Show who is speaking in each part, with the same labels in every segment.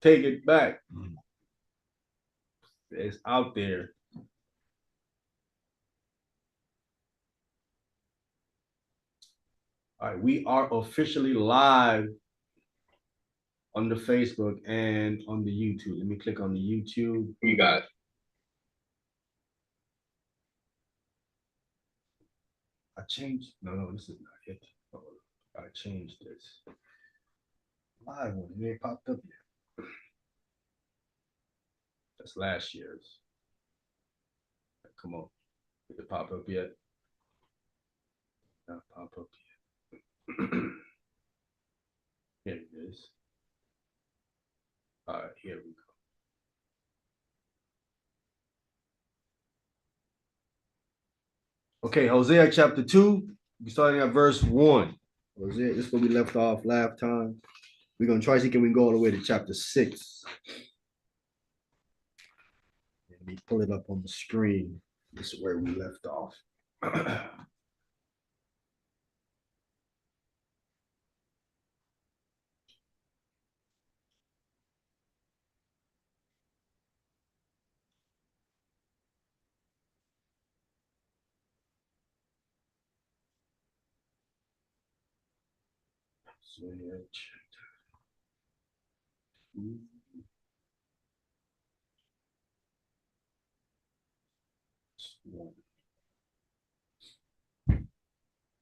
Speaker 1: take it back. It's out there. All right, we are officially live on the Facebook and on the YouTube. Let me click on the YouTube.
Speaker 2: We got
Speaker 1: I changed. No, this is not it. Oh, I changed this. Live one. It ain't popped up yet. That's last year's. Come on. Did it pop up yet? Not pop up yet. Here it is. All right, here we go. Okay, Hosea chapter 2, we're starting at verse 1. Hosea, this is where we left off last time. We're going to try to see can we go all the way to chapter 6. Let me pull it up on the screen. This is where we left off. Hosea chapter 2.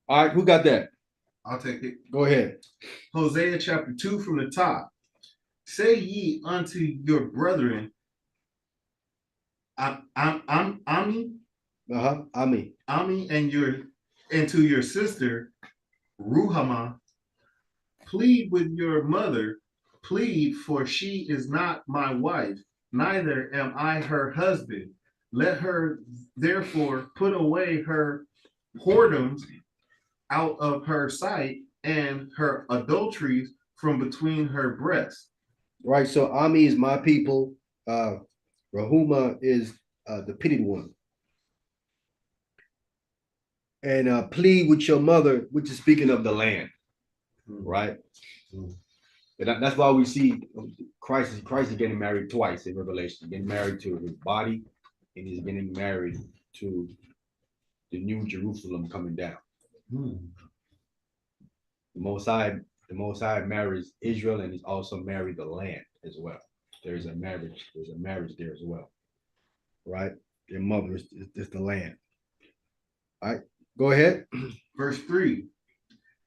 Speaker 1: All right, who got that?
Speaker 3: I'll take it.
Speaker 1: Go ahead.
Speaker 3: Hosea chapter 2 from the top. Say ye unto your brethren, Ami,
Speaker 1: Ami,
Speaker 3: and to your sister, Ruhamah, plead with your mother, plead, for she is not my wife, neither am I her husband. Let her therefore put away her whoredoms out of her sight, and her adulteries from between her breasts.
Speaker 1: Right. So Ami is my people. Rahuma is the pitied one. And plead with your mother, which is speaking of the land, right? And that's why we see Christ is getting married twice in Revelation. Getting married to his body, and he's getting married to the new Jerusalem coming down. The Most High marries Israel, and he's also married the land as well. There's a marriage there as well, right? Your mother is the land. All right, go ahead.
Speaker 3: Verse 3.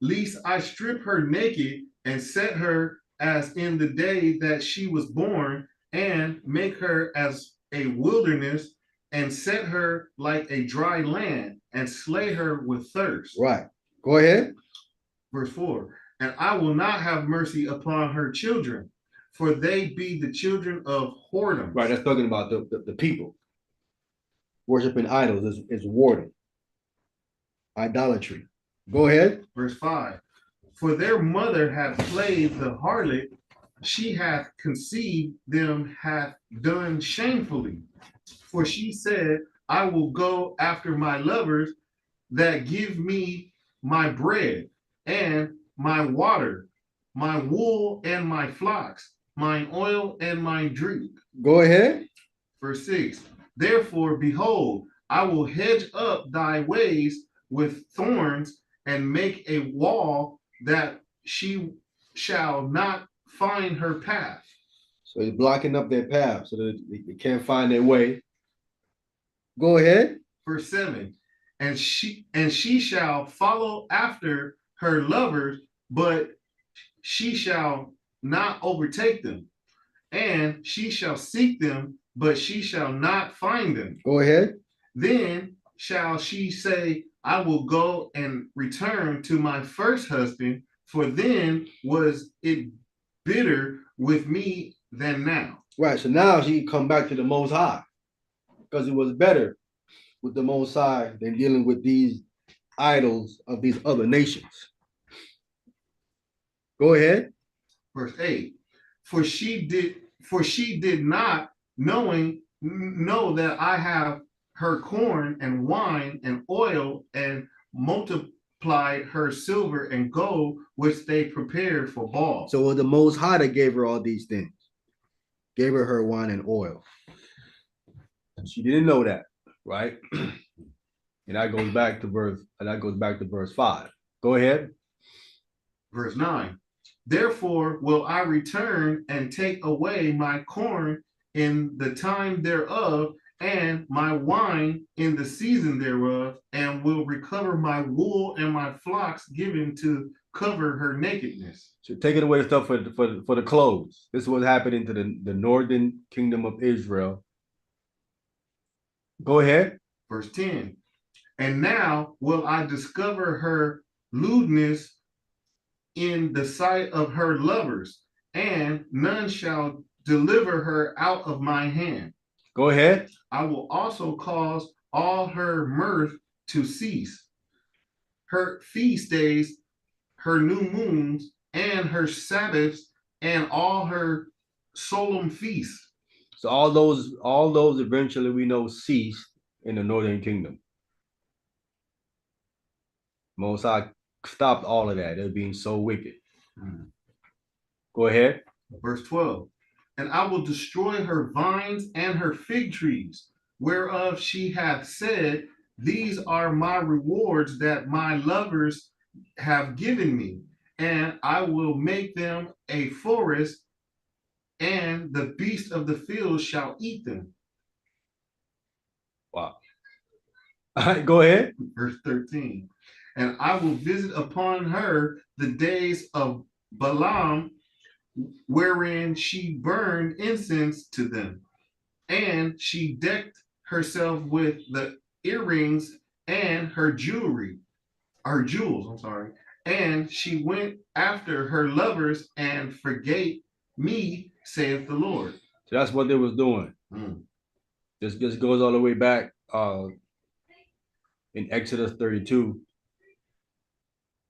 Speaker 3: Lest I strip her naked and set her as in the day that she was born, and make her as a wilderness, and set her like a dry land, and slay her with thirst.
Speaker 1: Right. Go ahead.
Speaker 3: Verse 4. And I will not have mercy upon her children, for they be the children of whoredom.
Speaker 1: Right, that's talking about the people. Worshiping idols is whoredom. Idolatry. Go ahead.
Speaker 3: Verse 5. For their mother hath played the harlot, she hath conceived them, hath done shamefully. For she said, I will go after my lovers that give me my bread and my water, my wool and my flocks, mine oil and my drink.
Speaker 1: Go ahead.
Speaker 3: Verse 6. Therefore, behold, I will hedge up thy ways with thorns, and make a wall that she shall not find her path.
Speaker 1: So he's blocking up their path so that they can't find their way. Go ahead.
Speaker 3: Verse 7. And she shall follow after her lovers, but she shall not overtake them. And she shall seek them, but she shall not find them.
Speaker 1: Go ahead.
Speaker 3: Then shall she say, I will go and return to my first husband, for then was it bitter with me than now.
Speaker 1: Right. So now she come back to the Most High, because it was better with the Most High than dealing with these idols of these other nations. Go ahead.
Speaker 3: Verse 8. For she did not know that I have her corn and wine and oil, and multiplied her silver and gold, which they prepared for Baal.
Speaker 1: So it was the Most High that gave her all these things. gave her wine and oil. She didn't know that, right? And that goes back to verse 5. Go ahead.
Speaker 3: Verse 9. Therefore will I return and take away my corn in the time thereof, and my wine in the season thereof, and will recover my wool and my flocks given to cover her nakedness.
Speaker 1: So taking away the stuff for the clothes. This is what happened into the northern kingdom of Israel. Go ahead.
Speaker 3: Verse 10. And now will I discover her lewdness in the sight of her lovers, and none shall deliver her out of my hand.
Speaker 1: Go ahead.
Speaker 3: I will also cause all her mirth to cease, her feast days, her new moons, and her Sabbaths, and all her solemn feasts.
Speaker 1: So all those eventually we know ceased in the northern kingdom. Most High stopped all of that. They're being so wicked. Go ahead.
Speaker 3: Verse 12. And I will destroy her vines and her fig trees, whereof she hath said, these are my rewards that my lovers have given me, and I will make them a forest, and the beasts of the field shall eat them.
Speaker 1: Wow. All right, go ahead.
Speaker 3: Verse 13. And I will visit upon her the days of Balaam, wherein she burned incense to them, and she decked herself with the earrings and her jewels, and she went after her lovers and forgave me, saith the Lord.
Speaker 1: So that's what they was doing. This goes all the way back in Exodus 32,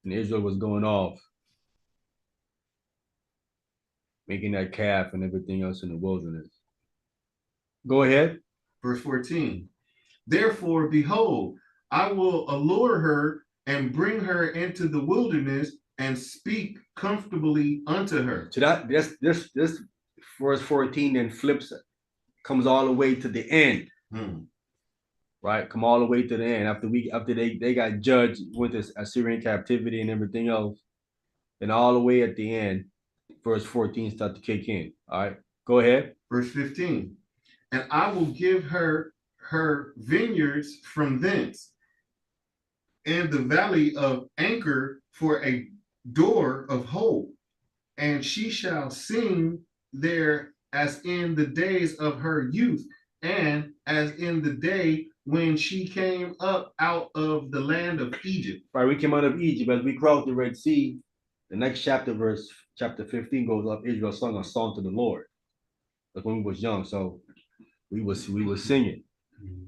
Speaker 1: and Israel was going off, making that calf and everything else in the wilderness. Go ahead.
Speaker 3: Verse 14. Therefore, behold, I will allure her and bring her into the wilderness and speak comfortably unto her.
Speaker 1: So this verse 14 then flips it, comes all the way to the end. Right? Come all the way to the end. After they got judged, went to Assyrian captivity and everything else. And all the way at the end, verse 14 start to kick in. All right. Go ahead.
Speaker 3: Verse 15. And I will give her vineyards from thence, and the valley of Anchor for a door of hope, and she shall sing there as in the days of her youth, and as in the day when she came up out of the land of Egypt.
Speaker 1: Right, we came out of Egypt as we crossed the Red Sea. The next chapter, chapter 15 goes up. Israel sung a song to the Lord. That's when we was young, so we was singing.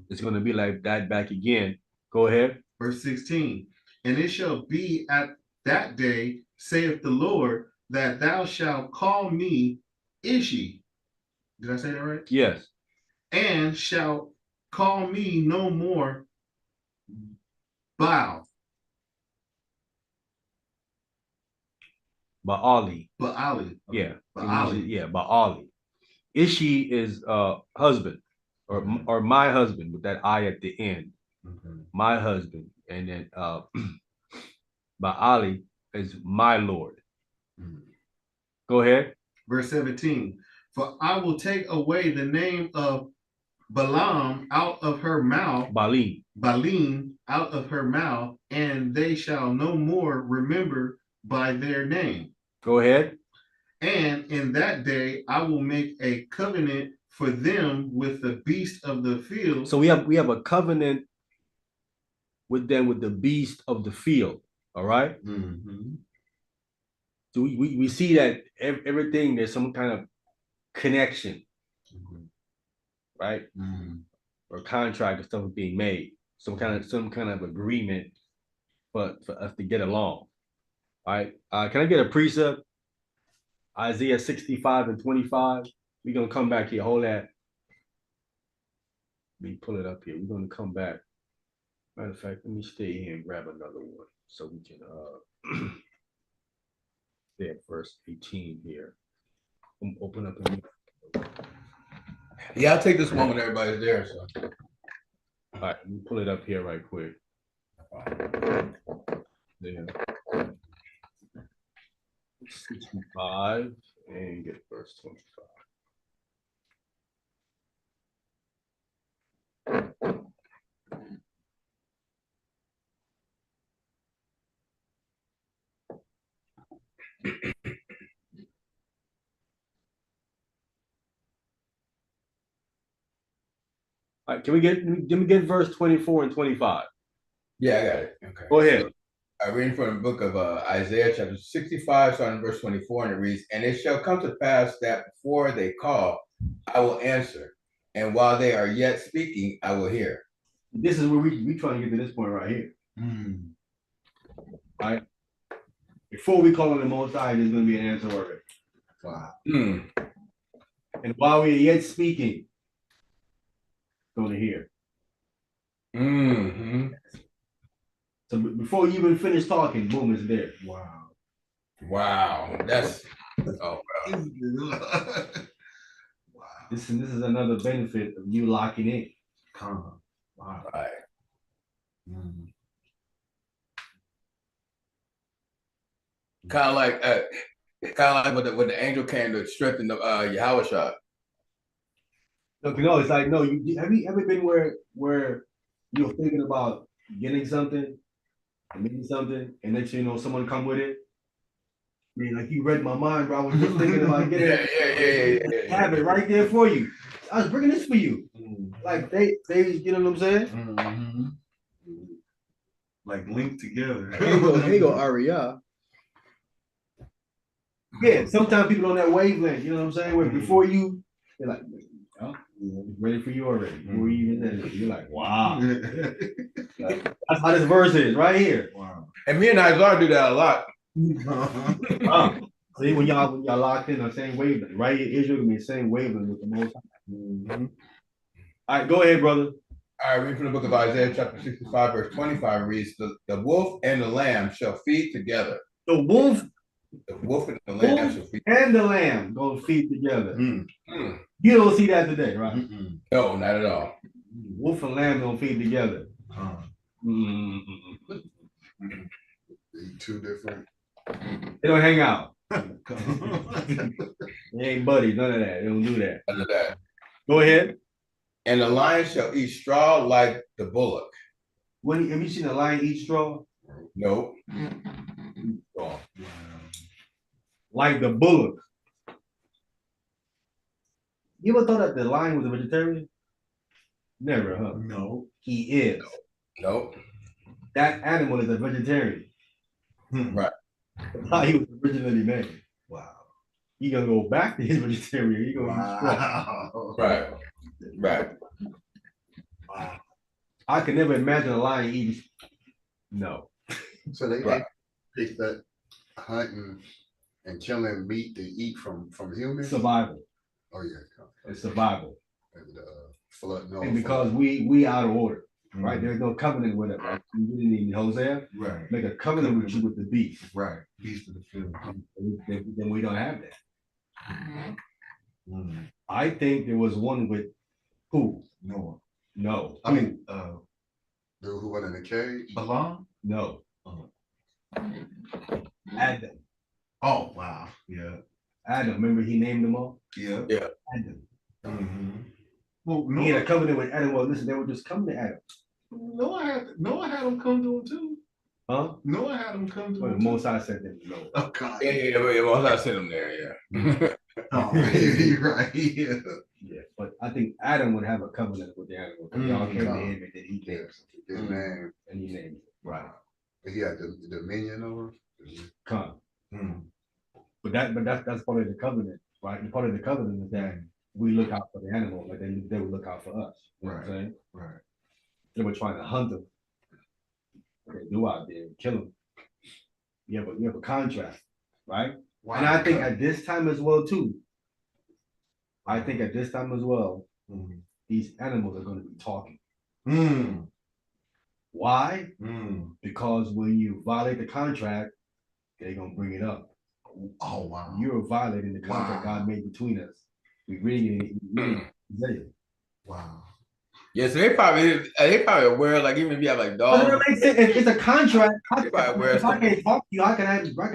Speaker 1: It's going to be like that back again. Go ahead.
Speaker 3: Verse 16. And it shall be at that day, saith the Lord, that thou shalt call me Ishi. Did I say that right?
Speaker 1: Yes.
Speaker 3: And shalt call me no more Baal.
Speaker 1: Baali.
Speaker 3: Baali.
Speaker 1: Yeah.
Speaker 3: Baali.
Speaker 1: Yeah, Baali. Ishi is husband or my husband with that I at the end. My husband. And then Baali is my Lord. Go ahead.
Speaker 3: Verse 17. For I will take away the name of Balaam out of her mouth. Baalim out of her mouth, and they shall no more remember by their name.
Speaker 1: Go ahead.
Speaker 3: And in that day I will make a covenant for them with the beast of the field.
Speaker 1: So we have a covenant with them with the beast of the field. All right. So we see that everything there's some kind of connection, right? Or contract or stuff being made, some kind of agreement for us to get along. All right. Can I get a precept? Isaiah 65 and 25. We're gonna come back here. Hold that. Let me pull it up here. We're gonna come back. Matter of fact, let me stay here and grab another one so we can stay at verse 18 here. Open up a
Speaker 2: Yeah, I'll take this one when everybody's there. So.
Speaker 1: All right, let me pull it up here right quick. Then 65 and get verse 25. All right, can we get verse 24 and 25?
Speaker 2: Yeah, I got it. Okay.
Speaker 1: Go ahead.
Speaker 2: I'm reading from the book of Isaiah, chapter 65, starting verse 24, and it reads, "And it shall come to pass that before they call, I will answer, and while they are yet speaking, I will hear."
Speaker 1: This is where we trying to get to this point right here. Right? Before we call on the Most High, there's going to be an answer already.
Speaker 3: Wow.
Speaker 1: And while we are yet speaking, going to hear. So before you even finish talking, boom, it's there.
Speaker 3: Wow.
Speaker 2: Wow. That's wow.
Speaker 1: Wow. This is another benefit of you locking in.
Speaker 3: Wow.
Speaker 2: Right. Kind of like when the angel came to strengthen the Yahweh shot.
Speaker 1: No, it's like, no, have you ever been where you're thinking about getting something, making something, and next thing you know, someone come with it? I mean, like, you read my mind, bro. I was just thinking about getting
Speaker 2: Yeah.
Speaker 1: have it right there for you. I was bringing this for you. Like they, you know what I'm saying?
Speaker 3: Like linked together.
Speaker 1: Here you go, Aria. Yeah, sometimes people on that wavelength, you know what I'm saying? Where before you, they're like, oh, ready for you already. Before you even then, you're like, wow. That's how this verse is right here.
Speaker 3: Wow.
Speaker 2: And me and Izar do that a lot.
Speaker 1: Wow. See, when y'all locked in on the same wavelength, right here, Israel can be the same wavelength with the Most High. All right, go ahead, brother.
Speaker 2: All right, read from the book of Isaiah, chapter 65, verse 25 reads, the wolf and the lamb shall feed together.
Speaker 1: The wolf
Speaker 2: and the lamb shall feed together.
Speaker 1: and the lamb gonna feed together. You don't see that today, right?
Speaker 2: No, not at all.
Speaker 1: Wolf and lamb gonna feed together.
Speaker 3: Two different.
Speaker 1: They don't hang out. They ain't buddies, none of that. They don't do that.
Speaker 2: None of that.
Speaker 1: Go ahead.
Speaker 2: And the lion shall eat straw like the bullock.
Speaker 1: Have you seen a lion eat straw?
Speaker 2: Nope.
Speaker 1: Straw. Like the bullock. You ever thought that the lion was a vegetarian? Never, huh?
Speaker 3: No.
Speaker 1: He is.
Speaker 2: Nope.
Speaker 1: That animal is a vegetarian.
Speaker 2: Right.
Speaker 1: That's how he was originally made. Wow. He gonna go back to his vegetarian. He gonna eat straw.
Speaker 2: Right.
Speaker 1: Wow. I could never imagine a lion eating. No.
Speaker 4: So they pick that hunting and killing meat to eat from humans.
Speaker 1: Survival.
Speaker 4: Oh yeah.
Speaker 1: It's survival.
Speaker 4: And flood. No.
Speaker 1: And because we out of order, right? There's no covenant with it. Right? You really need Hosea.
Speaker 3: Right.
Speaker 1: Make a covenant with you with the beast.
Speaker 3: Right. Beast of the field.
Speaker 1: Then we don't have that. I think there was one with who?
Speaker 3: Noah.
Speaker 1: No.
Speaker 4: I mean, dude who went in the cage.
Speaker 3: Balaam?
Speaker 1: No. Adam.
Speaker 3: Oh wow. Yeah.
Speaker 1: Adam. Remember he named them all?
Speaker 3: Yeah.
Speaker 1: Adam.
Speaker 3: Well,
Speaker 1: He had a covenant with Adam. Well, listen, they were just coming to Adam.
Speaker 3: Noah had him come to him too.
Speaker 1: Huh?
Speaker 3: Noah had him come to
Speaker 1: Well,
Speaker 3: him.
Speaker 1: most I said that no.
Speaker 3: Oh God.
Speaker 2: Yeah. Well, I sent him there. Yeah.
Speaker 3: Oh, you're right. Yeah.
Speaker 1: Yeah, but I think Adam would have a covenant with the animal. Y'all came to him and then he gave
Speaker 4: His name.
Speaker 1: and he named it. Right.
Speaker 4: He had the dominion over.
Speaker 1: Come. But that's part of the covenant, right? And part of the covenant is that we look out for the animal, like they would look out for us. You know what I'm saying?
Speaker 3: Right.
Speaker 1: They were trying to hunt them. They do out there and kill them. You have a contract, right?
Speaker 3: Wow.
Speaker 1: And I think at this time as well, too. These animals are going to be talking. Why? Because when you violate the contract, they're going to bring it up.
Speaker 3: Oh wow.
Speaker 1: You're violating the contract God made between us. We reading Isaiah.
Speaker 3: Wow.
Speaker 2: Yeah, so they probably aware, like even if you have like
Speaker 1: But
Speaker 2: dogs,
Speaker 1: it makes sense. It's a contract.
Speaker 2: they probably aware of
Speaker 1: If I
Speaker 2: stuff.
Speaker 1: can't talk to you, how can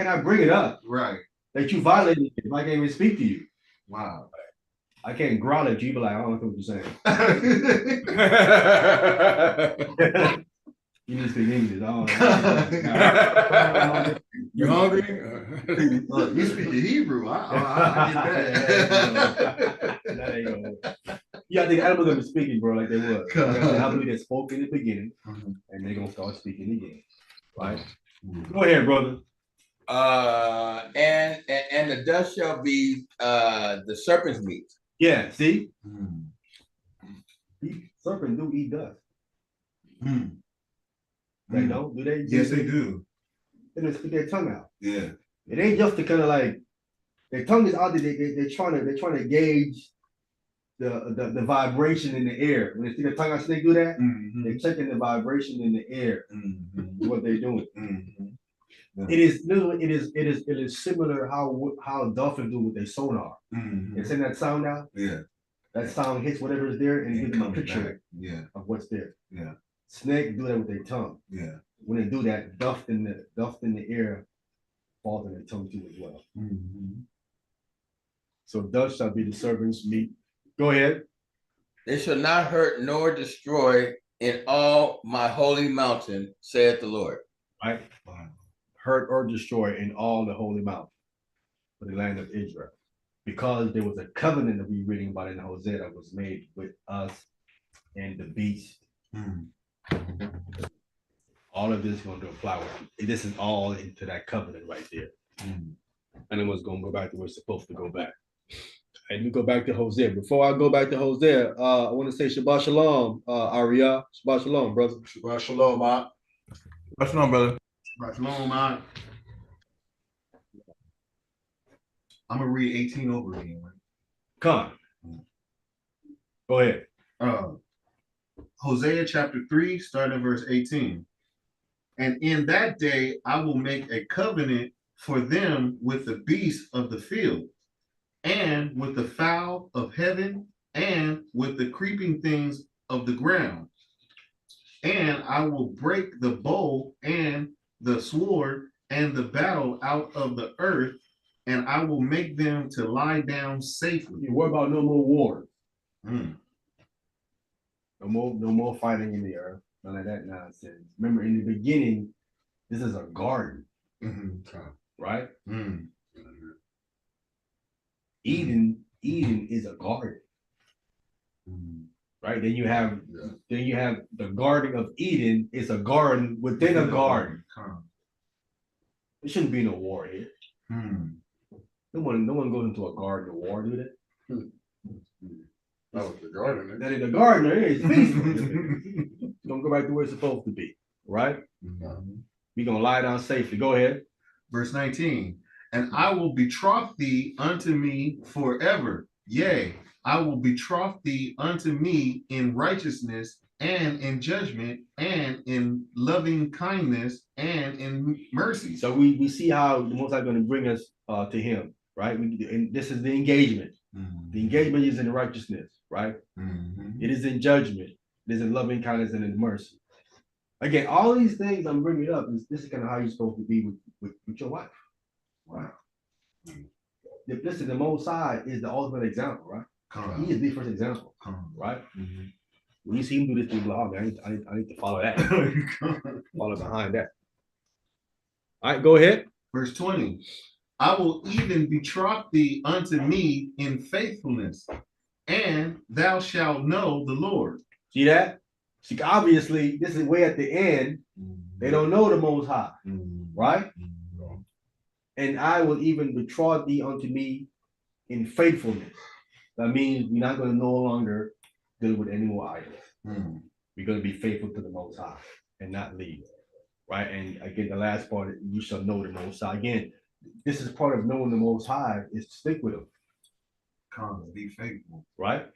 Speaker 1: I bring it up
Speaker 3: Right.
Speaker 1: that you violated it if I can't even speak to you?
Speaker 3: Wow.
Speaker 1: I can't growl at you, but like, I don't know what you're saying. You need to speak English. I don't know.
Speaker 2: You hungry?
Speaker 3: Look, you speak Hebrew. I get that.
Speaker 1: That ain't gonna work. Yeah, I think animals gonna be speaking, bro, like they was. I believe they spoke in the beginning, and they're gonna start speaking again. Right? Go ahead, brother.
Speaker 2: And the dust shall be the serpent's meat.
Speaker 1: Yeah, see? Serpents do eat dust. They don't, do they?
Speaker 3: Yes, they do.
Speaker 1: They just stick their tongue out.
Speaker 3: Yeah.
Speaker 1: It ain't just to kind of like their tongue is out there. They're trying to gauge the vibration in the air. When they stick their tongue out, snake do that. They're checking the vibration in the air. What they're doing. It is similar how dolphins do with their sonar. They send that sound out.
Speaker 3: Yeah.
Speaker 1: That sound hits whatever is there and gives them a
Speaker 3: comes
Speaker 1: picture
Speaker 3: back. Yeah.
Speaker 1: of what's there.
Speaker 3: Yeah.
Speaker 1: Snake do that with their tongue.
Speaker 3: Yeah.
Speaker 1: When they do that, dust in the air falls in their tongue too as well. So dust shall be the servant's meat. Go ahead.
Speaker 2: They shall not hurt nor destroy in all my holy mountain, saith the Lord.
Speaker 1: Right? Hurt or destroy in all the holy mountain for the land of Israel. Because there was a covenant that we're reading about in Hosea that was made with us and the beast. All of this is going to apply with. This is all into that covenant right there. And it was going to go back to where it's supposed to go back. And we go back to Hosea. Before I go back to Hosea, I want to say Shabbat Shalom, Arya. Shabbat Shalom, brother.
Speaker 4: Shabbat shalom, Mark.
Speaker 2: What's on, brother?
Speaker 3: Shabbat shalom, man. I'm gonna read 18 over again. Right?
Speaker 1: Come. Go ahead.
Speaker 3: Hosea chapter 3, starting at verse 18. And in that day I will make a covenant for them with the beasts of the field, and with the fowl of heaven, and with the creeping things of the ground. And I will break the bow and the sword and the battle out of the earth, and I will make them to lie down safely.
Speaker 1: What about no more war?
Speaker 3: Mm.
Speaker 1: No more fighting in the earth. None of that nonsense. Remember, in the beginning, this is a garden, right? Eden is a garden, right? Then you have the Garden of Eden. It's a garden within a garden. There shouldn't be no war here. No one goes into a garden to war, do they?
Speaker 4: That was the garden.
Speaker 1: That in the garden, it's peaceful. Don't go back to where it's supposed to be, right? We're gonna lie down safely. Go ahead.
Speaker 3: Verse 19. And I will betroth thee unto me forever. Yea, I will betroth thee unto me in righteousness and in judgment and in loving kindness and in mercy.
Speaker 1: So we see how the Most High is going to bring us to Him, right? And this is the engagement. The engagement is in righteousness, right? It is in judgment. It is in loving kindness and in mercy. Again, all these things I'm bringing up this is kind of how you're supposed to be with your wife. Wow. Listen, the Most High is the ultimate example, right? He is the first example, right? When you see him do this, you're like, oh man, I need to follow that. Follow behind that. All right, go ahead.
Speaker 3: Verse 20. I will even betroth thee unto me in faithfulness, and thou shalt know the Lord.
Speaker 1: See that? See, obviously, this is way at the end. They don't know the Most High, right? And I will even betroth thee unto me in faithfulness. That means we're not going to no longer deal with any more idols. We're going to be faithful to the Most High and not leave, right? And again, the last part, you shall know the Most High. Again, this is part of knowing the Most High is to stick with Him.
Speaker 3: Be faithful,
Speaker 1: right?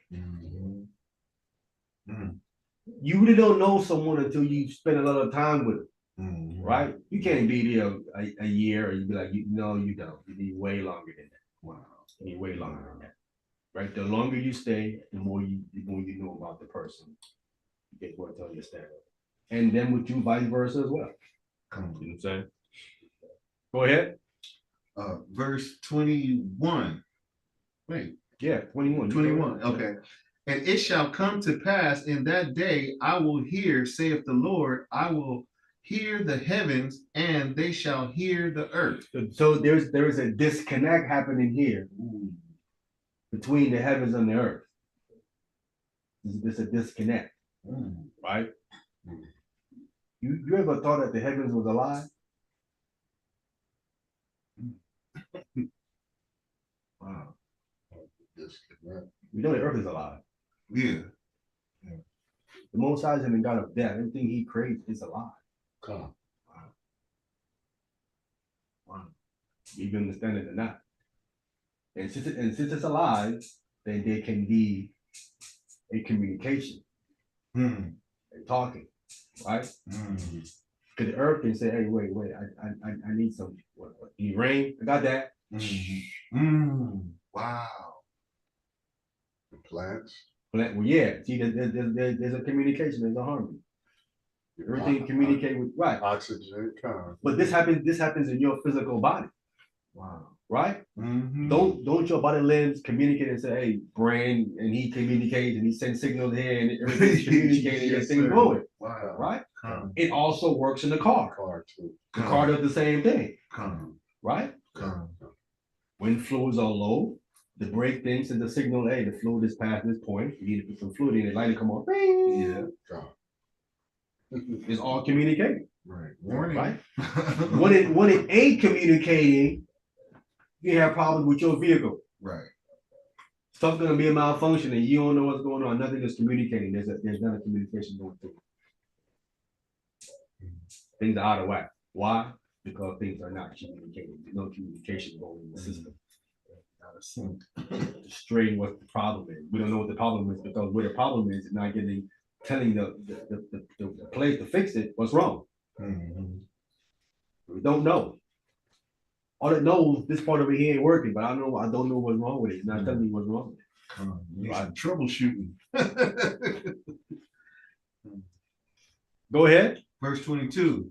Speaker 1: You really don't know someone until you spend a lot of time with them, right? You can't be there a year and you be like, no, you don't. You need way longer than that. Wow, you need way longer than that. right? The longer you stay, the more you know about the person. You get what to understand. And then with you, vice versa as well.
Speaker 3: Come
Speaker 1: You know
Speaker 3: on.
Speaker 1: what I'm saying? Go ahead.
Speaker 3: Verse 21. Wait,
Speaker 1: Yeah, 21.
Speaker 3: 21. Okay. And it shall come to pass in that day, I will hear, saith the Lord, I will hear the heavens, and they shall hear the earth.
Speaker 1: So there is a disconnect happening here between the heavens and the earth. There's a disconnect, right? You ever thought that the heavens was alive? Wow.
Speaker 4: Disconnect.
Speaker 1: We know the earth is alive.
Speaker 3: Yeah.
Speaker 1: The Most High isn't a God of death. Everything He creates is alive.
Speaker 4: Come.
Speaker 1: Wow. You can understand it or not. And since it's alive, then there can be a communication,
Speaker 3: Mm.
Speaker 1: a talking, right?
Speaker 3: Mm.
Speaker 1: Because the earth can say, "Hey, wait, I need some. What? Need rain? I got that."
Speaker 3: Wow.
Speaker 4: The plants.
Speaker 1: Well, yeah. See, there's a communication. There's a harmony. Everything communicate with right.
Speaker 4: Oxygen. Come.
Speaker 1: But this happens in your physical body.
Speaker 3: Wow.
Speaker 1: Right?
Speaker 3: Mm-hmm.
Speaker 1: Don't your body limbs communicate and say, hey, brain, and he communicates and he sends signals here and everything's communicating
Speaker 3: Yes,
Speaker 1: and things
Speaker 3: sir.
Speaker 1: going.
Speaker 3: Wow.
Speaker 1: Right?
Speaker 3: Come.
Speaker 1: It also works in the car.
Speaker 4: Car too.
Speaker 1: The car does the same thing,
Speaker 3: Come.
Speaker 1: right?
Speaker 3: Come.
Speaker 1: When fluids are low, the brake thing sends a signal, hey, the fluid is past this point. You need to put some fluid in, the light will come on.
Speaker 3: Yeah.
Speaker 4: Come.
Speaker 1: It's all communicating.
Speaker 3: Right. Warning.
Speaker 1: Right? When it ain't communicating, you have problems with your vehicle.
Speaker 3: Right.
Speaker 1: Stuff's gonna be a malfunction and you don't know what's going on. Nothing is communicating. There's not a communication going through. Things are out of whack. Why? Because things are not communicating. There's no communication going in the system. Straighten what the problem is. We don't know what the problem is because where the problem is not telling the place to fix it what's wrong.
Speaker 3: Mm-hmm.
Speaker 1: We don't know. All it knows this part over here ain't working, but I don't know what's wrong with it. It's not telling me what's wrong with it.
Speaker 3: Come.
Speaker 1: Right.
Speaker 3: Troubleshooting.
Speaker 1: Go ahead.
Speaker 3: Verse 22.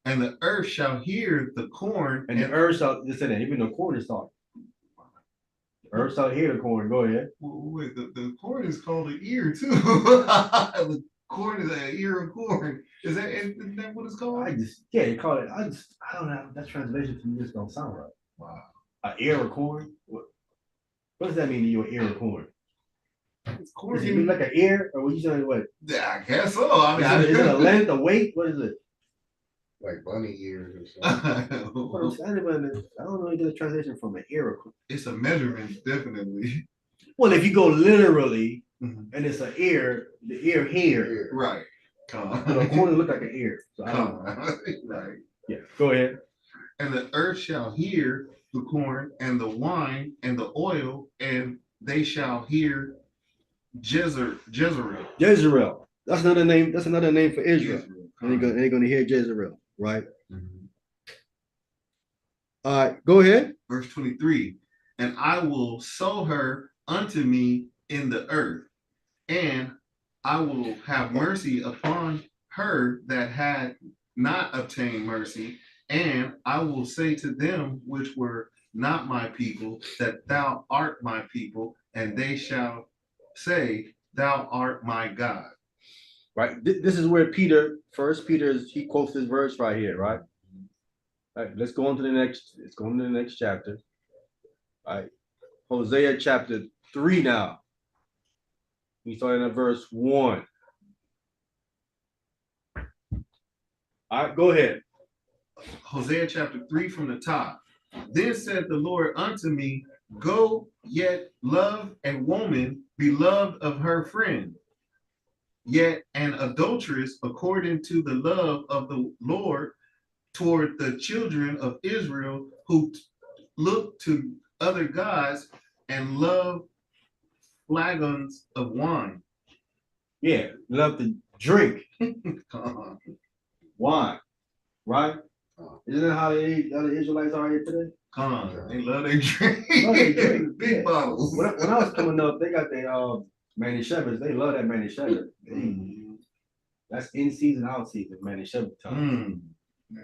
Speaker 3: And the earth shall hear the corn,
Speaker 1: And the earth shall listen that even the corn is talking. The earth shall hear the corn. Go ahead.
Speaker 3: Wait, the corn is called an ear too. The corn is an ear of corn. Isn't that what it's called?
Speaker 1: You call it. I don't know. That translation to me just don't sound right.
Speaker 3: Wow.
Speaker 1: An ear of corn. What does that mean to you? An ear of corn?
Speaker 3: It's corn.
Speaker 1: Does it mean like an ear, or what you saying? What?
Speaker 3: Yeah, I guess so. I mean,
Speaker 1: Is it a length, a weight? What is it?
Speaker 4: Like bunny ears or something.
Speaker 1: What I'm saying, I don't know. You get a translation from an ear of corn.
Speaker 3: It's a measurement, definitely.
Speaker 1: Well, if you go literally,
Speaker 3: Mhm.
Speaker 1: and it's an ear, the ear here.
Speaker 3: Right.
Speaker 1: But a corn look like an ear. So I don't know.
Speaker 3: Right.
Speaker 1: Yeah. Go ahead.
Speaker 3: And the earth shall hear the corn and the wine and the oil, and they shall hear Jezreel.
Speaker 1: Jezreel. That's another name. That's another name for Israel.
Speaker 3: Jezreel.
Speaker 1: And they're gonna hear Jezreel, right?
Speaker 3: Mhm.
Speaker 1: All right, go ahead.
Speaker 3: Verse 23. And I will sow her unto me in the earth, and I will have mercy upon her that had not obtained mercy, and I will say to them which were not my people, that thou art my people, and they shall say, thou art my God.
Speaker 1: Right. This is where First Peter, he quotes this verse right here, right? All right, let's go on to the next. Let's go on to the next chapter. All right. Hosea chapter 3 now. We started at verse 1. All right, go ahead.
Speaker 3: Hosea chapter 3 from the top. Then said the Lord unto me, go yet love a woman beloved of her friend, yet an adulteress according to the love of the Lord toward the children of Israel, who look to other gods and love flagons of wine.
Speaker 1: Yeah, love to drink wine, right? Isn't that how the Israelites are here today?
Speaker 3: They love their drink.
Speaker 1: Love their drink,
Speaker 3: Big
Speaker 1: yeah.
Speaker 3: bottles.
Speaker 1: When I was coming up, they got their Manny Shepherd's. They love that Manny Shepherd. That's in season, out season, Manny Shepherd time.
Speaker 5: They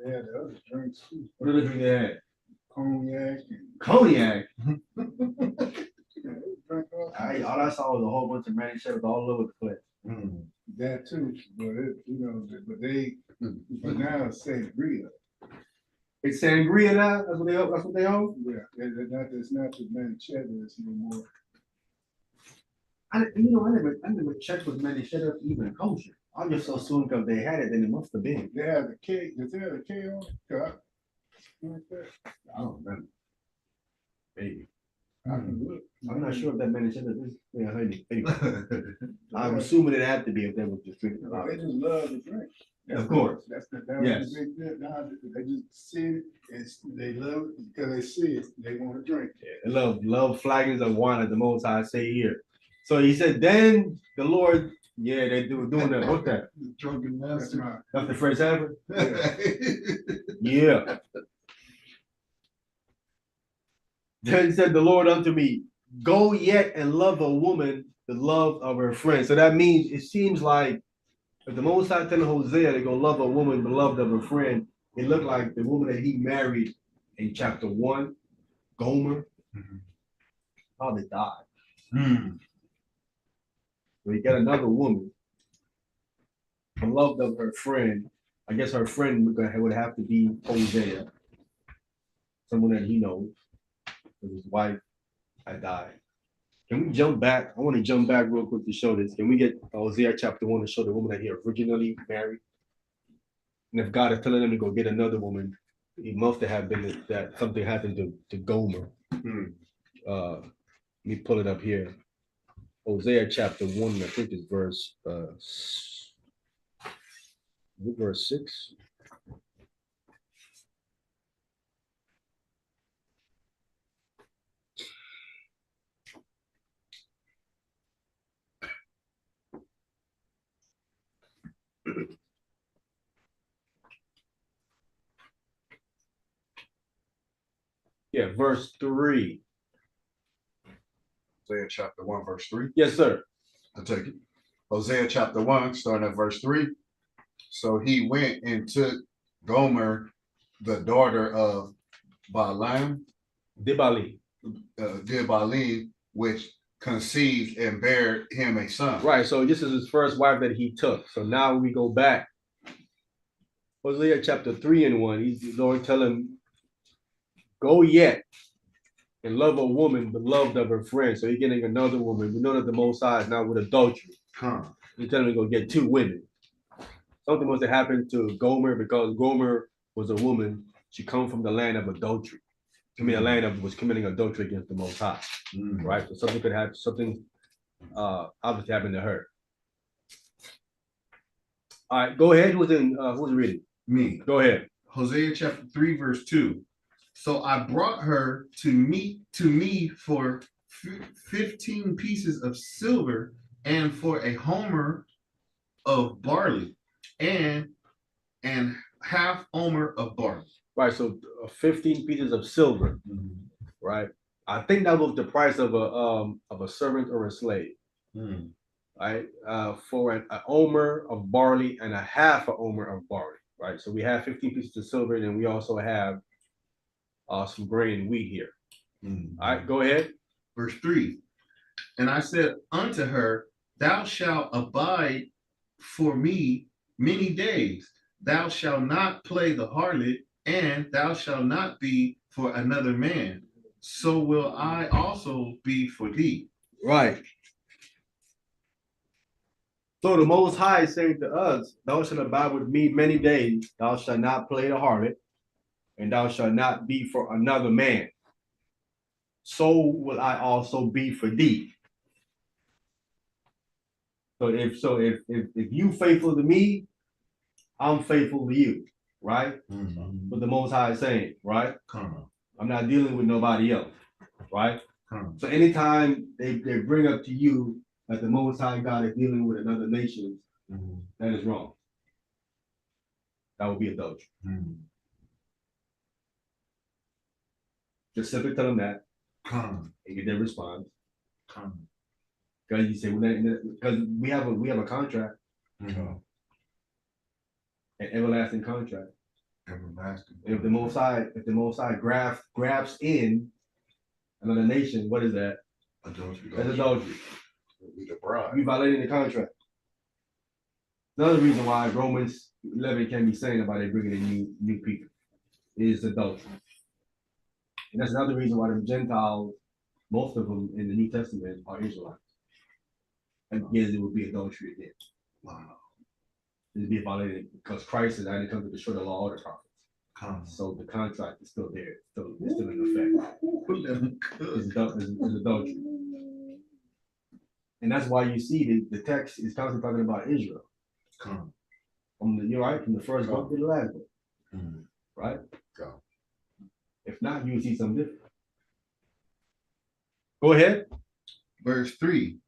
Speaker 5: had the other drinks too.
Speaker 1: What do they drink they had?
Speaker 5: Cognac.
Speaker 1: Cognac.
Speaker 5: Drink all
Speaker 1: All I saw was a whole bunch of Manny Shepherds all over the place.
Speaker 5: that too, but but now it's sangria.
Speaker 1: It's sangria now. That's what they own. That's what they own.
Speaker 5: Yeah, it's not the Manchester's anymore.
Speaker 1: I never checked with Manny Shepherds even kosher. I just assumed because they had it, then it must have been.
Speaker 5: They have the K. Does it have a K on it? Like that?
Speaker 1: I don't remember. Maybe.
Speaker 5: I can look.
Speaker 1: I'm not sure if that Manny Shepherds is. Yeah, honey. Anyway, I'm assuming it had to be if they were just drinking a lot.
Speaker 5: They just love the drink.
Speaker 1: Of course.
Speaker 5: That
Speaker 1: Yes.
Speaker 5: was the big deal. Now they just see it, they love it because they see it, they want to drink it.
Speaker 1: They love flagons of wine, as the Most High say here. So he said, then the Lord, yeah, they doing that. What's that?
Speaker 3: The drunken
Speaker 5: That's
Speaker 3: master.
Speaker 5: right.
Speaker 1: That's the French Sanford? Yeah. Then said the Lord unto me, go yet and love a woman the love of her friend. So that means it seems like if the Most High telling Hosea to go love a woman beloved of her friend, it looked like the woman that he married in chapter 1, Gomer, probably died. So he got another woman, beloved of her friend. I guess her friend would have to be Hosea, someone that he knows, because his wife had died. Can we jump back? I want to jump back real quick to show this. Can we get Hosea chapter 1 to show the woman that he originally married? And if God is telling him to go get another woman, it must have been that something happened to Gomer. Let me pull it up here. Hosea chapter 1, I think it's verse 6. Yeah, verse 3.
Speaker 4: Hosea chapter 1, verse 3.
Speaker 1: Yes, sir.
Speaker 4: I take it. Hosea chapter 1, starting at verse 3. So he went and took Gomer, the daughter of Balaam,
Speaker 1: Dibali.
Speaker 4: Debalim, which conceived and bare him a son.
Speaker 1: Right. So this is his first wife that he took. So now we go back. Hosea chapter 3 and 1. The Lord tell him, go yet and love a woman beloved of her friend. So he's getting another woman. We know that the Most High is not with adultery. He's telling him to go get 2 women. Something must have happened to Gomer because Gomer was a woman. She come from the land of adultery. I mean, a land of was committing adultery against the Most High. Right? So something could happen. Something obviously happened to her. All right, go ahead. Who's reading?
Speaker 3: Me.
Speaker 1: Go ahead.
Speaker 3: Hosea chapter 3, verse 2. So I brought her to me for 15 pieces of silver and for a homer of barley and half omer of barley.
Speaker 1: Right, so 15 pieces of silver, right? I think that was the price of a servant or a slave, right? For an omer of barley and a half a omer of barley, right? So we have 15 pieces of silver, and then we also have some grain and wheat here. All right, go ahead.
Speaker 3: Verse 3. And I said unto her, thou shalt abide for me many days. Thou shalt not play the harlot, and thou shalt not be for another man. So will I also be for thee.
Speaker 1: Right. So the Most High is saying to us, thou shalt abide with me many days. Thou shalt not play the harlot, and thou shalt not be for another man. So will I also be for thee. So if you faithful to me, I'm faithful to you, right? What the Most High is saying, right? I'm not dealing with nobody else, right? So anytime they bring up to you that the Most High God is dealing with another nation, that is wrong. That would be adultery. Just simply tell them that
Speaker 3: Come.
Speaker 1: and get their response.
Speaker 3: Come.
Speaker 1: Because you say, because we have a contract,
Speaker 3: Mhm.
Speaker 1: an everlasting contract.
Speaker 3: Everlasting.
Speaker 1: If the Most High grabs in another nation, what is that?
Speaker 3: Adultery.
Speaker 1: That's adultery.
Speaker 4: Be the bride.
Speaker 1: You violating the contract. Another reason why Romans 11 can be saying about it bringing in new people is adultery. And that's another reason why the Gentiles, most of them in the New Testament, are Israelites. And yes, it would be adultery again.
Speaker 3: Wow.
Speaker 1: It would be violated because Christ has only come to destroy the law or the prophets.
Speaker 3: Come.
Speaker 1: So the contract is still there, it's still in effect. It's adultery. And that's why you see the text is constantly talking about Israel.
Speaker 3: Come.
Speaker 1: You're right, from the first book to the last book,
Speaker 3: Mhm.
Speaker 1: right?
Speaker 4: Go.
Speaker 1: If not, you will see something different. Go ahead.
Speaker 3: Verse 3.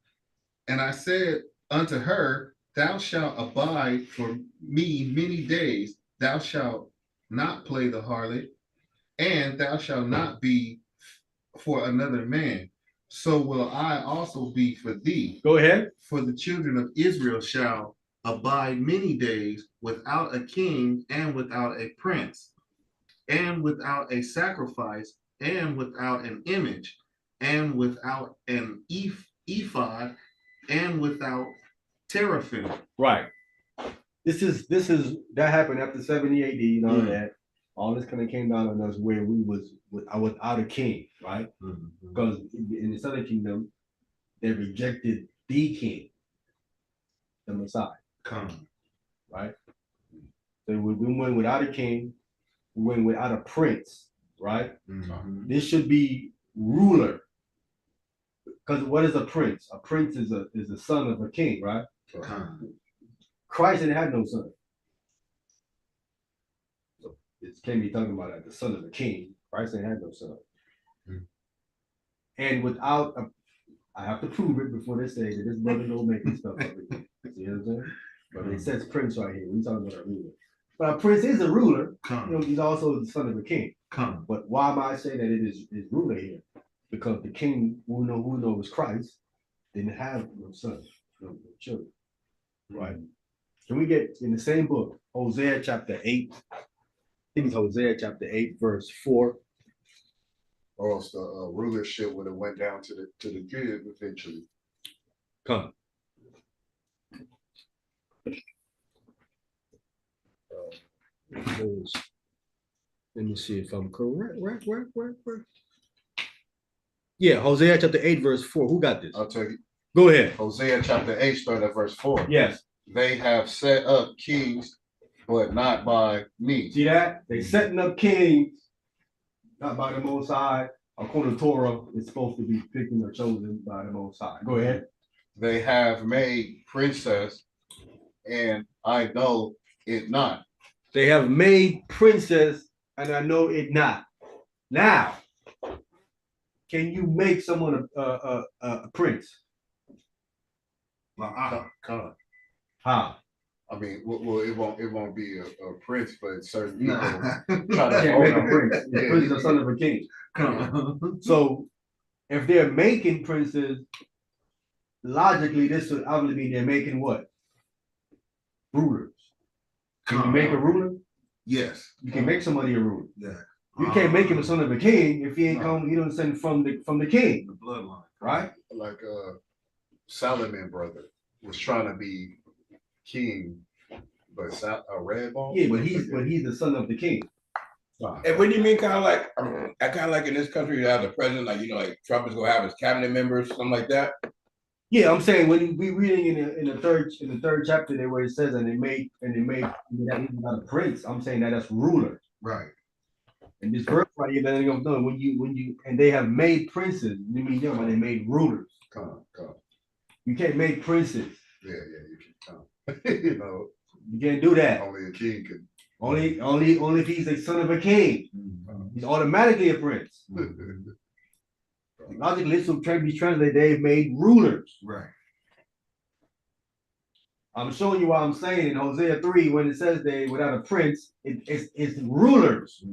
Speaker 3: And I said unto her, thou shalt abide for me many days, thou shalt not play the harlot, and thou shalt not be for another man. So will I also be for thee.
Speaker 1: Go ahead.
Speaker 3: For the children of Israel shall abide many days without a king and without a prince, and without a sacrifice, and without an image, and without an ephod, and without teraphim.
Speaker 1: Right. This is that happened after 70 AD and all that. All this kind of came down on us where we was without a king, right? Because in the Southern Kingdom, they rejected the king, the Messiah,
Speaker 3: Come.
Speaker 1: right? So we went without a king, we went without a prince, right?
Speaker 3: Mhm.
Speaker 1: This should be ruler. Because what is a prince? A prince is a son of a king, right?
Speaker 3: Come.
Speaker 1: Christ didn't have no son. So it can't be talking about the son of a king. Christ didn't have no son. And without I have to prove it before they say that this brother don't make this stuff up again. See what I'm saying? But it says prince right here. We're talking about a ruler. But a prince is a ruler. You know, he's also the son of a king.
Speaker 3: Come.
Speaker 1: But why am I saying that it is ruler here? Because the king who knows Christ didn't have no son, no children. Right? Can we get in the same book, Hosea chapter 8? I think it's Hosea chapter 8, verse 4.
Speaker 4: Or else the rulership would have went down to the good eventually.
Speaker 1: Come. Let me see if I'm correct. Right. Yeah, Hosea chapter 8, verse 4. Who got this?
Speaker 4: I'll tell you.
Speaker 1: Go ahead.
Speaker 4: Hosea chapter 8, start at verse 4.
Speaker 1: Yes.
Speaker 4: They have set up kings, but not by me.
Speaker 1: See that? They setting up kings, not by the Most High. According to Torah, it's supposed to be picking or chosen by the Most High. Go ahead.
Speaker 4: They have made princess, and I know it not.
Speaker 1: They have made princess, and I know it not. Now, can you make someone a prince?
Speaker 3: Come.
Speaker 1: How?
Speaker 4: I mean, well, it won't be a prince, but certain people
Speaker 3: Nah.
Speaker 4: try to
Speaker 1: Can't
Speaker 4: hold
Speaker 1: make a
Speaker 4: on.
Speaker 1: prince. The prince is the son of a king.
Speaker 3: Come.
Speaker 1: So if they're making princes, logically, this would obviously mean they're making what? Rulers. Can you make a ruler?
Speaker 3: Yes.
Speaker 1: You can make somebody a ruler.
Speaker 3: Yeah.
Speaker 1: You can't make him a son of a king if he ain't come, you don't send from the king,
Speaker 3: The bloodline.
Speaker 1: right?
Speaker 4: Like Solomon brother was trying to be king, but a red ball.
Speaker 1: Yeah, but he's the son of the king.
Speaker 2: And what do you mean, kind of like, I kind of like in this country, you have the president, like, like Trump is gonna have his cabinet members, something like that.
Speaker 1: Yeah, I'm saying when we reading in the third chapter there where it says and they made that he's not a prince. I'm saying that's ruler.
Speaker 3: Right.
Speaker 1: And this verse right here, letting them know when you and they have made princes. You mean but they made rulers.
Speaker 4: Come.
Speaker 1: You can't make princes.
Speaker 4: Yeah, you can come. You know,
Speaker 1: You can't do that.
Speaker 4: only a king can.
Speaker 1: Only if he's a son of a king. He's automatically a prince. Logically, this will be translated. They've made rulers.
Speaker 3: Right.
Speaker 1: I'm showing you what I'm saying in Hosea 3 when it says they without a prince, it's rulers.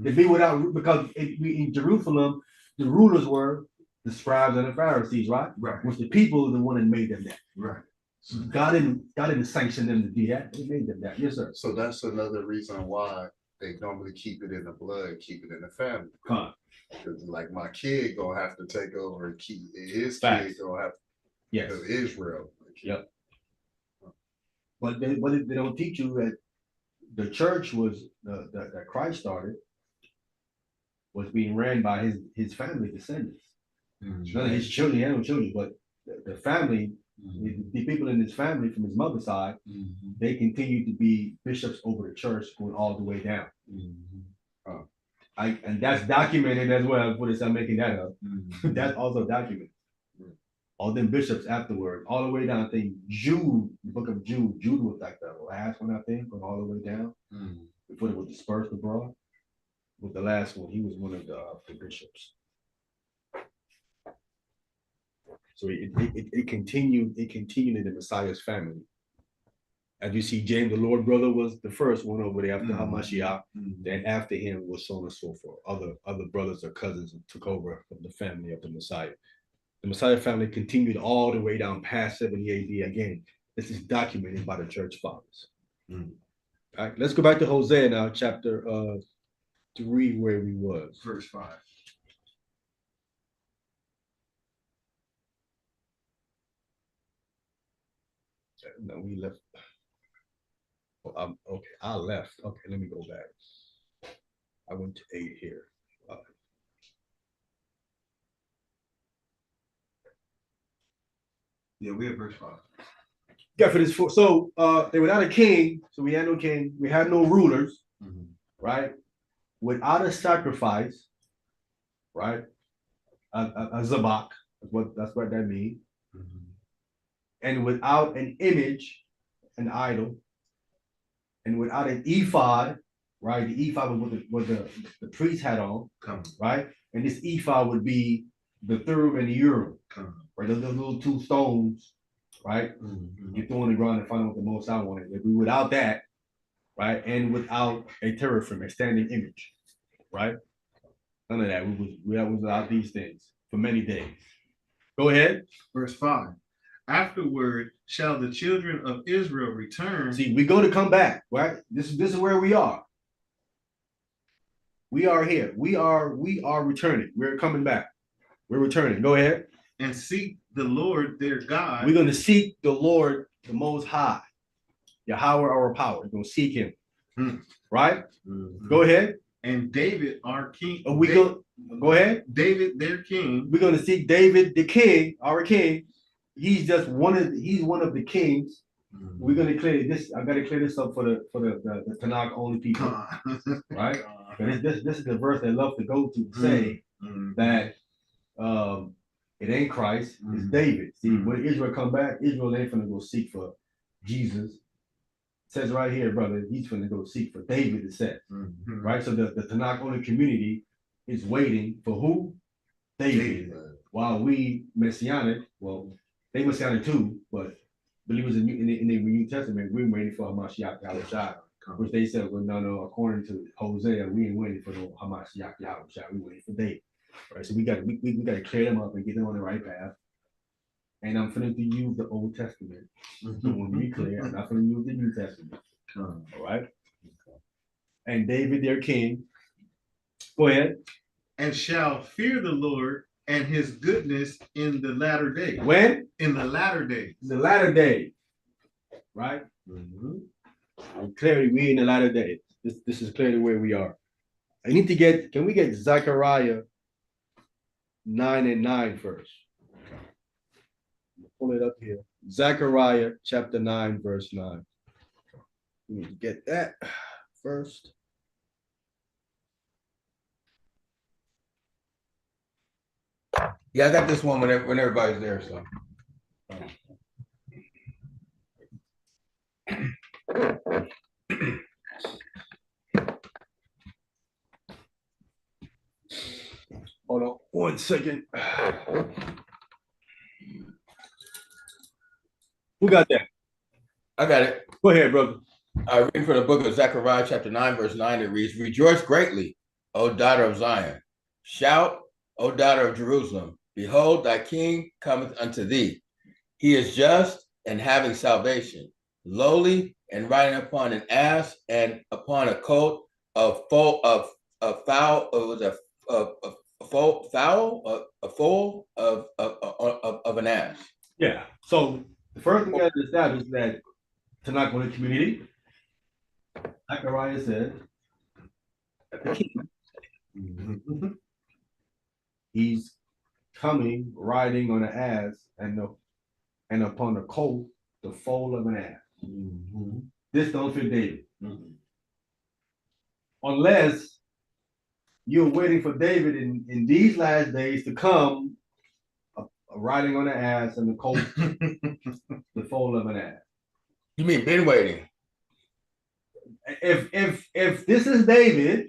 Speaker 1: To be without because in Jerusalem, the rulers were the scribes and the Pharisees, right?
Speaker 3: Right.
Speaker 1: Which the people are the one that made them that.
Speaker 3: Right.
Speaker 1: God didn't sanction them to do that. He made them that. Yes, sir.
Speaker 4: So that's another reason why they normally keep it in the blood, keep it in the family.
Speaker 1: Come.
Speaker 4: Because like my kid gonna have to take over and keep his
Speaker 1: Facts.
Speaker 4: kid gonna have
Speaker 1: Yes.
Speaker 4: to Israel.
Speaker 1: Yep. But they don't teach you that the church was that Christ started was being ran by his family descendants. None of his children, he had no children, but the family, the people in his family from his mother's side, they continued to be bishops over the church going all the way down. And that's documented as well. For this, I'm making that up. That's also documented. All them bishops afterward, all the way down. I think Jude, the book of Jude. Jude was like the last one, I think, going all the way down before it was dispersed abroad. Was the last one. He was one of the bishops. So it continued in the Messiah's family. As you see, James, the Lord brother, was the first one over there after Hamashiach. Then after him was so on and so forth. Other brothers or cousins took over from the family of the Messiah. The Messiah family continued all the way down past 70 AD. Again, this is documented by the church fathers. All right, let's go back to Hosea now, chapter 3, where we was.
Speaker 3: Verse 5.
Speaker 1: No, we left. Oh, okay, I left. Okay, let me go back. I went to 8 here.
Speaker 3: Yeah, we have verse 5.
Speaker 1: Yeah, for this. So they were without a king, so we had no king. We had no rulers, right? Without a sacrifice, right? A zabak, that's what that means. And without an image, an idol, and without an ephod, right? The ephod was what the priest had on, right? And this ephod would be the Thurim and the Urim, right? Those little 2 stones, right? You throw in the ground and find out what the most I wanted. If we without that, right? And without a teraphim, a standing image, right? None of that. We was without these things for many days. Go ahead.
Speaker 3: Verse 5. Afterward shall the children of Israel return.
Speaker 1: See, we're going to come back, right? This is where we are. We are here. We are returning. We're coming back. We're returning. Go ahead.
Speaker 3: And seek the Lord their God.
Speaker 1: We're going to seek the Lord, the Most High, Yahweh, our power. We're going to seek Him, right? Go ahead.
Speaker 3: And David, our king.
Speaker 1: Go ahead.
Speaker 3: David, their king.
Speaker 1: We're going to seek David, the king, our king. He's one of the kings. We're going to clear this. I got to clear this up for the Tanakh only people, right? This is the verse they love to go to say that it ain't Christ, it's David. See, when Israel come back, Israel ain't finna go seek for Jesus. It says right here, brother, he's finna go seek for David, it says. Right? So the Tanakh only community is waiting for who? David. While we Messianic, well, they Messianic too, but believers in the New Testament, we're waiting for Hamashiach Yahushua, which they said, well, no, according to Hosea, we ain't waiting for no Hamashiach Yahushua, we waiting for David. Right, so we got to clear them up and get them on the right path. And I'm finna to use the Old Testament. So when we clear, I'm not finna use the New Testament. All right. And David, their king. Go ahead.
Speaker 3: And shall fear the Lord and His goodness in the latter day.
Speaker 1: When?
Speaker 3: In the latter day.
Speaker 1: The latter day. Right. Clearly, we in the latter day. This is clearly where we are. I need to get. Can we get Zechariah 9:9 first? Pull it up here. Zechariah chapter 9, verse 9. We need to get that first.
Speaker 2: Yeah, I got this one when everybody's there. So.
Speaker 1: Hold on 1 second. Who got that?
Speaker 2: I got it.
Speaker 1: Go ahead, brother.
Speaker 2: I read from the book of Zechariah, chapter 9, verse 9. It reads, Rejoice greatly, O daughter of Zion. Shout, O daughter of Jerusalem. Behold, thy king cometh unto thee. He is just and having salvation, lowly and riding upon an ass and upon a colt of foal of fowl of an ass.
Speaker 1: Yeah. So the first thing we have to establish is that Tanakh in the community, Zechariah says that the king, he's coming riding on an ass and upon the colt, the foal of an ass. This don't fit David. Unless you're waiting for David in these last days to come riding on an ass and the colt, the foal of an ass.
Speaker 2: You mean been waiting?
Speaker 1: If this is David,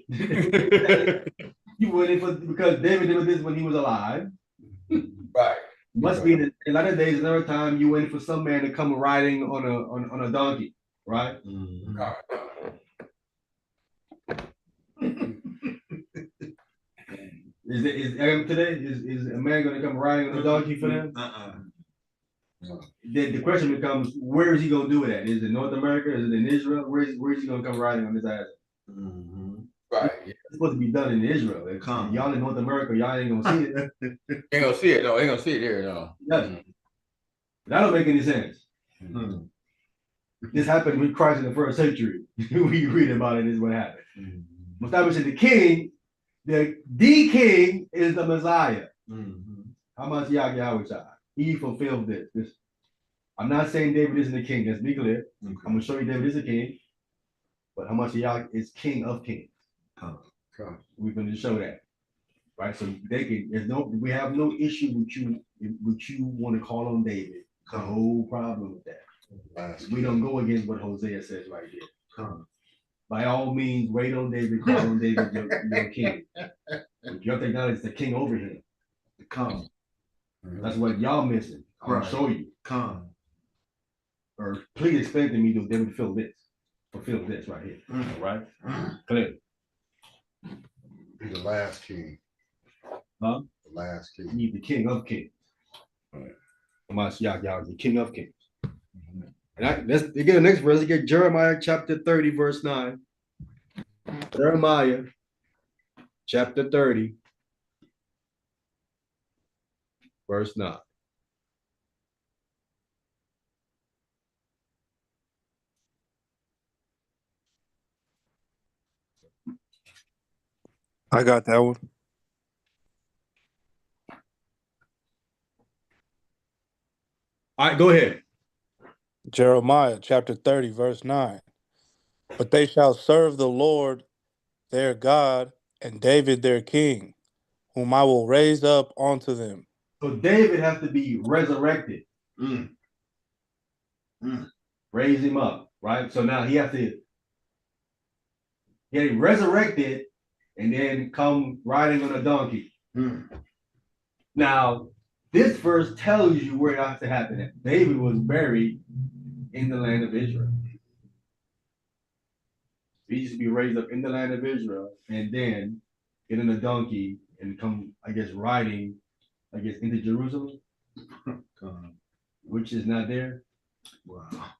Speaker 1: you waiting for because David did this when he was alive.
Speaker 2: Right.
Speaker 1: Must be in a lot of days, another time you waiting for some man to come riding on a donkey, right? Is today is a man going to come riding on a donkey for them? Then the question becomes, where is he going to do it at? Is it North America? Is it in Israel? Where is he going to come riding on his ass?
Speaker 2: Right.
Speaker 1: It's supposed to be done in Israel. If y'all in North America, y'all ain't gonna see it.
Speaker 2: Ain't gonna see it. No, ain't gonna see it here. No.
Speaker 1: That don't make any sense. This happened with Christ in the first century. We read about it. This is what happened. Establishing the king, the king is the Messiah. Hamashiach Yahweh. He fulfilled this. I'm not saying David isn't the king. Let's be clear. I'm gonna show you David is a king, but Hamashiach is King of Kings. We're going to show that, right? So we have no issue with you want to call on David. No problem with that. We don't go against what Hosea says right here. By all means, wait on David, call on David, your king. You have to acknowledge the king over him. Come. That's what y'all missing. I'll show you. Come. Or please explain to me, do David fulfill this right here. All right? Clear.
Speaker 4: He's the last king.
Speaker 1: Huh?
Speaker 4: The last king.
Speaker 1: He's the king of kings. Hamashiach Yahweh, the king of kings. And let's get the next verse. Let's get Jeremiah chapter 30, verse 9. Jeremiah chapter 30, verse 9.
Speaker 6: I got that one.
Speaker 1: All right, go ahead.
Speaker 6: Jeremiah chapter 30, verse 9. But they shall serve the Lord their God and David their king, whom I will raise up unto them.
Speaker 1: So David has to be resurrected. Raise him up, right? So now he has to get resurrected and then come riding on a donkey. Now, this verse tells you where it has to happen. David was buried in the land of Israel. He used to be raised up in the land of Israel and then get in a donkey and come, I guess, riding, into Jerusalem, which is not there. Wow. I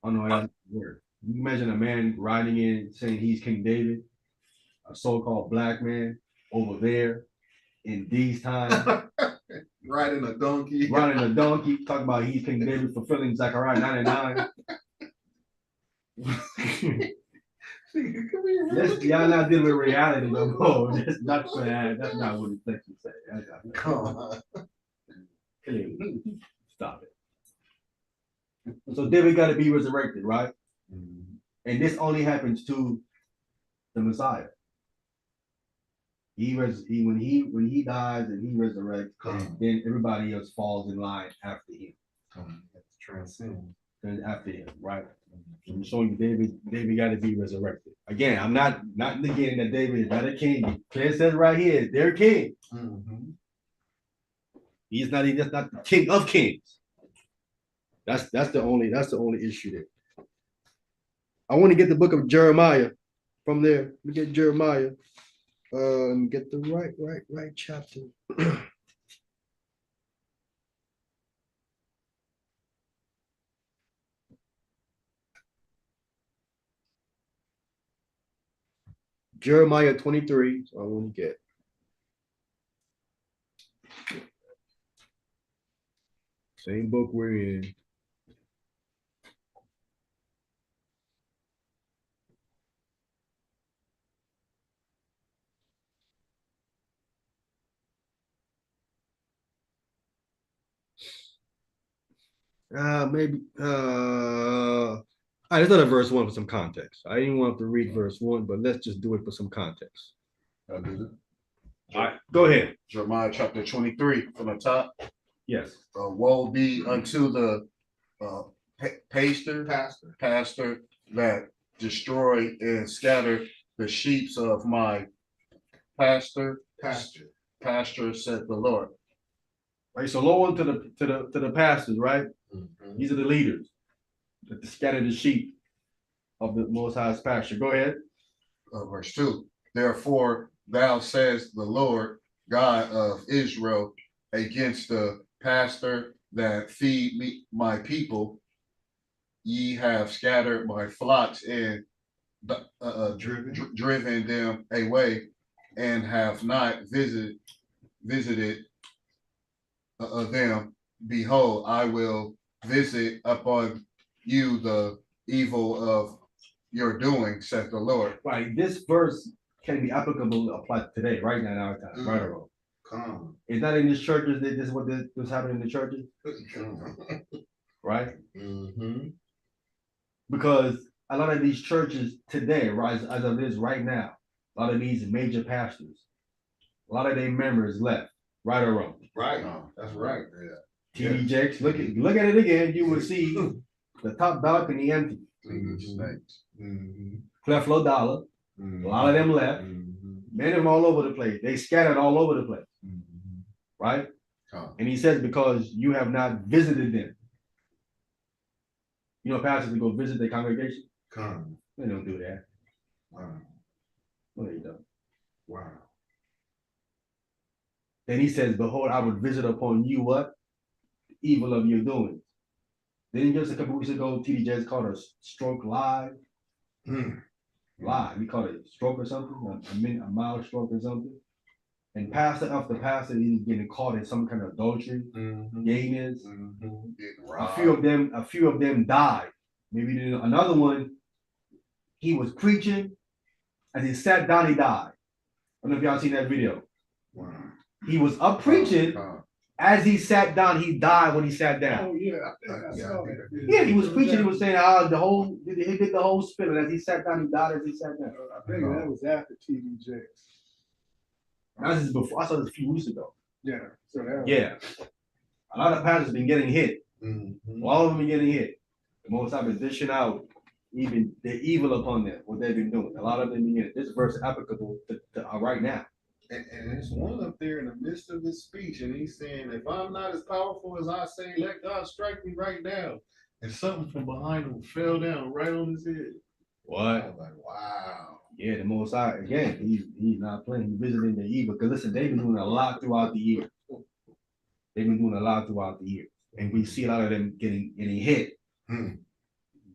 Speaker 1: don't know how that's weird. You imagine a man riding in saying he's King David, a so-called black man over there in these times.
Speaker 3: Riding a donkey.
Speaker 1: Talking about he's King David fulfilling Zechariah 99. Y'all not dealing with reality no more. That's not what the text is saying. Come on. Stop it. So David got to be resurrected, right? And this only happens to the Messiah. When he dies and he resurrects, then everybody else falls in line after him. Transcend after him, right? I'm showing you David got to be resurrected. Again, I'm not negating that David is not a king. It says right here, they're king. He's just not the king of kings. That's the only issue there. I want to get the book of Jeremiah from there. Let me get Jeremiah. Get the right chapter. Jeremiah 23. So I want to get. Same book we're in. Maybe. All right, let's go to verse 1 for some context. I didn't want to read verse 1, but let's just do it for some context.
Speaker 4: I did it.
Speaker 1: All right, go ahead.
Speaker 4: Jeremiah chapter 23 from the top.
Speaker 1: Yes.
Speaker 4: Woe be unto the pastor that destroy and scatter the sheep of my pasture, said the Lord.
Speaker 1: Right. So low on to the pastors, right?
Speaker 2: Mhm.
Speaker 1: These are the leaders that scatter the sheep of the Most High's pasture. Go ahead.
Speaker 4: Verse 2. Therefore, thou says the Lord God of Israel against the pastor that feed me, my people, ye have scattered my flocks and driven them away, and have not visited them. Behold, I will visit upon you the evil of your doing, saith the Lord.
Speaker 1: Right. This verse can be applicable, applied today, right now, in our time, right or wrong.
Speaker 3: Come.
Speaker 1: Is that in the churches? This is what was happening in the churches,
Speaker 3: Come.
Speaker 1: right?
Speaker 2: Mhm.
Speaker 1: Because a lot of these churches today, right, as of this right now, a lot of these major pastors, a lot of their members left, right or wrong.
Speaker 3: Right. That's right.
Speaker 1: TD Jakes, look at it again. You will see the top balcony empty.
Speaker 4: Snakes.
Speaker 1: Creflo Dollar, a lot of them left. Many of them all over the place. They scattered all over the place, right? And he says, because you have not visited them. You know, pastors to go visit their congregation.
Speaker 3: Come.
Speaker 1: They don't do that.
Speaker 3: Wow.
Speaker 1: No, they don't.
Speaker 3: Wow.
Speaker 1: Then he says, behold, I would visit upon you what? The evil of your doing. Then just a couple weeks ago, TD Jakes called a stroke live. Live. We call it stroke or something, a mild stroke or something. And pastor after pastor, he's getting caught in some kind of adultery, gayness. A few of them died. Maybe another one, he was preaching, and he sat down, he died. I don't know if y'all seen that video.
Speaker 3: Wow.
Speaker 1: He was up preaching. As he sat down, he died when he sat down.
Speaker 5: Oh, yeah, I think I saw that.
Speaker 1: Yeah, he was preaching. He was saying how he did the whole spin. And as he sat down, he died as he sat down.
Speaker 5: I think that was after TD Jakes.
Speaker 1: This is before. I saw this a few weeks ago.
Speaker 5: Yeah. So that was,
Speaker 1: Yeah. A lot of pastors been getting hit. All of them been getting hit. The Most High been dishing out even the evil upon them, what they've been doing. A lot of them been getting this verse applicable to right now.
Speaker 3: And there's one up there in the midst of his speech, and he's saying, if I'm not as powerful as I say, let God strike me right now. And something from behind him fell down right on his head. I
Speaker 1: What?
Speaker 3: was like, wow.
Speaker 1: Yeah, the Most High, again, he's not playing, he's visiting the evil. Because listen, they've been doing a lot throughout the year. They've been doing a lot throughout the year. And we see a lot of them getting hit,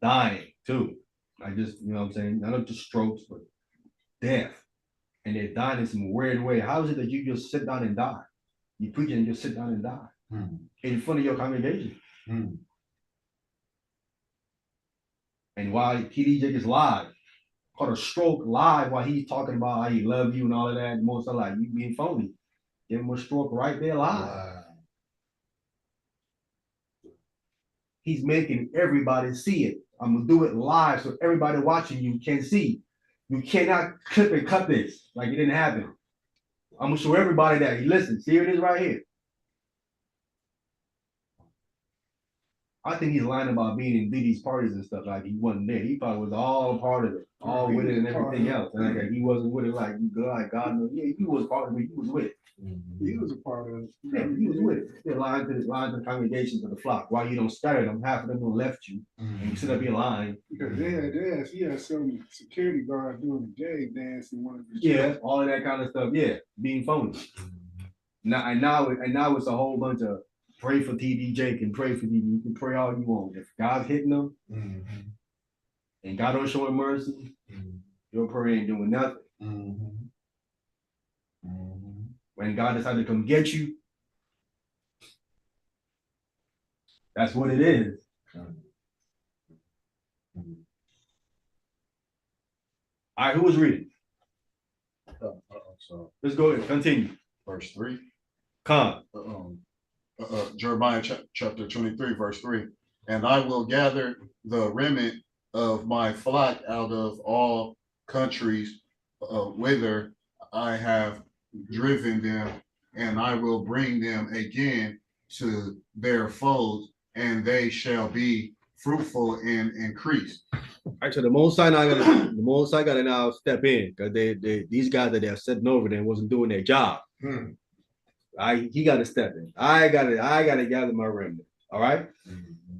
Speaker 1: dying too. I just, you know what I'm saying? Not just strokes, but death. And they're dying in some weird way. How is it that you just sit down and die? You preach and just sit down and die in front of your congregation. And while TD Jakes is live, caught a stroke live while he's talking about how he love you and all of that. Most of like, you being phony. Give him a stroke right there live.
Speaker 3: Wow.
Speaker 1: He's making everybody see it. I'm gonna do it live so everybody watching you can see. You cannot clip and cut this like it didn't happen. I'm gonna show everybody that. Listen, see, here it is right here. I think he's lying about being in Diddy's parties and stuff. Like he wasn't there. He probably was all part of it, all with it and everything else. And like he wasn't with it. Like God knows. Yeah, he was part of it. He was with it.
Speaker 5: He was a part of it.
Speaker 1: Yeah, he was with it. They're lying to the congregations of the flock. Why you don't scatter them? Half of them will left you, and you sit up here lying.
Speaker 5: Because he had some security guard doing the jig dance in one of the
Speaker 1: Yeah, all of that kind of stuff. Yeah, being phony. Now it's a whole bunch of pray for TD Jake and pray for TD. You can pray all you want. If God's hitting them and God don't show him mercy, your prayer ain't doing nothing. When God decided to come get you, that's what it is. All right, who was reading?
Speaker 4: So
Speaker 1: Let's go ahead. Continue.
Speaker 4: verse 3.
Speaker 1: Come.
Speaker 4: Jeremiah chapter 23, verse 3. And I will gather the remnant of my flock out of all countries whither I have driven them, and I will bring them again to their folds, and they shall be fruitful and increase.
Speaker 1: All right, so the Most High gotta now step in because these guys that they're sitting over there wasn't doing their job. He gotta step in. I gotta gather my remnant. All right.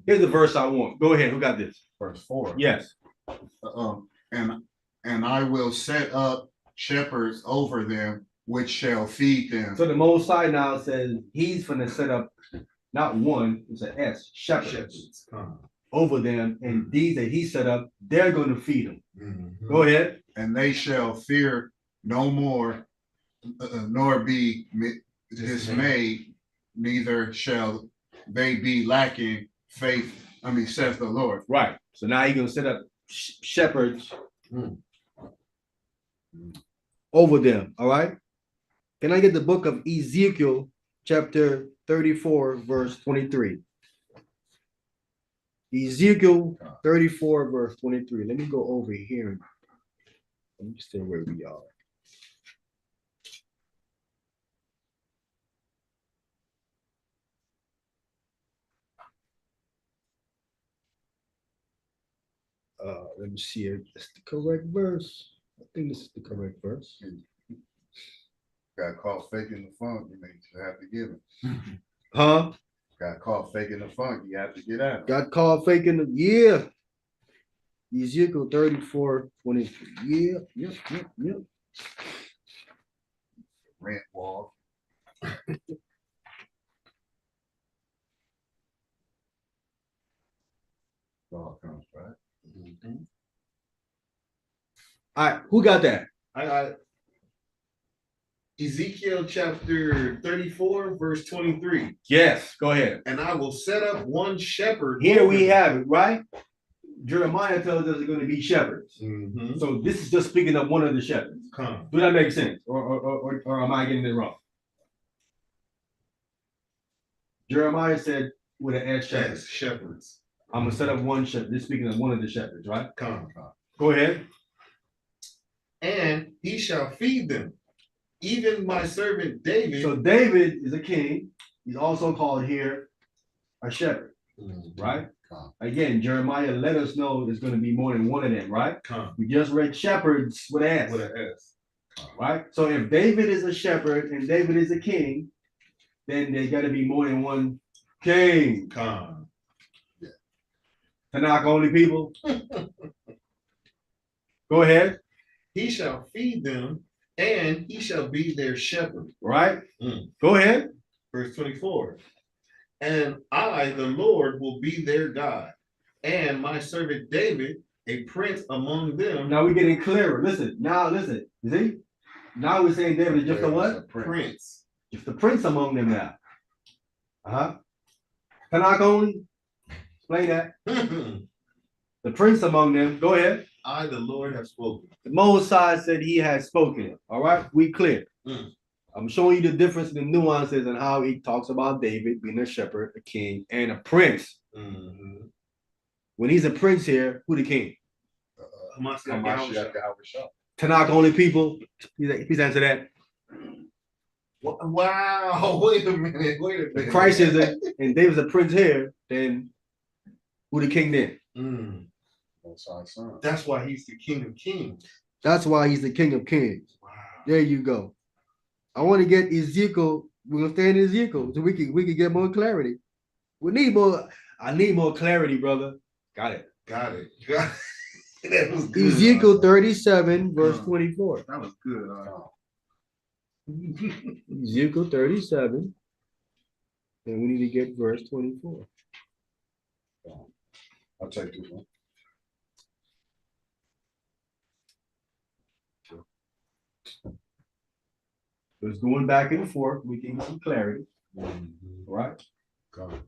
Speaker 1: Here's the verse I want. Go ahead. Who got this?
Speaker 4: Verse 4.
Speaker 1: Yes.
Speaker 4: And I will set up shepherds over them, which shall feed them.
Speaker 1: So the Most High now says he's gonna set up not one, it's an S, shepherds over them, and these that he set up, they're gonna feed them. Go ahead.
Speaker 4: And they shall fear no more, nor be dismayed, neither shall they be lacking faith. Says the Lord.
Speaker 1: Right. So now he's gonna set up shepherds over them. All right. Can I get the book of Ezekiel, chapter 34, verse 23? Ezekiel 34, verse 23. Let me go over here. Let me stay where we are. Let me see if it's the correct verse. I think this is the correct verse.
Speaker 4: Got caught faking the funk, you have to give it.
Speaker 1: Huh?
Speaker 4: Got caught faking the funk, you have to get out.
Speaker 1: Got caught faking the Ezekiel 34, 23. Yep.
Speaker 4: Rant wall. All comes right.
Speaker 1: All right, who got that?
Speaker 3: I got Ezekiel chapter 34, verse 23.
Speaker 1: Yes, go ahead.
Speaker 3: And I will set up one shepherd.
Speaker 1: Here
Speaker 3: over
Speaker 1: we
Speaker 3: them.
Speaker 1: have it, right? Jeremiah tells us it's going to be shepherds. So this is just speaking of one of the shepherds.
Speaker 3: Come.
Speaker 1: Do that make sense? Or am I getting it wrong? Jeremiah said with an S shepherd.
Speaker 3: Yes, shepherds.
Speaker 1: I'm going to set up one shepherd. This is speaking of one of the shepherds, right?
Speaker 3: Come.
Speaker 1: Go ahead.
Speaker 3: And he shall feed them, even my servant David.
Speaker 1: So David is a king. He's also called here a shepherd, right? Again, Jeremiah let us know there's going to be more than one of them, right?
Speaker 3: Come.
Speaker 1: We just read shepherds with an S.
Speaker 3: With an S.
Speaker 1: Right? So if David is a shepherd and David is a king, then there's got to be more than one king.
Speaker 3: Come.
Speaker 1: Tanakh only people. Go ahead.
Speaker 3: He shall feed them, and he shall be their shepherd.
Speaker 1: Right? Go ahead.
Speaker 3: Verse 24. And I, the Lord, will be their God, and my servant David, a prince among them.
Speaker 1: Now we're getting clearer. Listen. You see? Now we're saying David is just a what?
Speaker 3: Prince.
Speaker 1: Just a prince among them now. Tanakh only. Explain that. The prince among them. Go ahead.
Speaker 3: I, the Lord, have spoken.
Speaker 1: The Most High said he has spoken. All right, we clear. I'm showing you the difference in the nuances and how he talks about David being a shepherd, a king, and a prince. When he's a prince here, who the king? Tanakh only people. Please answer that.
Speaker 3: Wow, wait a minute.
Speaker 1: If Christ is and David's a prince here, then Who the king then?
Speaker 4: Most High Son.
Speaker 3: That's why he's the King of Kings.
Speaker 1: That's why he's the King of Kings.
Speaker 3: Wow.
Speaker 1: There you go. I want to get Ezekiel. We're gonna stay in Ezekiel so we can get more clarity. We need more. I need more clarity, brother. Got it.
Speaker 3: Got it. Got it. That was good.
Speaker 1: Ezekiel 37, verse
Speaker 3: Uh.
Speaker 1: 24.
Speaker 3: That was good.
Speaker 1: Ezekiel 37. And we need to get verse 24.
Speaker 4: I'll take this one.
Speaker 1: Just going back and forth, we can get some clarity. All right.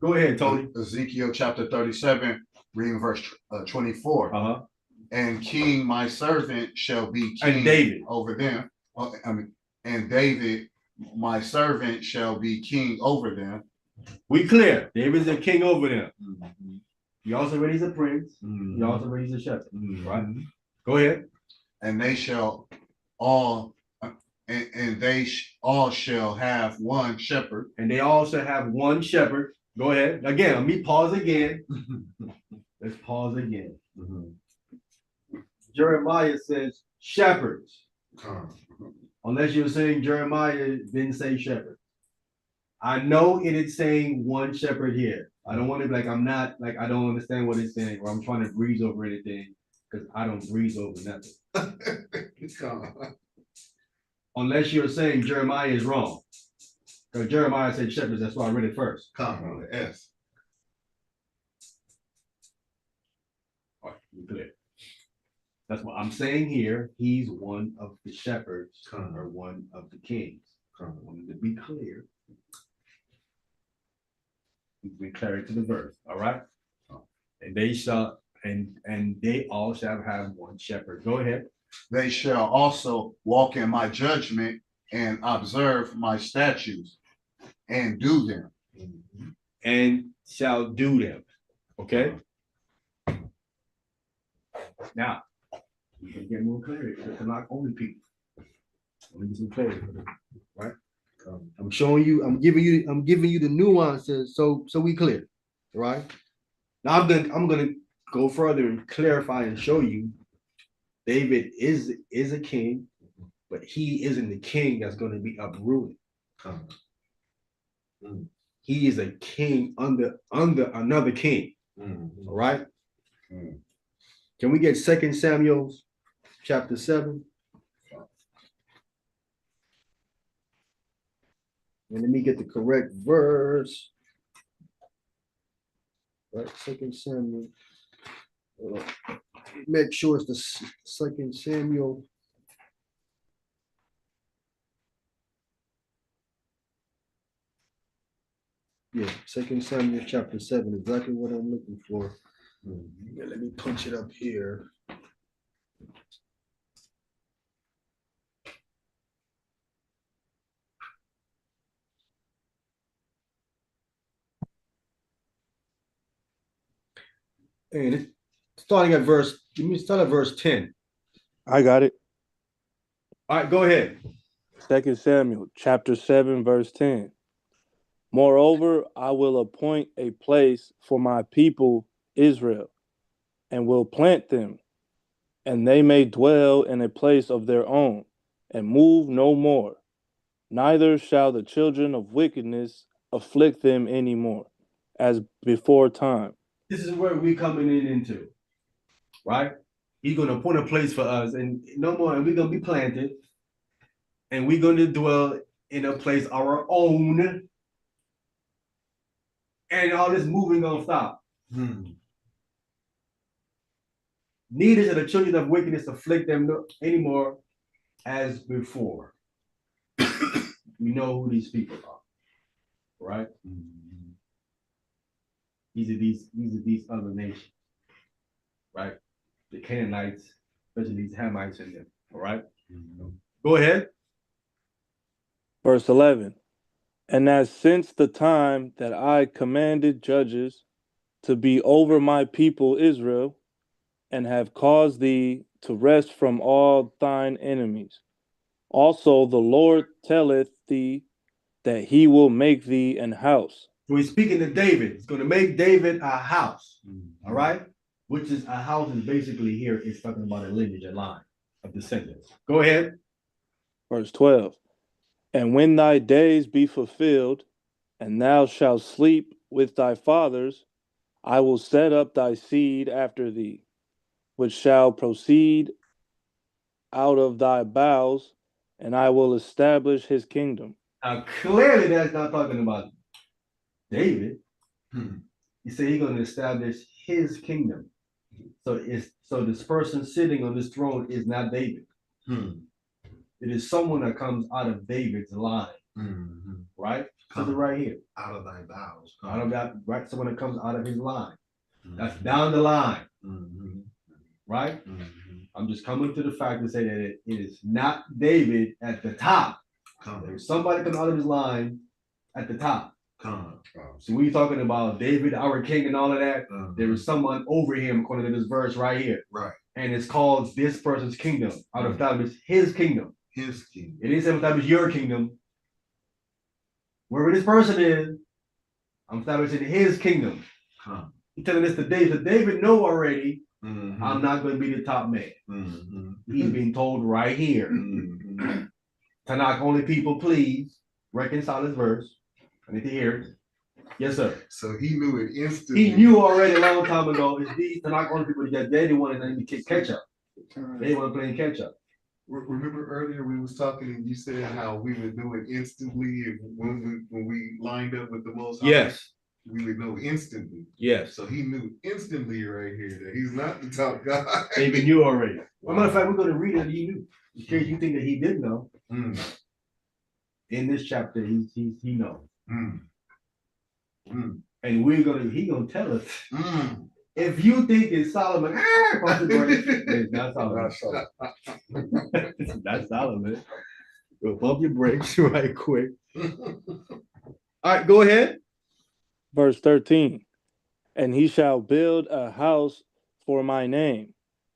Speaker 1: Go ahead, Tony.
Speaker 4: Ezekiel chapter 37, reading verse 24.
Speaker 1: Uh-huh.
Speaker 4: And king, my servant, shall be king
Speaker 1: And David.
Speaker 4: over them. And David, my servant, shall be king over them.
Speaker 1: We clear. David's a king over them. He also raised a prince. He also raised a shepherd. Right? Go ahead.
Speaker 4: And they shall all, and they all shall have one shepherd.
Speaker 1: And they also have one shepherd. Go ahead. Again, let me pause again. Let's pause again. Jeremiah says shepherds. Unless you're saying Jeremiah didn't say shepherd. I know it is saying one shepherd here. I don't want to be like, I'm not like, I don't understand what it's saying, or I'm trying to breeze over anything, because I don't breeze over nothing. Unless you're saying Jeremiah is wrong. Because Jeremiah said shepherds, that's why I read it first.
Speaker 3: Come on, the S.
Speaker 1: All right, be clear. That's what I'm saying here. He's one of the shepherds or one of the kings. I wanted to be clear. Be clear to the verse, all right? And they shall, and they all shall have one shepherd. Go ahead.
Speaker 4: They shall also walk in my judgment and observe my statutes and do them.
Speaker 1: And shall do them. Okay? Now, we can get more clarity. They're not only people. Let me get some clarity for them, right? I'm showing you, I'm giving you the nuances so we clear, right? Now I'm gonna go further and clarify and show you David is a king, but he isn't the king that's gonna be uprooted. He is a king under another king. All right. Can we get 2 Samuel chapter 7? And let me get the correct verse. Right, 2 Samuel. Make sure it's the 2 Samuel. Yeah, 2 Samuel chapter 7, exactly what I'm looking for. Yeah, let me punch it up here. And it's starting at verse, let me start at verse 10.
Speaker 6: I got it.
Speaker 1: All right, go ahead.
Speaker 6: 2 Samuel chapter 7, verse 10. Moreover, I will appoint a place for my people Israel, and will plant them, and they may dwell in a place of their own, and move no more. Neither shall the children of wickedness afflict them any more, as before time.
Speaker 1: This is where we're coming into, right? He's going to appoint a place for us, and no more, and we're going to be planted, and we're going to dwell in a place our own, and all this moving going to stop. Neither shall the children of wickedness afflict them anymore as before. We know who these people are, right? These are these other nations, right? The Canaanites, especially these Hamites in them, all right? Go ahead.
Speaker 6: Verse 11. And as since the time that I commanded judges to be over my people Israel, and have caused thee to rest from all thine enemies, also the Lord telleth thee that he will make thee an house.
Speaker 1: So he's speaking to David. He's going to make David a house. All right, which is a house is basically here is talking about a lineage, a line of descendants. Go ahead.
Speaker 6: Verse 12. And when thy days be fulfilled, and thou shalt sleep with thy fathers, I will set up thy seed after thee, which shall proceed out of thy bowels, and I will establish his kingdom.
Speaker 1: Now, clearly, that's not talking about David. He said he's going to establish his kingdom. So this person sitting on this throne is not David. It is someone that comes out of David's line, right? So right here,
Speaker 3: Out of thy bowels.
Speaker 1: out of that, right? Someone that comes out of his line. That's down the line, right? I'm just coming to the fact to say that it is not David at the top. There's somebody coming out of his line at the top. So we talking about David, our king, and all of that. There is someone over him, according to this verse right here.
Speaker 3: Right.
Speaker 1: And it's called this person's kingdom. I'll establish his kingdom.
Speaker 3: His kingdom.
Speaker 1: It didn't say establish your kingdom. Wherever this person is, I'm establishing his kingdom. He's telling this to David. David know already I'm not going to be the top man. He's being told right here. Tanakh only people, please reconcile this verse. I need to hear it. Yes, sir.
Speaker 3: So he knew it instantly.
Speaker 1: He knew already a long time ago. It's these Tanakh only people that they didn't want to catch up. They want to play catch up.
Speaker 3: Remember earlier we was talking and you said how we would know it instantly when we lined up with the Most High.
Speaker 1: Yes.
Speaker 3: We would know instantly.
Speaker 1: Yes.
Speaker 3: So he knew instantly right here that he's not the top guy.
Speaker 1: David knew already. Well, matter of fact, we're going to read it. He knew. In case you think that he didn't know. In this chapter, he knows. And he gonna tell us. If you think it's Solomon, it's not Solomon. That's Solomon. Go bump your brakes right quick. All right, go ahead.
Speaker 6: Verse 13. And he shall build a house for my name,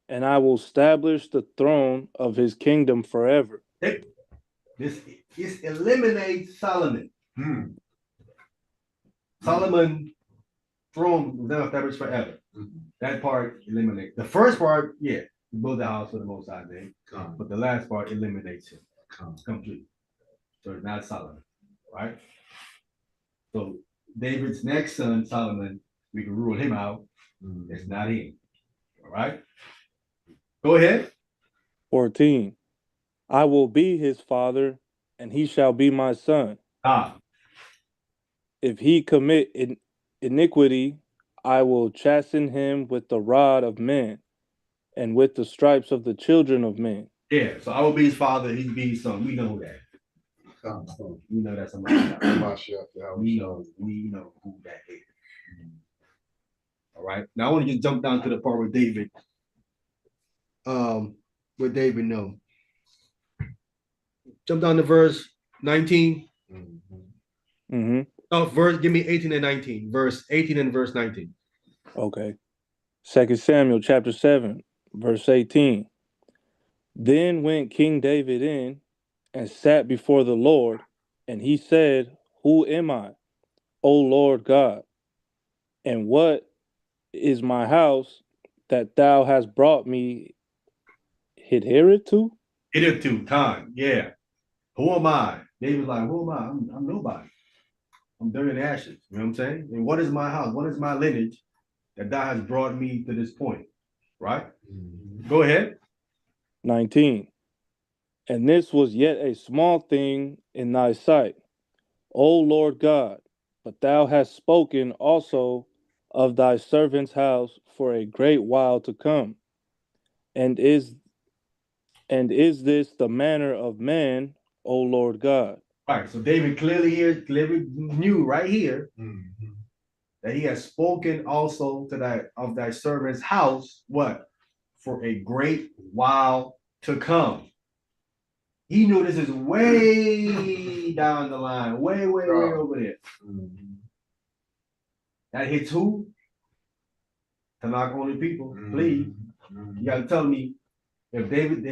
Speaker 6: and I will establish the throne of his kingdom forever.
Speaker 1: This eliminates Solomon. Solomon throne was never established forever. That part eliminates. The first part, yeah, he built the house for the Most High name. But the last part eliminates him completely. So it's not Solomon, right? So David's next son, Solomon, we can rule him out. It's not him. All right. Go ahead.
Speaker 6: 14. I will be his father, and he shall be my son. If he commit iniquity, I will chasten him with the rod of men, and with the stripes of the children of men.
Speaker 1: Yeah, so I will be his father, he'll be his son. We know that. We know that's somebody. We know who that is. All right. Now I want to just jump down to the part with David. With David, no. Jump down to verse 19. Oh, give me 18 and 19. Verse 18 and verse 19.
Speaker 6: Okay. 2 Samuel chapter 7, verse 18. Then went King David in and sat before the Lord, and he said, Who am I, O Lord God? And what is my house that thou hast brought me hitherto?
Speaker 1: Hitherto, time, yeah. Who am I? David's like, who am I? I'm nobody. I'm dirt and ashes. You know what I'm saying? And what is my house? What is my lineage that thou has brought me to this point? Right? Go ahead.
Speaker 6: 19. And this was yet a small thing in thy sight, O Lord God, but thou hast spoken also of thy servant's house for a great while to come. And is this the manner of man, O Lord God?
Speaker 1: All right, so David clearly knew right here that he has spoken also to that of thy servant's house, what? For a great while to come. He knew this is way down the line, way over there. That hits who? Tanakh only people, please. You gotta tell me if David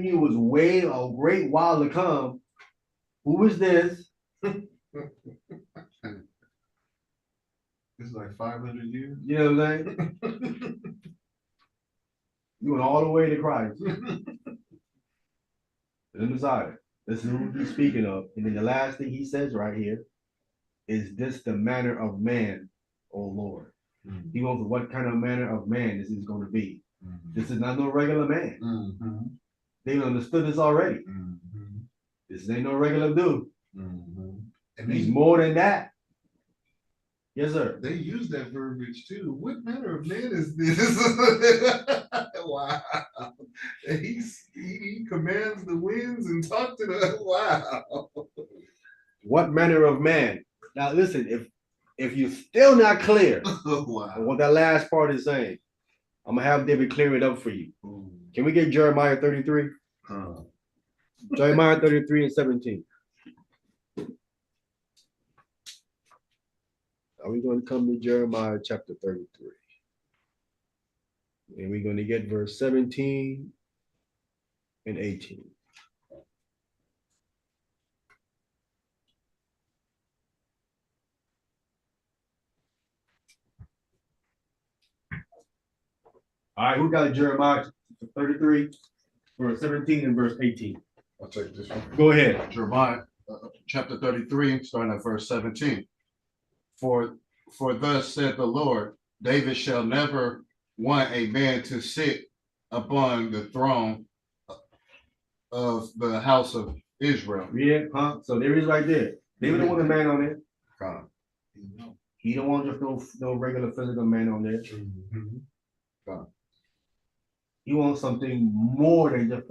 Speaker 1: knew it was way a great while to come, who is this?
Speaker 3: It's like 500 years.
Speaker 1: You know what I'm saying? You went all the way to Christ. The Messiah. This is who he's speaking of. And then the last thing he says right here is this the manner of man, O Lord.
Speaker 3: Mhm.
Speaker 1: He goes, what kind of manner of man this is going to be?
Speaker 3: Mhm.
Speaker 1: This is not no regular man.
Speaker 3: Mhm.
Speaker 1: They understood this already.
Speaker 3: Mhm.
Speaker 1: This ain't no regular dude.
Speaker 3: Mhm. And
Speaker 1: He's
Speaker 3: they,
Speaker 1: more than that. Yes, sir.
Speaker 3: they use that verbiage too. What manner of man is this? Wow. He commands the winds and talk to the wow.
Speaker 1: What manner of man? Now listen, if you're still not clear on
Speaker 3: Wow.
Speaker 1: what that last part is saying, I'm gonna have David clear it up for you.
Speaker 3: Ooh.
Speaker 1: Can we get Jeremiah 33? Jeremiah 33 and 17. Are we going to come to Jeremiah chapter 33? And we're going to get verse 17 and 18. All right, who got Jeremiah 33, verse 17 and verse 18?
Speaker 4: I'll take this one.
Speaker 1: Go ahead.
Speaker 4: Jeremiah, chapter 33, starting at verse 17. For thus said the Lord, David shall never want a man to sit upon the throne of the house of Israel.
Speaker 1: Yeah, huh? So there it is right there. David don't want a man on there.
Speaker 4: God.
Speaker 1: He don't want just no regular physical man on there.
Speaker 3: Mhm.
Speaker 1: He wants something more than just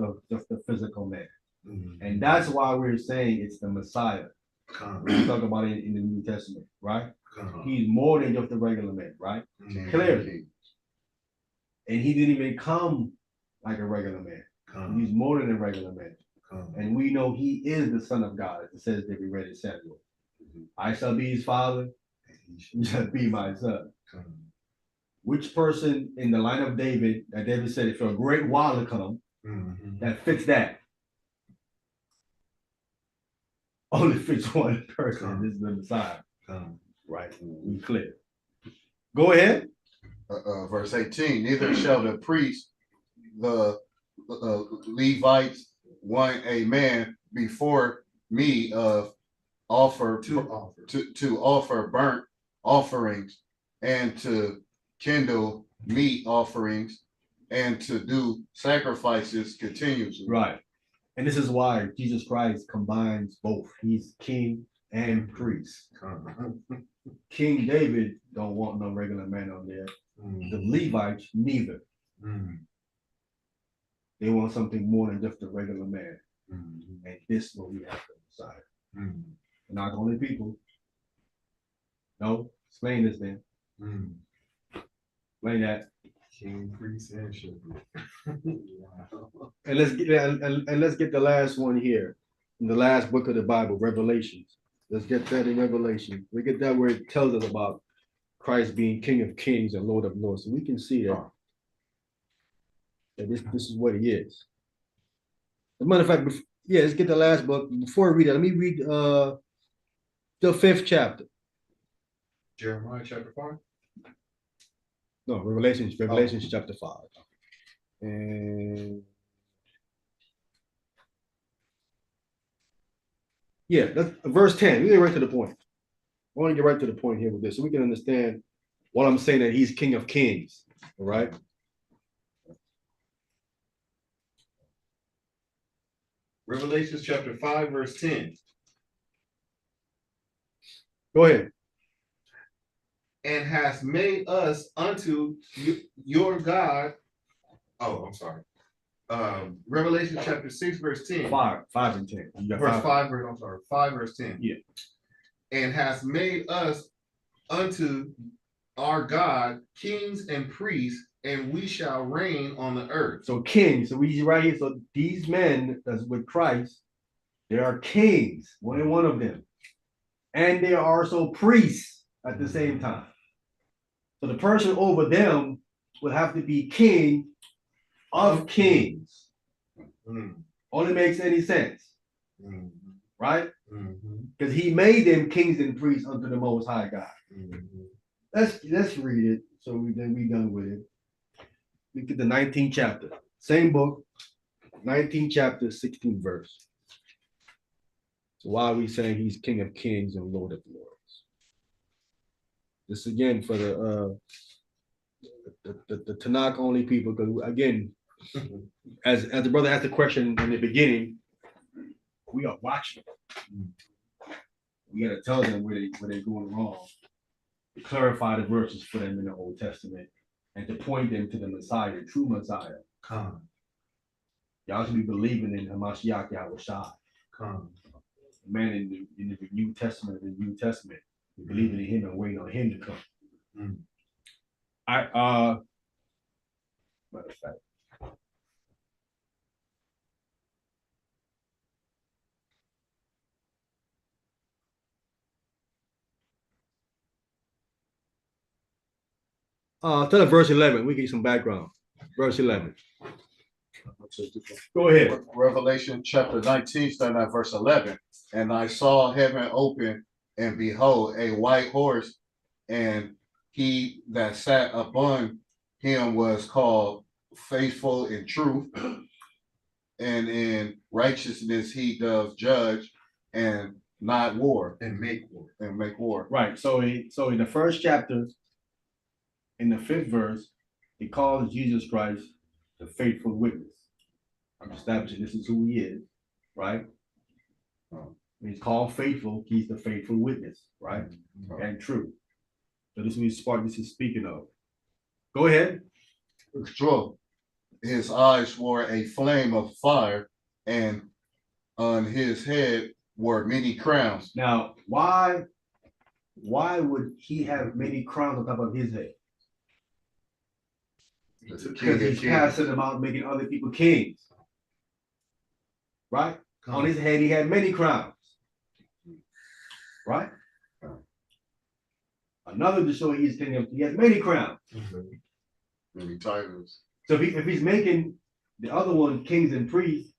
Speaker 1: a physical man.
Speaker 3: Mhm.
Speaker 1: And that's why we're saying it's the Messiah.
Speaker 3: Come.
Speaker 1: We talk about it in the New Testament, right?
Speaker 3: Come.
Speaker 1: He's more than just a regular man, right?
Speaker 3: Mhm.
Speaker 1: Clearly. And he didn't even come like a regular man.
Speaker 3: Come.
Speaker 1: He's more than a regular man.
Speaker 3: Come.
Speaker 1: And we know he is the Son of God, as it says that we read in Samuel. I shall be his father, he shall be my son.
Speaker 3: Come.
Speaker 1: Which person in the line of David, that David said, for a great while to come,
Speaker 3: Mhm.
Speaker 1: that fits that? Only fits one person, this is the Messiah.
Speaker 3: Come.
Speaker 1: Right, we clear. Go ahead.
Speaker 4: Verse 18, neither shall the priest, the Levites, want a man before me of offer
Speaker 3: To offer.
Speaker 4: to offer burnt offerings and to kindle meat offerings and to do sacrifices continuously.
Speaker 1: Right. And this is why Jesus Christ combines both. He's king and priest.
Speaker 3: Come.
Speaker 1: King David don't want no regular man on there. The Levites, neither.
Speaker 3: Mhm.
Speaker 1: They want something more than just a regular man.
Speaker 3: Mhm.
Speaker 1: And this is what we have to decide.
Speaker 3: Mhm.
Speaker 1: We're not the only people. No, explain this then.
Speaker 3: Mhm.
Speaker 1: Explain that.
Speaker 3: King, priest, and shepherd. Wow.
Speaker 1: And let's get the last one here. In the last book of the Bible, Revelations. Let's get that in Revelation. We get that where it tells us about Christ being King of Kings and Lord of Lords. So we can see that, this is what he is. As a matter of fact, yeah, let's get the last book. Before I read that, let me read the 5th chapter.
Speaker 3: Jeremiah chapter 5.
Speaker 1: No, Revelations chapter 5. And yeah, that's verse 10. We get right to the point. I want to get right to the point here with this so we can understand what I'm saying, that he's King of Kings. All right.
Speaker 3: Revelation chapter 5, verse 10.
Speaker 1: Go ahead.
Speaker 3: And has made us unto your God. Oh, I'm sorry. Revelation chapter 6, verse 10.
Speaker 1: 5 and 10. You got
Speaker 3: Verse 5, I'm sorry, 5, verse 10.
Speaker 1: Yeah.
Speaker 3: And has made us unto our God kings and priests, and we shall reign on the earth.
Speaker 1: So kings. So we right here. So these men that's with Christ, they are kings, one of them. And they are also priests at the same time. So the person over them would have to be king of kings.
Speaker 3: Mhm.
Speaker 1: Only makes any sense,
Speaker 3: Mhm.
Speaker 1: right?
Speaker 3: Mhm.
Speaker 1: Because he made them kings and priests unto the Most High God.
Speaker 3: Mhm.
Speaker 1: let's read it. So then we done with it. Look at the 19th chapter. Same book, 19th chapter, 16th verse. So why are we saying he's King of Kings and Lord of Lords? This again for the Tanakh only people, because again, as the brother asked the question in the beginning, we are watching. We got to tell them where they're going wrong, to clarify the verses for them in the Old Testament, and to point them to the Messiah, the true Messiah.
Speaker 3: Come,
Speaker 1: Y'all should be believing in Hamashiach Yahushua,
Speaker 3: come.
Speaker 1: man in the New Testament, we believing in him and waiting on him to come.
Speaker 3: Mm.
Speaker 1: Matter of fact. Tell us verse 11. We get some background. Verse 11. Go ahead.
Speaker 4: Revelation chapter 19, starting at verse 11. And I saw heaven open, and behold, a white horse, and he that sat upon him was called Faithful in Truth, and in righteousness he does judge and not war.
Speaker 3: And make war.
Speaker 4: And make war.
Speaker 1: Right. So in the first chapter, in the 5th verse, he calls Jesus Christ the faithful witness. I'm establishing this is who he is, right? He's called faithful, he's the faithful witness, right? And true. So this is what this is speaking of. Go ahead.
Speaker 4: True. His eyes were a flame of fire, and on his head were many crowns.
Speaker 1: Now, why would he have many crowns on top of his head? Because he's passing them out, making other people kings. Right? On his head, he had many crowns. Right? Another to show he's king of, he has many crowns.
Speaker 4: Many titles.
Speaker 1: So if he's making the other one kings and priests,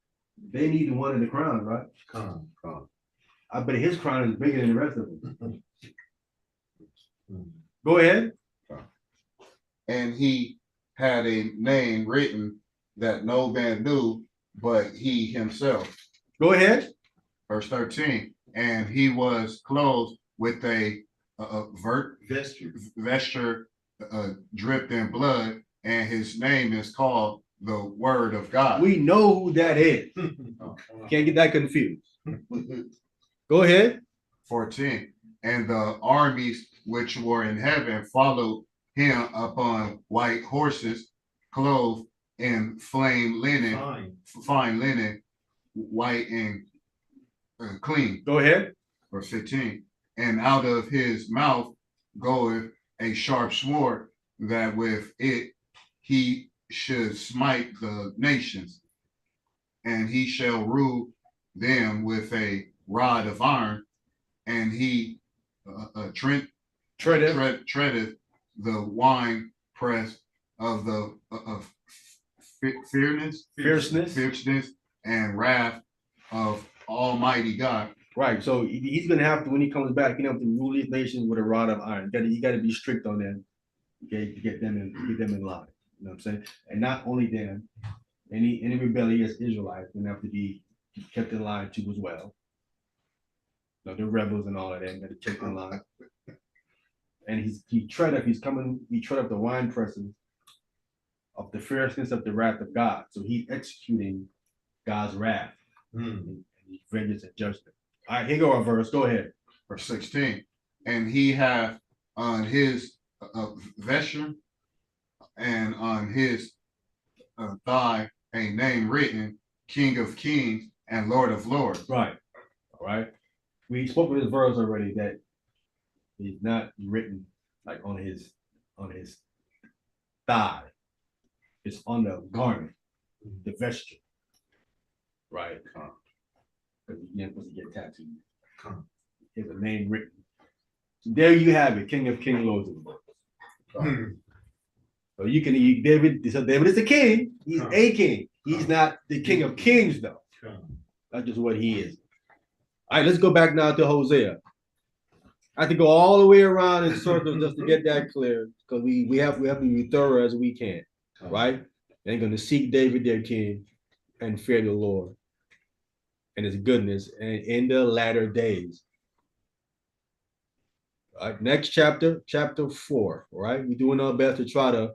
Speaker 1: they need one of the crowns, right?
Speaker 3: Come.
Speaker 1: I bet his crown is bigger than the rest of them. Go ahead.
Speaker 4: And he had a name written that no man knew but he himself.
Speaker 1: Go ahead.
Speaker 4: Verse 13. And he was clothed with a vesture dripped in blood, and his name is called the Word of God.
Speaker 1: We know who that is. Can't get that confused. Go ahead.
Speaker 4: 14. And the armies which were in heaven followed him upon white horses, clothed in fine linen, white and clean.
Speaker 1: Go ahead.
Speaker 4: Verse 15. And out of his mouth goeth a sharp sword, that with it he should smite the nations, and he shall rule them with a rod of iron, and he treadeth the wine press of the fierceness and wrath of Almighty God.
Speaker 1: Right. So he's gonna have to, when he comes back, to rule these nations with a rod of iron. You gotta be strict on them, okay, to get them in line. You know what I'm saying? And not only them, any rebellious Israelites gonna have to be kept in line too as well. The rebels and all of them gotta keep in line. And he tread up the wine presses of the fierceness of the wrath of God. So he's executing God's wrath and vengeance and judgment. All right, here go our verse. Go ahead.
Speaker 4: Verse 16. And he hath on his vesture and on his thigh a name written, King of Kings and Lord of Lords.
Speaker 1: Right. All right. We spoke with this verse already that he's not written like on his thigh. It's on the garment, the vesture. Right. Because you're not supposed to get tattooed. There's a name written. So there you have it, King of Kings, Lord of Lords. So David is the king. He's a king. He's not the King of Kings, though. That's just what he is. All right, let's go back now to Hosea. I have to go all the way around in circles just to get that clear, because we have to be thorough as we can, right? They're going to seek David their king and fear the Lord and his goodness and in the latter days. All right, next chapter, chapter 4, right? We're doing our best to try to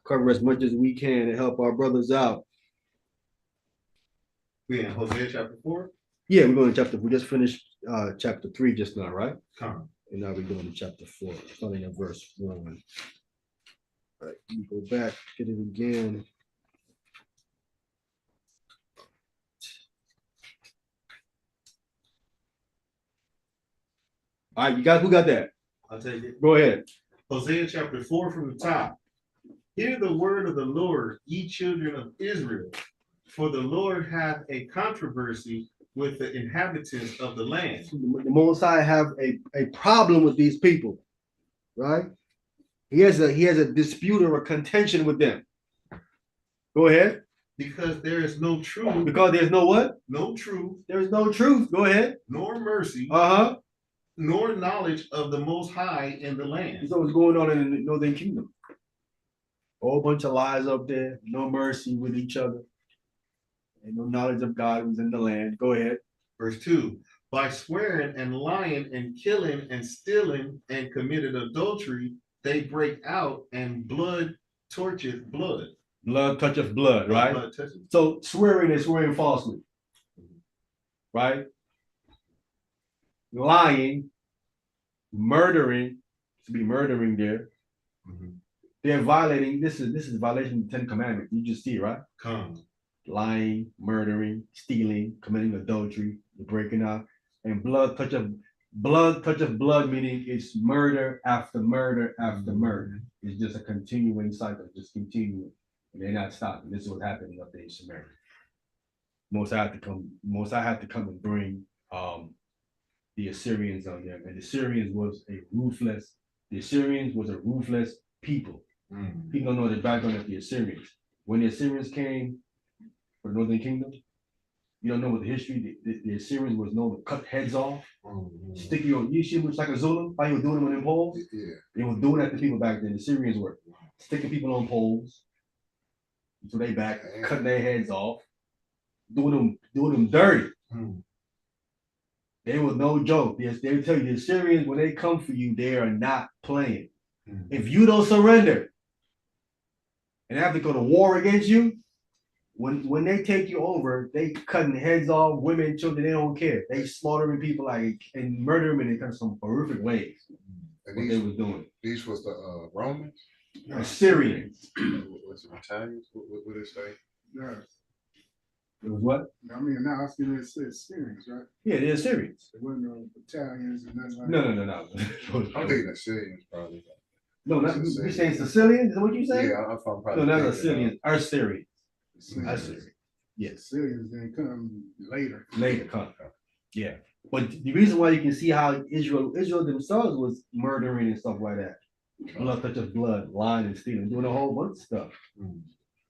Speaker 1: cover as much as we can to help our brothers out.
Speaker 3: We in Hosea chapter 4?
Speaker 1: Yeah, we're going to chapter, we just finished chapter 3 just now, right?
Speaker 3: Come.
Speaker 1: And now we're going to chapter 4, starting at verse 1. All right, you go back, get it again. All right, you guys, who got that?
Speaker 3: I'll take it.
Speaker 1: Go ahead.
Speaker 3: Hosea chapter 4 from the top. Hear the word of the Lord, ye children of Israel, for the Lord hath a controversy with the inhabitants of the land.
Speaker 1: The Most High have a problem with these people, right? He has a dispute or a contention with them. Go ahead.
Speaker 3: Because there is no truth,
Speaker 1: Because there's no what?
Speaker 3: no truth,
Speaker 1: There's no truth. Go ahead.
Speaker 3: nor mercy,
Speaker 1: Uh-huh.
Speaker 3: nor knowledge of the Most High in the land.
Speaker 1: So what's going on in the northern kingdom? A whole bunch of lies up there, no mercy with each other, and no knowledge of God who's in the land. Go ahead.
Speaker 3: Verse 2. By swearing and lying and killing and stealing and committed adultery, they break out and blood torches blood.
Speaker 1: Blood toucheth blood, right?
Speaker 3: Blood touches.
Speaker 1: So swearing is swearing falsely, right? Lying, murdering, to be murdering there.
Speaker 3: Mhm.
Speaker 1: They're violating, this is violation of the 10 Commandments. You just see it, right?
Speaker 3: Come.
Speaker 1: Lying, murdering, stealing, committing adultery, breaking out, and blood toucheth blood, meaning it's murder after murder after murder. It's just a continuing cycle, just continuing. And they're not stopping. This is what's happening up there in Samaria. Most I had to come and bring the Assyrians on them. And the Assyrians was a ruthless people.
Speaker 3: Mm.
Speaker 1: People don't know the background of the Assyrians. When the Assyrians came for the Northern Kingdom, you don't know what the history, the Assyrians was known to cut heads off, stick you on, you see what's like a Zulu, how you were doing them on them poles?
Speaker 4: Yeah.
Speaker 1: They were doing that to people back then. The Syrians were sticking people on poles. So they back, cutting their heads off, doing them dirty.
Speaker 3: Mm.
Speaker 1: They was no joke. They tell you the Syrians, when they come for you, they are not playing.
Speaker 3: Mm.
Speaker 1: If you don't surrender and have to go to war against you, when they take you over, they cutting heads off, women, children, they don't care. They slaughtering people like and murder them in kind of some horrific ways.
Speaker 4: And
Speaker 1: What they was doing.
Speaker 4: these was the Romans,
Speaker 1: Assyrians.
Speaker 4: was it Italians? What would it say?
Speaker 5: Yeah,
Speaker 1: It was what?
Speaker 5: I mean, now I was gonna say Syrians, right?
Speaker 1: Yeah, the Assyrians.
Speaker 5: There wasn't no Italians and nothing like
Speaker 1: No.
Speaker 4: I'm thinking Assyrians probably.
Speaker 1: No, not you saying Sicilians? Is that what you saying?
Speaker 4: Yeah, I'm probably.
Speaker 1: No, not
Speaker 4: thinking,
Speaker 1: Assyrians. Assyrians.
Speaker 5: that.
Speaker 1: Assyrians. Yes.
Speaker 5: Syrians didn't come later.
Speaker 1: Later come. Yeah. But the reason why you can see how Israel themselves was murdering and stuff like that. Blood touches blood, lying and stealing, doing a whole bunch of stuff.
Speaker 3: Mm.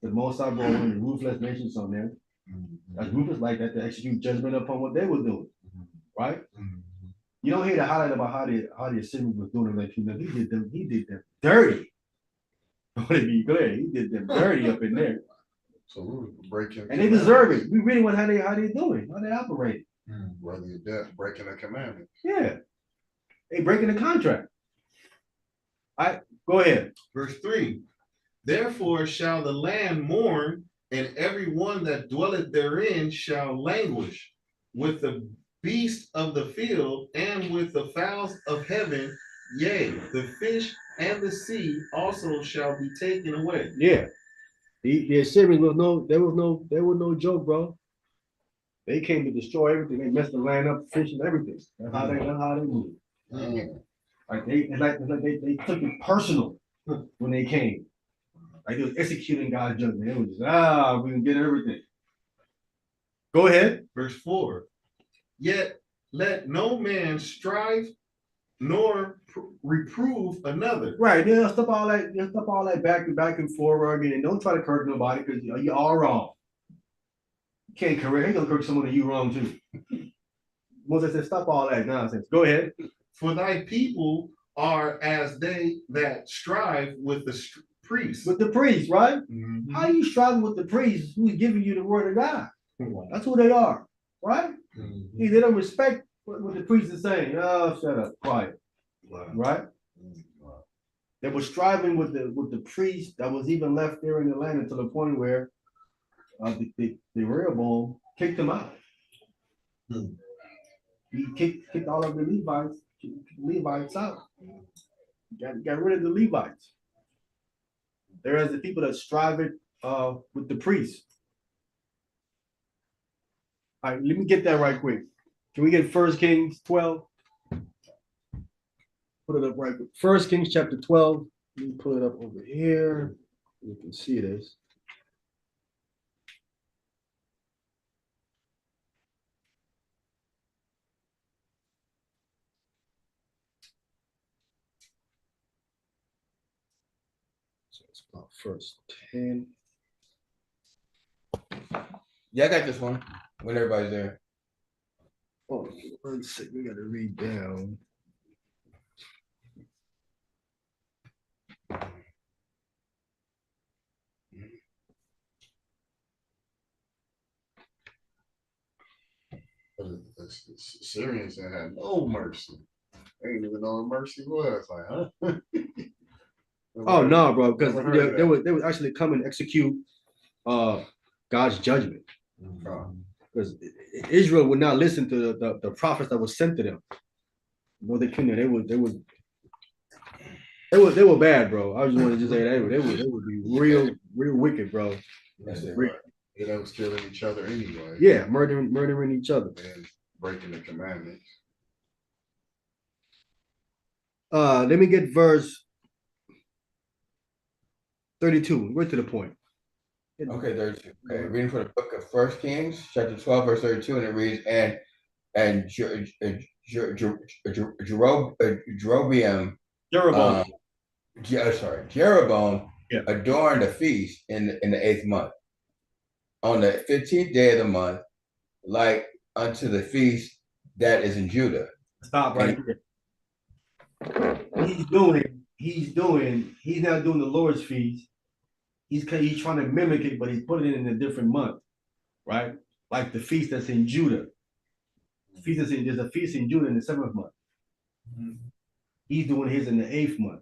Speaker 1: The most I brought one of the ruthless nations on them. That's ruthless like that to execute judgment upon what they were doing. Right? You don't hear the highlight about how the Assyrians was doing it like he did them dirty. I want to be clear, he did them dirty up in there.
Speaker 4: So we were breaking.
Speaker 1: And they deserve it. We really want how they doing, how they operate.
Speaker 4: Whether you're dead, breaking a commandment.
Speaker 1: Yeah. They breaking the contract. All right, go ahead.
Speaker 3: Verse 3. Therefore shall the land mourn, and every one that dwelleth therein shall languish with the beasts of the field and with the fowls of heaven. Yea, the fish and the sea also shall be taken away.
Speaker 1: Yeah. The Assyrians was no joke, bro. They came to destroy everything. They messed the land up, fish and everything. That's how they move. Like they took it personal when they came. Like they was executing God's judgment. It was just, we can get everything. Go ahead.
Speaker 3: Verse 4. Yet let no man strive nor reprove another.
Speaker 1: Right. They'll stop all that back and forward and don't try to correct nobody because you're all wrong. You can't correct, ain't gonna correct someone that you wrong too. Moses said, stop all that nonsense. Go ahead.
Speaker 3: For thy people are as they that strive with the priests.
Speaker 1: With the priest, right?
Speaker 3: Mhm.
Speaker 1: How are you striving with the priest who's giving you the word of God? That's who they are, right?
Speaker 3: Mhm.
Speaker 1: They don't respect what the priest is saying. Oh, shut up, quiet,
Speaker 3: Wow.
Speaker 1: right?
Speaker 3: Wow.
Speaker 1: They were striving with the priest that was even left there in the land until the point where the Rehoboam kicked him out.
Speaker 3: Hmm.
Speaker 1: He kicked all of the Levites out. Got rid of the Levites. There's the people that strive it with the priests. All right, let me get that right quick. Can we get 1 Kings 12? Put it up right quick. 1 Kings chapter 12. Let me pull it up over here. You can see this. So it's about first 10.
Speaker 2: Yeah, I got this one. When everybody's there.
Speaker 1: Oh, 1 second. We got to read down.
Speaker 4: The Syrians that had no mercy. They didn't even know what mercy was. Like, huh?
Speaker 1: Oh no, bro, because
Speaker 4: Never heard of
Speaker 1: they
Speaker 4: that.
Speaker 1: would actually come and execute God's judgment. Because Israel would not listen to the prophets that were sent to them. No, they couldn't. They were bad, bro. I just wanted to say they would be real wicked, bro.
Speaker 2: That's it.
Speaker 1: Re-
Speaker 4: Yeah, they was killing each other anyway.
Speaker 1: Yeah, murdering each other.
Speaker 4: And breaking the commandments.
Speaker 1: Let me get verse 32. Right to the point.
Speaker 2: Okay, 32. Okay, reading from the book of 1 Kings, chapter 12, verse 32, and it reads, and Jeroboam,
Speaker 1: Jeroboam.
Speaker 2: Jeroboam
Speaker 1: Yeah.
Speaker 2: adorned a feast in the 8th month. On the 15th day of the month, like unto the feast that is in Judah.
Speaker 1: Stop right there. He's not doing the Lord's feast. He's trying to mimic it, but he's putting it in a different month, right? Like the feast that's in Judah. There's a feast in Judah in the 7th month. He's doing his in the 8th month.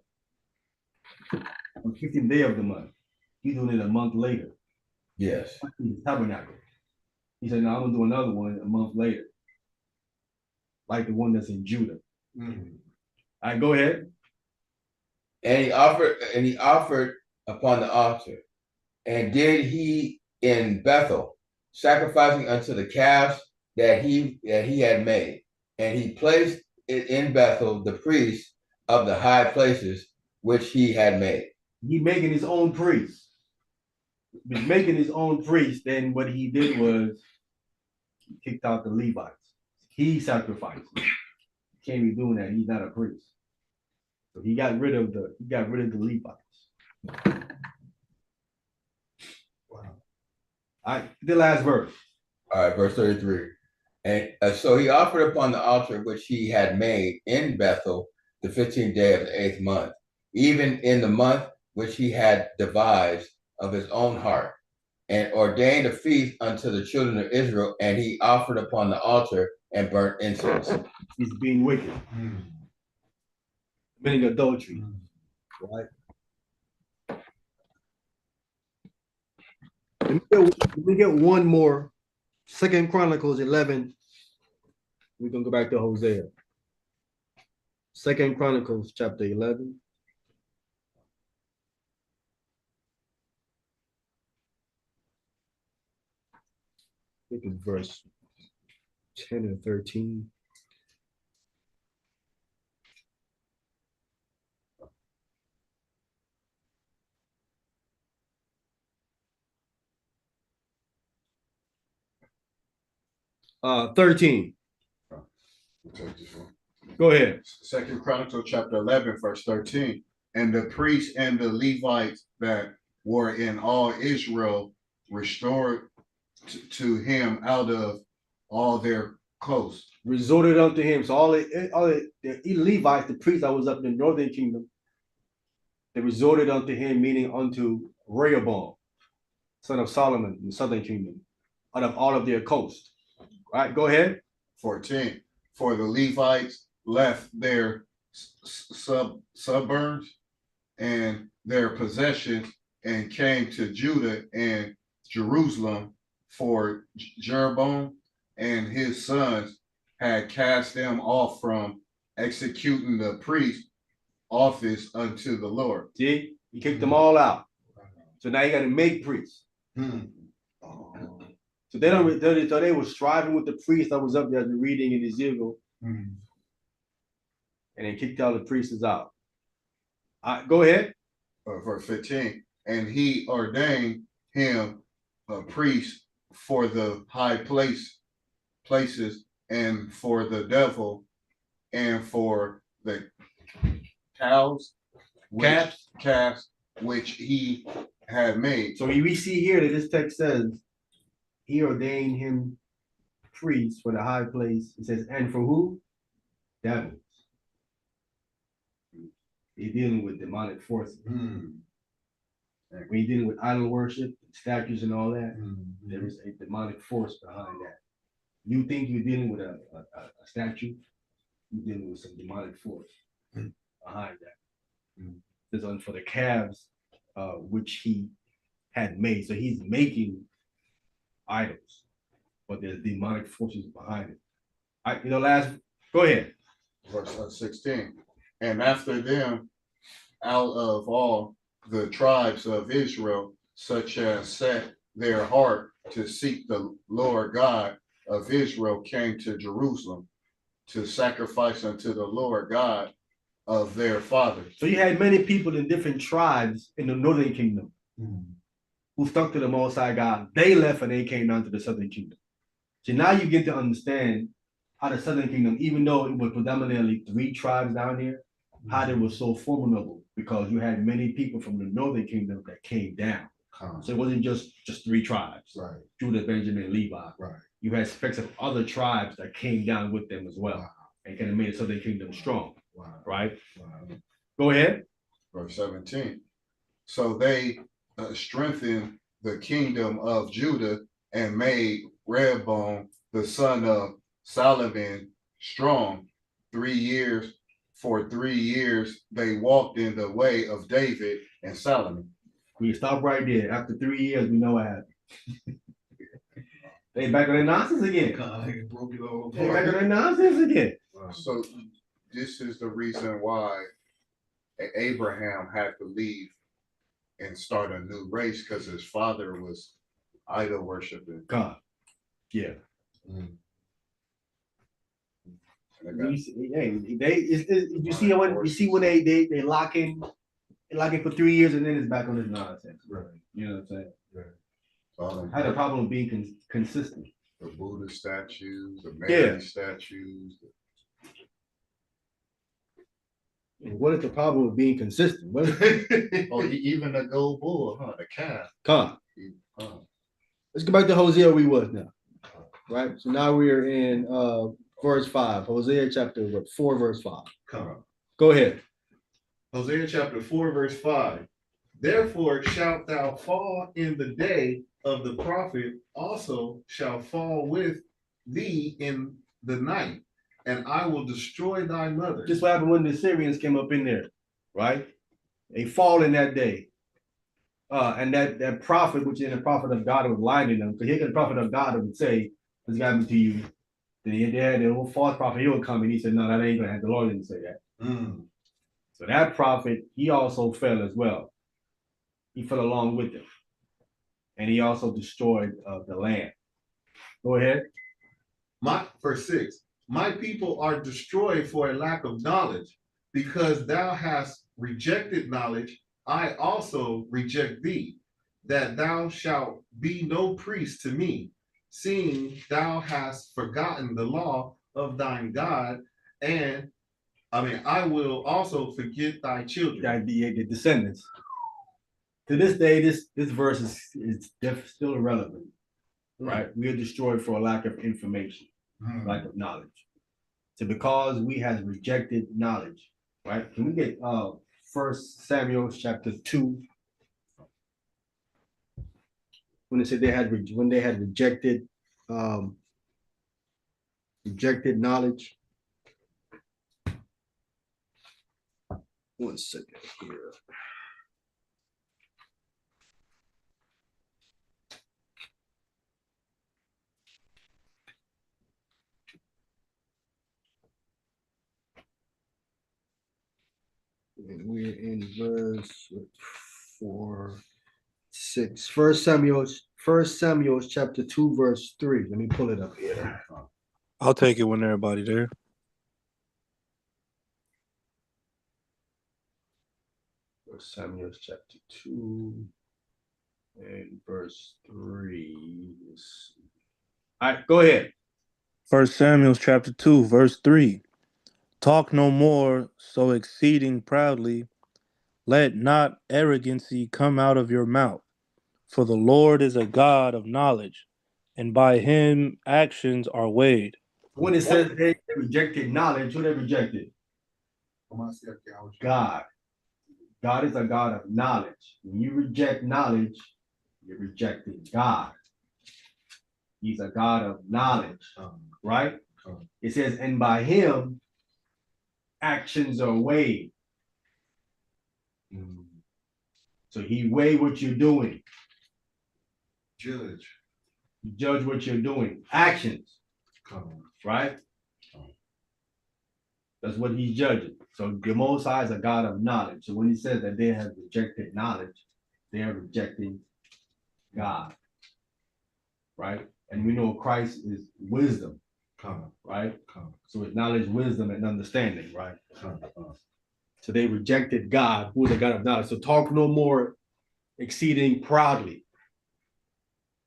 Speaker 1: On the 15th day of the month. He's doing it a month later.
Speaker 2: Yes.
Speaker 1: Tabernacle. He said, "No, I'm gonna do another one a month later, like the one that's in Judah." All right, go ahead.
Speaker 2: And he offered upon the altar. And did he in Bethel, sacrificing unto the calves that he had made. And he placed it in Bethel the priests of the high places which he had made.
Speaker 1: He making his own priest. He's making his own priest. Then what he did was he kicked out the Levites. He sacrificed. He can't be doing that. He's not a priest. So he got rid of the Levites. Wow. All right, the last verse.
Speaker 2: All right, verse 33. And so he offered upon the altar which he had made in Bethel the 15th day of the 8th month, even in the month which he had devised of his own heart, and ordained a feast unto the children of Israel, and he offered upon the altar and burnt incense.
Speaker 1: He's being wicked, committing adultery, right? Let me get one more. 2 Chronicles 11. We're gonna go back to Hosea. 2 Chronicles chapter 11. I think it's verse 10 and 13. Uh, 13.
Speaker 4: We'll take this one.
Speaker 1: Go ahead.
Speaker 4: 2 Chronicles chapter 11, verse 13. And the priests and the Levites that were in all Israel restored to him out of all their coast.
Speaker 1: resorted unto him. So all the Levites, the priests that was up in the northern kingdom, they resorted unto him, meaning unto Rehoboam, son of Solomon, in the southern kingdom, out of all of their coast. Right, go ahead.
Speaker 4: 14. For the Levites left their suburbs and their possessions and came to Judah and Jerusalem, for Jeroboam and his sons had cast them off from executing the priest office unto the Lord.
Speaker 1: See, he kicked them all out. So now you got to make priests. So they don't. So they were striving with the priest that was up there, reading in Ezekiel, and then kicked all the priests out. Go ahead.
Speaker 4: Verse 15. And he ordained him a priest for the high places, and for the devil, and for the calves which he had made.
Speaker 1: So we see here that this text says he ordained him priest for the high place. It says, and for who? Devils. He's dealing with demonic forces. When you're dealing with idol worship, statues, and all that, there is a demonic force behind that. You think you're dealing with a statue, you're dealing with some demonic force behind that. There's one for the calves, which he had made. So he's making idols, but there's demonic forces behind it. Go ahead.
Speaker 4: Verse 16. And after them, out of all the tribes of Israel, such as set their heart to seek the Lord God of Israel, came to Jerusalem to sacrifice unto the Lord God of their fathers.
Speaker 1: So you had many people in different tribes in the northern kingdom who stuck to the Most High God. They left and they came down to the southern kingdom. So now you get to understand how the southern kingdom, even though it was predominantly 3 tribes down here, how they were so formidable, because you had many people from the northern kingdom that came down. So it wasn't just 3 tribes,
Speaker 4: Right.
Speaker 1: Judah, Benjamin, Levi.
Speaker 4: Right.
Speaker 1: You had specks of other tribes that came down with them as well, and kind of made the southern kingdom strong. Right? Go ahead.
Speaker 4: Verse 17. So they strengthened the kingdom of Judah and made Rehoboam the son of Solomon strong 3 years. For 3 years they walked in the way of David and Solomon.
Speaker 1: We stop right there. After 3 years, we know what happened. They back on their nonsense again. They back on their nonsense again.
Speaker 4: So this is the reason why Abraham had to leave and start a new race, because his father was idol worshiping.
Speaker 1: God. Yeah. You see when they lock in for 3 years and then it's back on this nonsense.
Speaker 4: Right.
Speaker 1: You know what I'm saying?
Speaker 4: Right.
Speaker 1: I had a problem with being consistent.
Speaker 4: The Buddha statues, the Mary statues.
Speaker 1: What is the problem with being consistent?
Speaker 4: Even the gold bull, the calf.
Speaker 1: Come. Let's go back to Hosea. We was now, right? So now we're in verse 5. Hosea chapter 4, verse 5. Go ahead.
Speaker 3: Hosea chapter 4, verse 5. Therefore shalt thou fall in the day of the prophet, also shall fall with thee in the night, and I will destroy thy mother.
Speaker 1: Just what happened when the Syrians came up in there, right? They fall in that day. And that prophet, which is the prophet of God, was lying to them. Because here the prophet of God would say, "This happened to you." Then they had the old false prophet, he would come and he said, "No, that ain't gonna happen." The Lord didn't say that. So that prophet, he also fell as well. He fell along with them. And he also destroyed the land. Go ahead.
Speaker 3: Verse 6. My people are destroyed for a lack of knowledge, because thou hast rejected knowledge. I also reject thee, that thou shalt be no priest to me, seeing thou hast forgotten the law of thine God, and I will also forget thy children.
Speaker 1: The descendants. To this day, this verse is still irrelevant, right? We are destroyed for a lack of information, lack of knowledge. So because we has rejected knowledge, right? Can we get 1 Samuel chapter 2? When they said when they had rejected rejected knowledge. 1 second here. And we're in verse 4, 6. First Samuel chapter 2, verse 3. Let me pull it up here.
Speaker 6: I'll take it when everybody there.
Speaker 1: First Samuel chapter 2 and verse 3. All right, go ahead.
Speaker 6: 1 Samuel chapter 2, verse 3. Talk no more so exceeding proudly. Let not arrogancy come out of your mouth. For the Lord is a God of knowledge, and by him actions are weighed.
Speaker 1: When it says they rejected knowledge, who they rejected? God. God is a God of knowledge. When you reject knowledge, you're rejecting God. He's a God of knowledge, right? It says, and by him, actions are weighed. So he weigh what you're doing.
Speaker 4: Judge.
Speaker 1: You judge what you're doing. Actions, right? That's what he's judging. So the Most High is a God of knowledge. So when he says that they have rejected knowledge, they are rejecting God, right? And we know Christ is wisdom, right? So it's knowledge, wisdom, and understanding, right? So they rejected God, who is the God of knowledge. So talk no more exceeding proudly.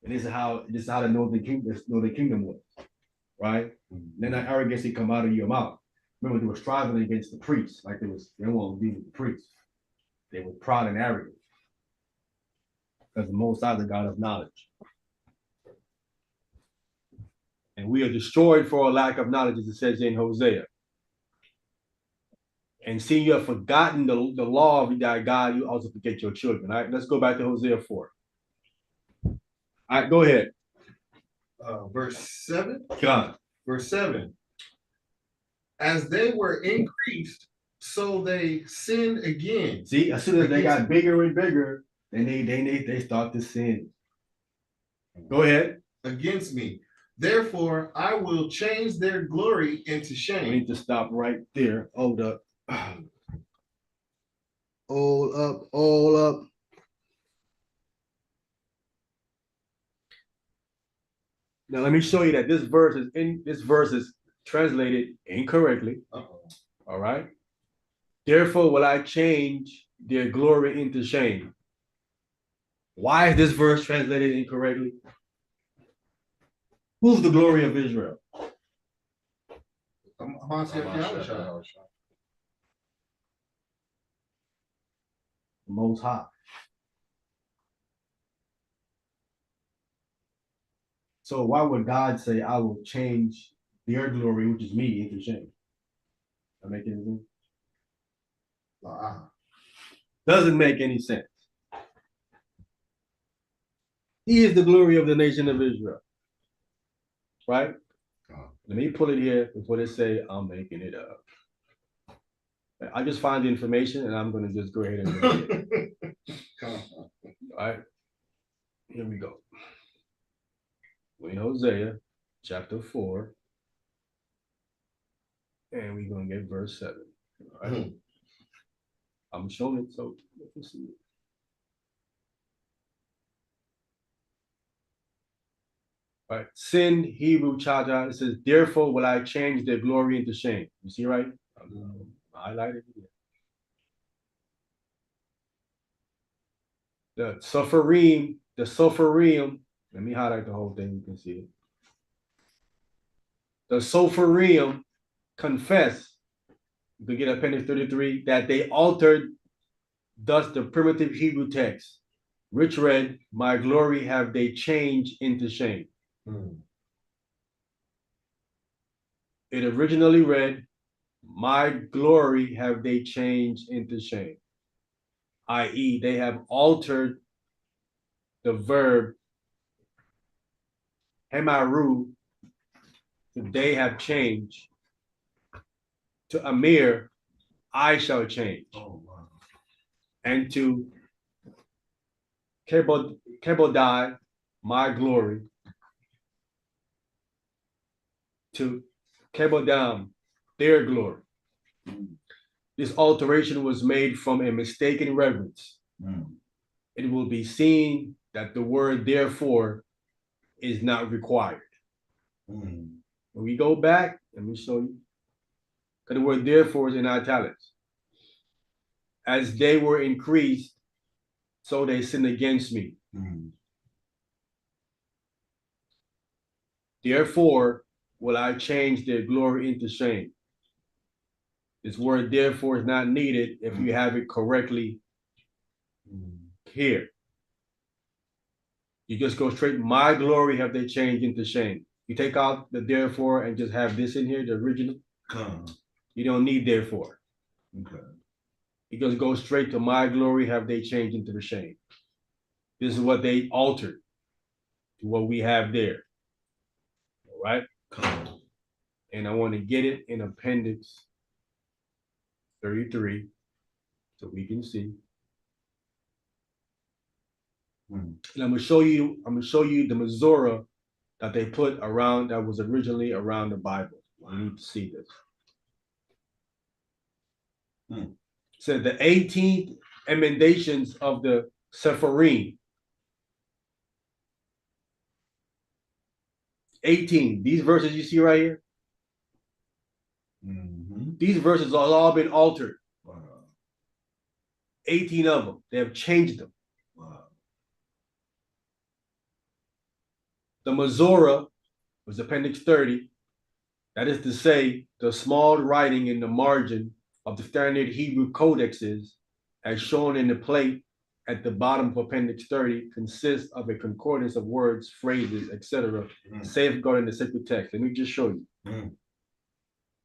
Speaker 1: And this is how to know the kingdom was, right? Then that arrogancy come out of your mouth. Remember, they were striving against the priests, like they won't be with the priests. They were proud and arrogant. Because the Most High is the God of knowledge. And we are destroyed for a lack of knowledge, as it says in Hosea. And seeing you have forgotten the law of thy God, you also forget your children. All right, let's go back to Hosea 4. All right, go ahead.
Speaker 3: Verse 7.
Speaker 1: God.
Speaker 3: Verse 7. As they were increased, so they sinned again.
Speaker 1: See, as soon as they got bigger and bigger, then they start to sin. Go ahead.
Speaker 3: Against me. Therefore, I will change their glory into
Speaker 1: We
Speaker 3: shame.
Speaker 1: need to stop right there. Hold up. All up. Now let me show you that this verse is translated incorrectly. All right. Therefore will I change their glory into shame. Why is this verse translated incorrectly? Who's the glory of Israel? The Most High. So why would God say, I will change their glory, which is me, into shame? That make any sense? Doesn't make any sense. He is the glory of the nation of Israel. Right? Let me pull it here before they say I'm making it up. I just find the information and I'm going to just go ahead and read it. All right. Here we go. We're in Hosea chapter 4. And we're going to get verse 7. All right. I'm showing it so you can see it. All right. Sin, Hebrew, Chada. It says, therefore will I change their glory into shame. You see, right? Highlighted here. The Sopharim, let me highlight the whole thing, you can see it. The Sopharim confess, you can get appendix 33, that they altered thus the primitive Hebrew text, which read, my glory have they changed into shame. it originally read, my glory have they changed into shame, i.e., they have altered the verb hemaru, they have changed, to Amir, I shall change,
Speaker 3: Oh, wow.
Speaker 1: and to Kebodai, my glory, to Kebodam, their glory. This alteration was made from a mistaken reverence. It will be seen that the word therefore is not required. When we go back, let me show you. Because the word therefore is in italics. As they were increased, so they sinned against me. Therefore will I change their glory into shame. This word therefore is not needed if you have it correctly here. You just go straight, my glory have they changed into shame. You take out the therefore and just have this in here, the original. You don't need therefore.
Speaker 3: Okay.
Speaker 1: You just go straight to my glory have they changed into the shame. This is what they altered to what we have there. All right. And I want to get it in appendix 33 so we can see. And I'm gonna show you the Misora that they put around that was originally around the Bible. You need to see this. So the 18th emendations of the Sepharim. 18. These verses you see right here. These verses have all been altered. 18 of them. They have changed them. The Misora was appendix 30. That is to say, the small writing in the margin of the standard Hebrew codexes, as shown in the plate at the bottom of appendix 30, consists of a concordance of words, phrases, etc., safeguarding the sacred text. Let me just show you. Let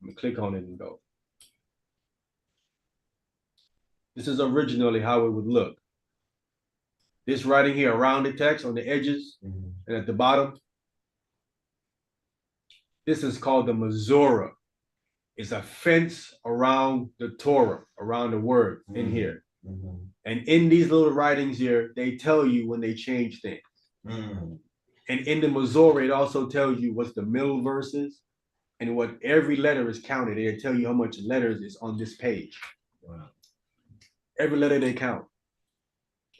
Speaker 1: me click on it and go. This is originally how it would look. This writing here around the text on the edges and at the bottom, this is called the Misora. It's a fence around the Torah, around the word in here. And in these little writings here, they tell you when they change things. And in the Misora, it also tells you what's the middle verses and what every letter is counted. They tell you how much letters is on this page. Every letter they count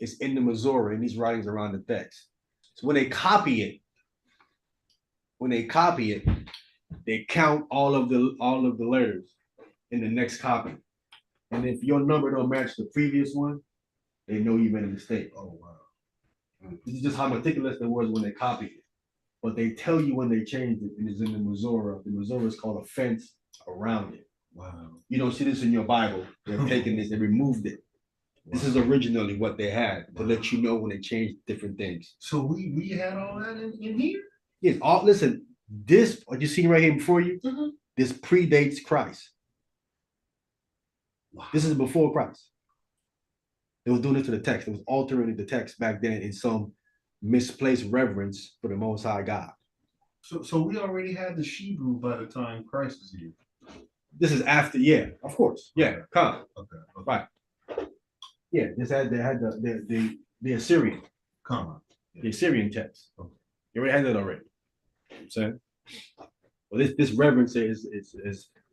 Speaker 1: is in the Misora, in these writings around the text. So when they copy it, they count all of the letters in the next copy. And if your number don't match the previous one, they know you made a mistake. Oh wow. This is just how meticulous they was when they copied it. But they tell you when they changed it, and it's in the Misora. The Misora is called a fence around it. Wow. You don't see this in your Bible. They've taken this, they removed it. This is originally what they had to let you know when they changed different things.
Speaker 3: So we had all that in here?
Speaker 1: Yes, listen, this, what you see right here before you, this predates Christ. Wow. This is before Christ. They was doing this to the text. It was altering the text back then in some misplaced reverence for the Most High God.
Speaker 3: So we already had the Hebrew by the time Christ was here.
Speaker 1: This is after, yeah, of course. Yeah, come.
Speaker 3: Okay.
Speaker 1: Right. Yeah, they had the Assyrian.
Speaker 3: Come on.
Speaker 1: The Assyrian text. Okay. You already had that already. You know what I'm saying? Well, this reverence is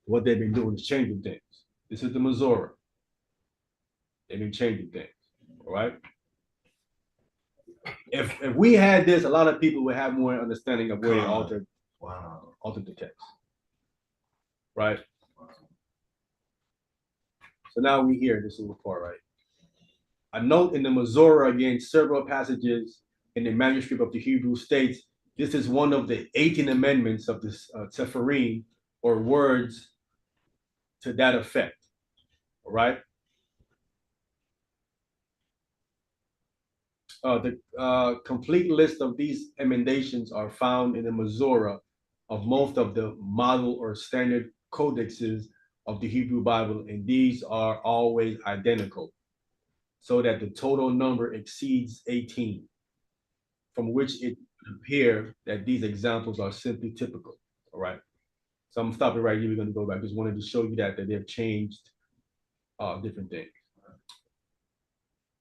Speaker 1: what they've been doing is changing things. This is the Misora. They've been changing things. All right. If we had this, a lot of people would have more understanding of where they altered the text. Right. Wow. So now we hear this little part, right? A note in the Misora against several passages in the manuscript of the Hebrew states this is one of the 18 amendments of the Sepharim, or words to that effect. All right. The complete list of these emendations are found in the Misora of most of the model or standard codexes of the Hebrew Bible, and these are always identical, so that the total number exceeds 18, from which it would appear that these examples are simply typical. All right. So I'm stopping right here. We're going to go back. Just wanted to show you that they've changed different things.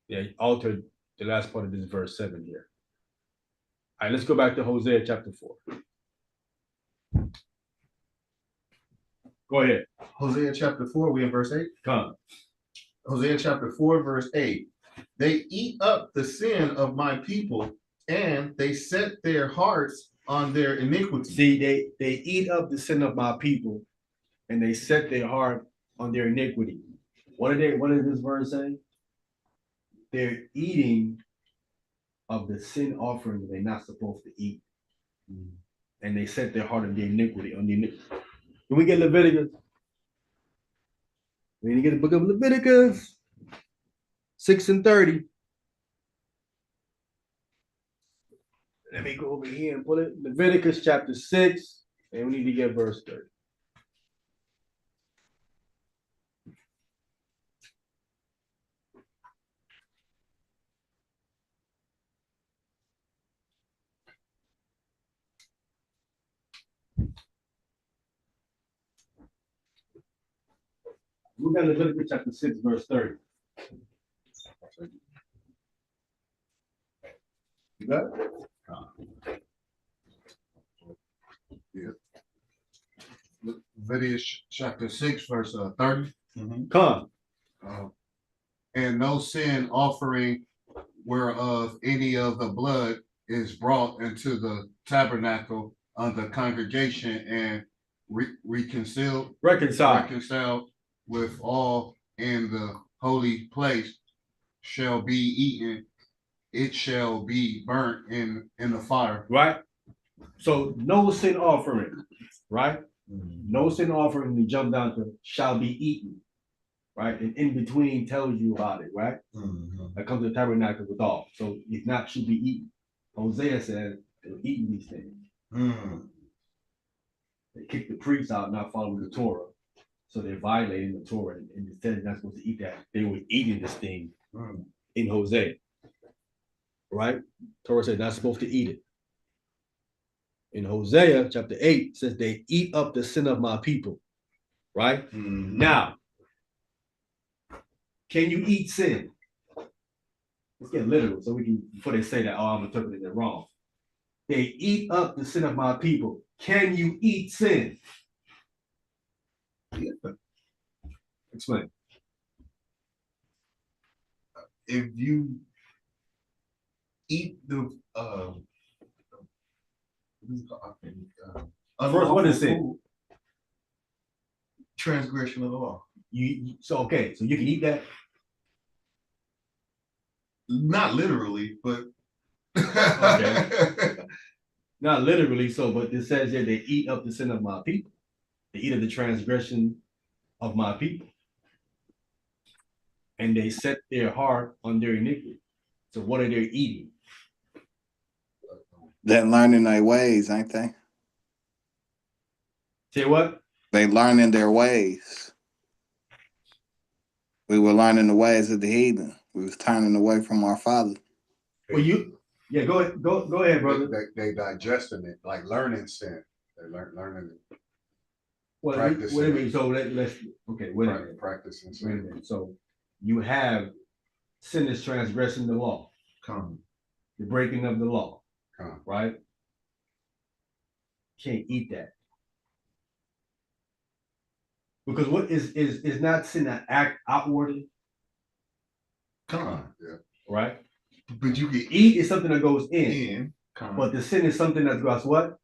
Speaker 1: They altered the last part of this verse 7 here. All right, let's go back to Hosea chapter 4. Go ahead.
Speaker 3: Hosea chapter 4, we in verse 8.
Speaker 1: Come.
Speaker 3: Hosea chapter 4, verse 8. They eat up the sin of my people, and they set their hearts on their iniquity.
Speaker 1: See, they eat up the sin of my people, and they set their heart on their iniquity. What does this verse say? They're eating of the sin offering that they're not supposed to eat. And they set their heart on the iniquity. Can we get Leviticus? We need to get the book of Leviticus 6:30. Let me go over here and pull it. Leviticus chapter 6, and we need to get verse 30. Look at Leviticus chapter 6, verse 30. You got it?
Speaker 4: Leviticus chapter 6, verse 30.
Speaker 1: Come.
Speaker 4: And no sin offering whereof any of the blood is brought into the tabernacle of the congregation and reconciled with all in the holy place shall be eaten. It shall be burnt in the fire.
Speaker 1: Right? So no sin offering, right? No sin offering, we jump down to shall be eaten, right? And in between tells you about it, right? That comes to the tabernacle with all. So it's not should be eaten. Hosea said they're eating these things. They kicked the priests out, not following the Torah. So they're violating the Torah, and instead they're not supposed to eat that. They were eating this thing in Hosea. Right? Torah said not supposed to eat it. In Hosea chapter 8 says they eat up the sin of my people. Right? Now, can you eat sin? Let's get literal so we can, before they say that, oh, I'm interpreting it wrong. They eat up the sin of my people. Can you eat sin? Explain.
Speaker 3: If you eat the
Speaker 1: First, what is sin?
Speaker 3: food, transgression of the law.
Speaker 1: So you can eat that.
Speaker 3: Not literally, but
Speaker 1: Okay. Not literally so, but it says here they eat up the sin of my people. They eat of the transgression of my people. And they set their heart on their iniquity. So what are they eating?
Speaker 7: They're learning their ways, ain't they?
Speaker 1: Say what?
Speaker 7: They learning their ways. We were learning the ways of the heathen. We was turning away from our Father.
Speaker 1: Well, go ahead, brother.
Speaker 4: They digesting it, like learning sin. They learning it.
Speaker 1: Well,
Speaker 4: practicing
Speaker 1: wait a minute.
Speaker 4: it.
Speaker 1: So let's okay. Wait a minute.
Speaker 4: Practicing
Speaker 1: Wait a
Speaker 4: sin.
Speaker 1: minute. So you have sin is transgressing the law, the breaking of the law, right? Can't eat that. Because what is not sin that act outwardly,
Speaker 3: yeah.
Speaker 1: right?
Speaker 3: But you can
Speaker 1: Eat is something that goes in,
Speaker 3: in,
Speaker 1: but the sin is something that goes what?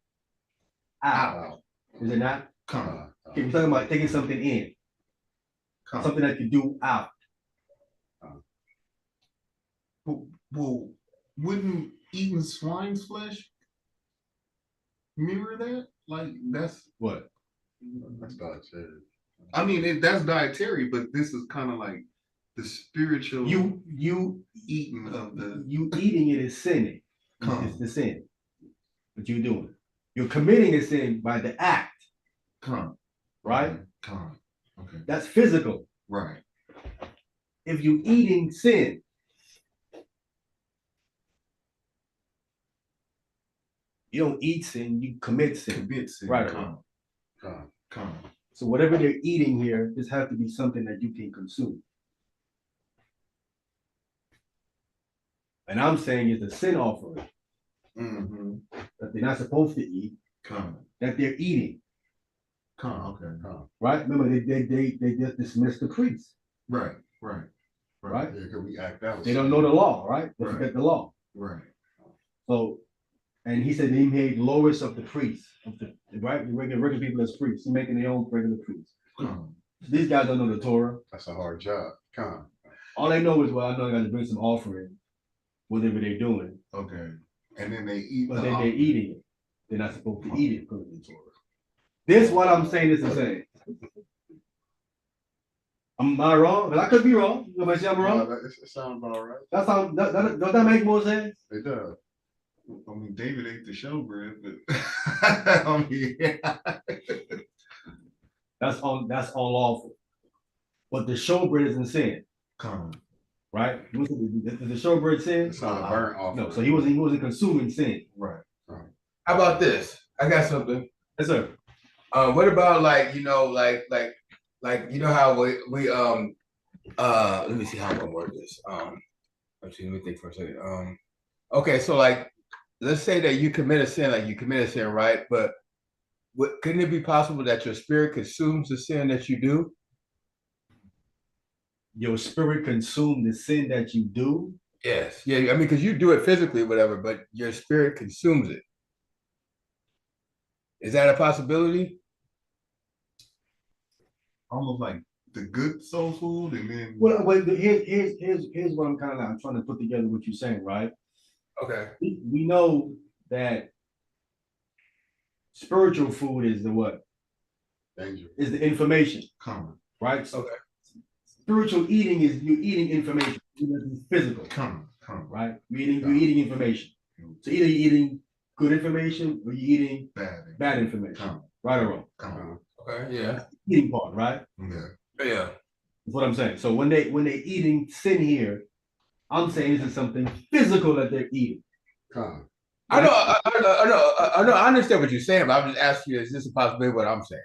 Speaker 1: Out. Is it not? Okay, we're talking about taking something in, something that you do out.
Speaker 3: Well, wouldn't eating swine's flesh mirror that? Like that's
Speaker 1: What?
Speaker 4: That's dietary.
Speaker 3: I mean, that's dietary, but this is kind of like the spiritual
Speaker 1: You
Speaker 3: eating of the
Speaker 1: you eating it is sinning. It's the sin that you're doing. You're committing a sin by the act,
Speaker 3: Come.
Speaker 1: right?
Speaker 3: Come. Okay.
Speaker 1: That's physical.
Speaker 3: Right.
Speaker 1: If you're eating sin, you don't eat sin, you commit sin.
Speaker 3: Commit sin.
Speaker 1: Right.
Speaker 3: Come. Come.
Speaker 1: So whatever they're eating here, this has to be something that you can consume. And I'm saying it's a sin offering
Speaker 3: Mm-hmm.
Speaker 1: that they're not supposed to eat,
Speaker 3: Come.
Speaker 1: that they're eating,
Speaker 3: Come. Okay. Come.
Speaker 1: right? Remember, they just dismissed the priest,
Speaker 3: Right. Right.
Speaker 1: right?
Speaker 4: Yeah, because we act out.
Speaker 1: They don't know the law, right? They
Speaker 3: Right.
Speaker 1: forget the law.
Speaker 3: Right.
Speaker 1: So, and he said he made lowest of the priests, right? The regular people as priests. He's making their own regular priests.
Speaker 3: Come.
Speaker 1: These guys don't know the Torah.
Speaker 4: That's a hard job. Come.
Speaker 1: All they know is, well, I know I got to bring some offering, whatever they're doing,
Speaker 3: Okay.
Speaker 4: And then they eat.
Speaker 1: but
Speaker 4: the
Speaker 1: then they're
Speaker 4: offering.
Speaker 1: eating it. They're not supposed to eat it because of the Torah. This what I'm saying is insane. Am I wrong? But I could be wrong. Nobody say I'm
Speaker 4: No,
Speaker 1: wrong.
Speaker 4: it sounds about right.
Speaker 1: That's how. Does that make more sense?
Speaker 4: It does.
Speaker 3: I mean, David ate the showbread, but I mean,
Speaker 1: That's unlawful. But the showbread is in sin,
Speaker 3: come.
Speaker 1: right? Did the showbread sin?
Speaker 4: It's not a burnt offering.
Speaker 1: No. So he wasn't consuming sin.
Speaker 3: Right.
Speaker 2: How about this? I got something.
Speaker 1: Yes, sir.
Speaker 2: What about like you know you know how we let me see how I'm gonna word this. Actually, let me think for a second. Okay, so like let's say that you commit a sin, right? But couldn't it be possible that your spirit consumes the sin that you do?
Speaker 1: Your spirit consumed the sin that you do.
Speaker 2: Yes. Yeah. I mean, because you do it physically, whatever, but your spirit consumes it. Is that a possibility?
Speaker 3: Almost like the good soul food, and then
Speaker 1: Well, here's what I'm trying to put together what you're saying, right?
Speaker 2: Okay.
Speaker 1: We know that spiritual food is the what?
Speaker 4: Danger.
Speaker 1: Is the information,
Speaker 3: come.
Speaker 1: right? So
Speaker 2: Okay.
Speaker 1: spiritual eating is you eating information. It's physical,
Speaker 3: Come.
Speaker 1: right? You're eating information. So either you're eating good information or you're eating
Speaker 3: Bad.
Speaker 1: bad information,
Speaker 3: Come.
Speaker 1: right or wrong.
Speaker 3: Come.
Speaker 2: Okay. Yeah.
Speaker 1: Eating part, right?
Speaker 3: Yeah.
Speaker 2: Yeah.
Speaker 1: That's what I'm saying. So when they eating sin here, I'm saying this is something physical that they're eating.
Speaker 4: Come.
Speaker 2: I know. I understand what you're saying, but I'm just asking you: is this a possibility? What I'm saying?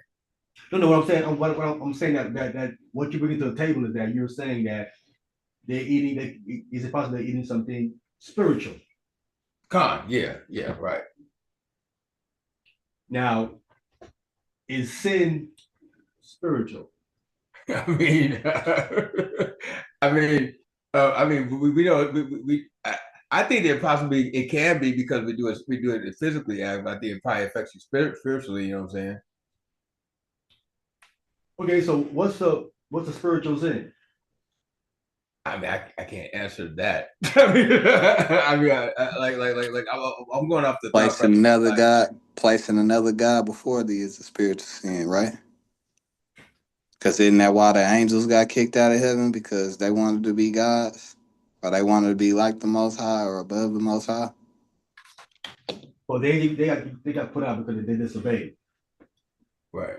Speaker 1: No, what I'm saying, what I'm saying that what you bring to the table is that you're saying that they're eating. Is it possible they're eating something spiritual?
Speaker 2: Yeah. Right.
Speaker 1: Now, is sin spiritual?
Speaker 2: I mean, we know I think that possibly it can be because we do it physically. I think it probably affects you spiritually. You know what I'm saying?
Speaker 1: Okay, so what's the spiritual sin?
Speaker 2: I mean, I can't answer that. I mean, I'm going off the
Speaker 7: Placing another God before thee is a spiritual sin, right? Because isn't that why the angels got kicked out of heaven? Because they wanted to be gods? Or they wanted to be like the Most High or above the Most High?
Speaker 1: Well, they got put out because they disobeyed.
Speaker 2: Right.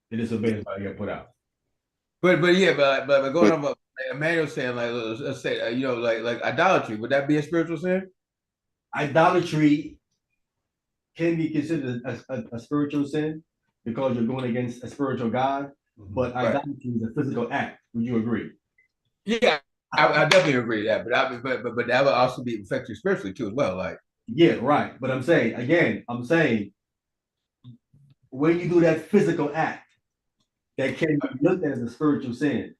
Speaker 1: They disobeyed, that's why they got put out.
Speaker 2: But going on what Emmanuel saying, like let's say like idolatry, would that be a spiritual sin?
Speaker 1: Idolatry can be considered a spiritual sin because you're going against a spiritual God, but idolatry is a physical act. Would you agree?
Speaker 2: Yeah, I definitely agree with that. But that would also be affect you spiritually too as well. Like
Speaker 1: Yeah, right. But I'm saying when you do that physical act that can be looked at as a spiritual sin,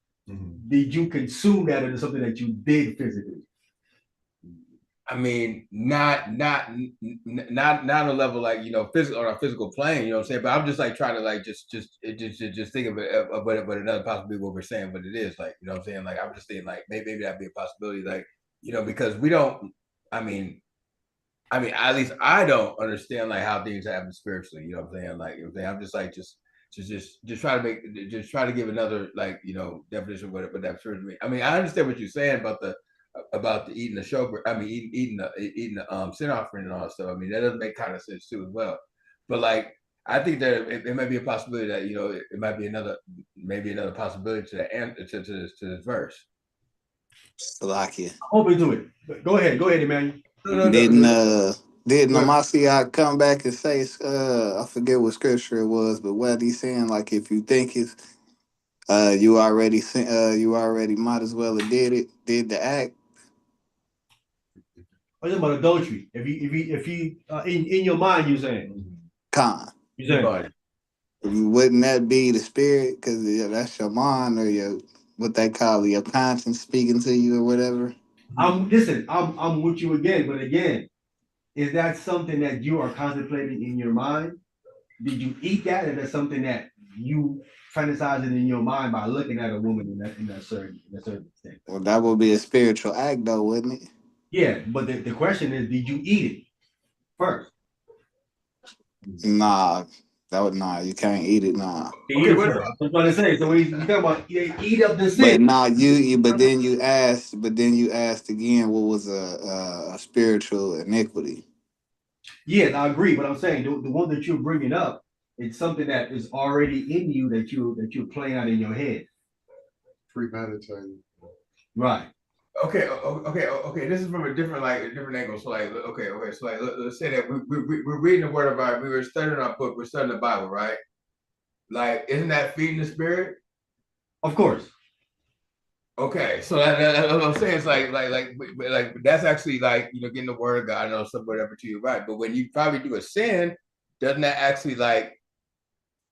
Speaker 1: did you consume that or something that you did physically?
Speaker 2: I mean, not on a level like physical on a physical plane. You know what I'm saying? But I'm just like trying to like just think of it but another possibility what we're saying. But it is like what I'm saying. Like I'm just thinking like maybe that'd be a possibility. Like because we don't. I mean, at least I don't understand like how things happen spiritually. You know what I'm saying? Like I'm just like just try to give another like definition of what that spiritual means. I mean, I understand what you're saying about the eating the show. I mean, eating the sin offering and all that stuff. I mean, that doesn't make kind of sense too as well. But like, I think that it might be a possibility that it might be maybe another possibility to the answer to this verse.
Speaker 7: Salakia.
Speaker 1: Open to it. Go ahead, Emmanuel.
Speaker 7: Didn't
Speaker 2: But-
Speaker 7: Amasiah come back and say, I forget what scripture it was, but what he saying, like if you think it's you already might as well have did the act.
Speaker 1: I'm talking about adultery. If you in your mind, you're saying. You saying.
Speaker 7: Wouldn't that be the spirit? Because that's your mind or your what they call it, your conscience speaking to you or whatever.
Speaker 1: I'm with you again, but again, is that something that you are contemplating in your mind? Did you eat that, or that's something that you fantasizing in your mind by looking at a woman in that certain thing?
Speaker 7: Well, that would be a spiritual act, though, wouldn't it?
Speaker 1: Yeah, but the question is, did you eat it first?
Speaker 7: Nah, you can't eat it, nah.
Speaker 1: Okay, I'm trying to say. So when you talking about eat up the
Speaker 7: But
Speaker 1: sin.
Speaker 7: nah, but then you asked again what was a spiritual iniquity.
Speaker 1: Yes, I agree. But I'm saying the one that you're bringing up, it's something that is already in you that you're playing out in your head.
Speaker 4: Premeditated.
Speaker 1: Right.
Speaker 2: Okay. This is from a different angle. So So let's say that we're reading the Word of God. We were studying our book. We're studying the Bible, right? Like, isn't that feeding the spirit?
Speaker 1: Of course.
Speaker 2: Okay, so that's what I'm saying. It's like that's actually like getting the Word of God or something whatever to you, right? But when you probably do a sin, doesn't that actually like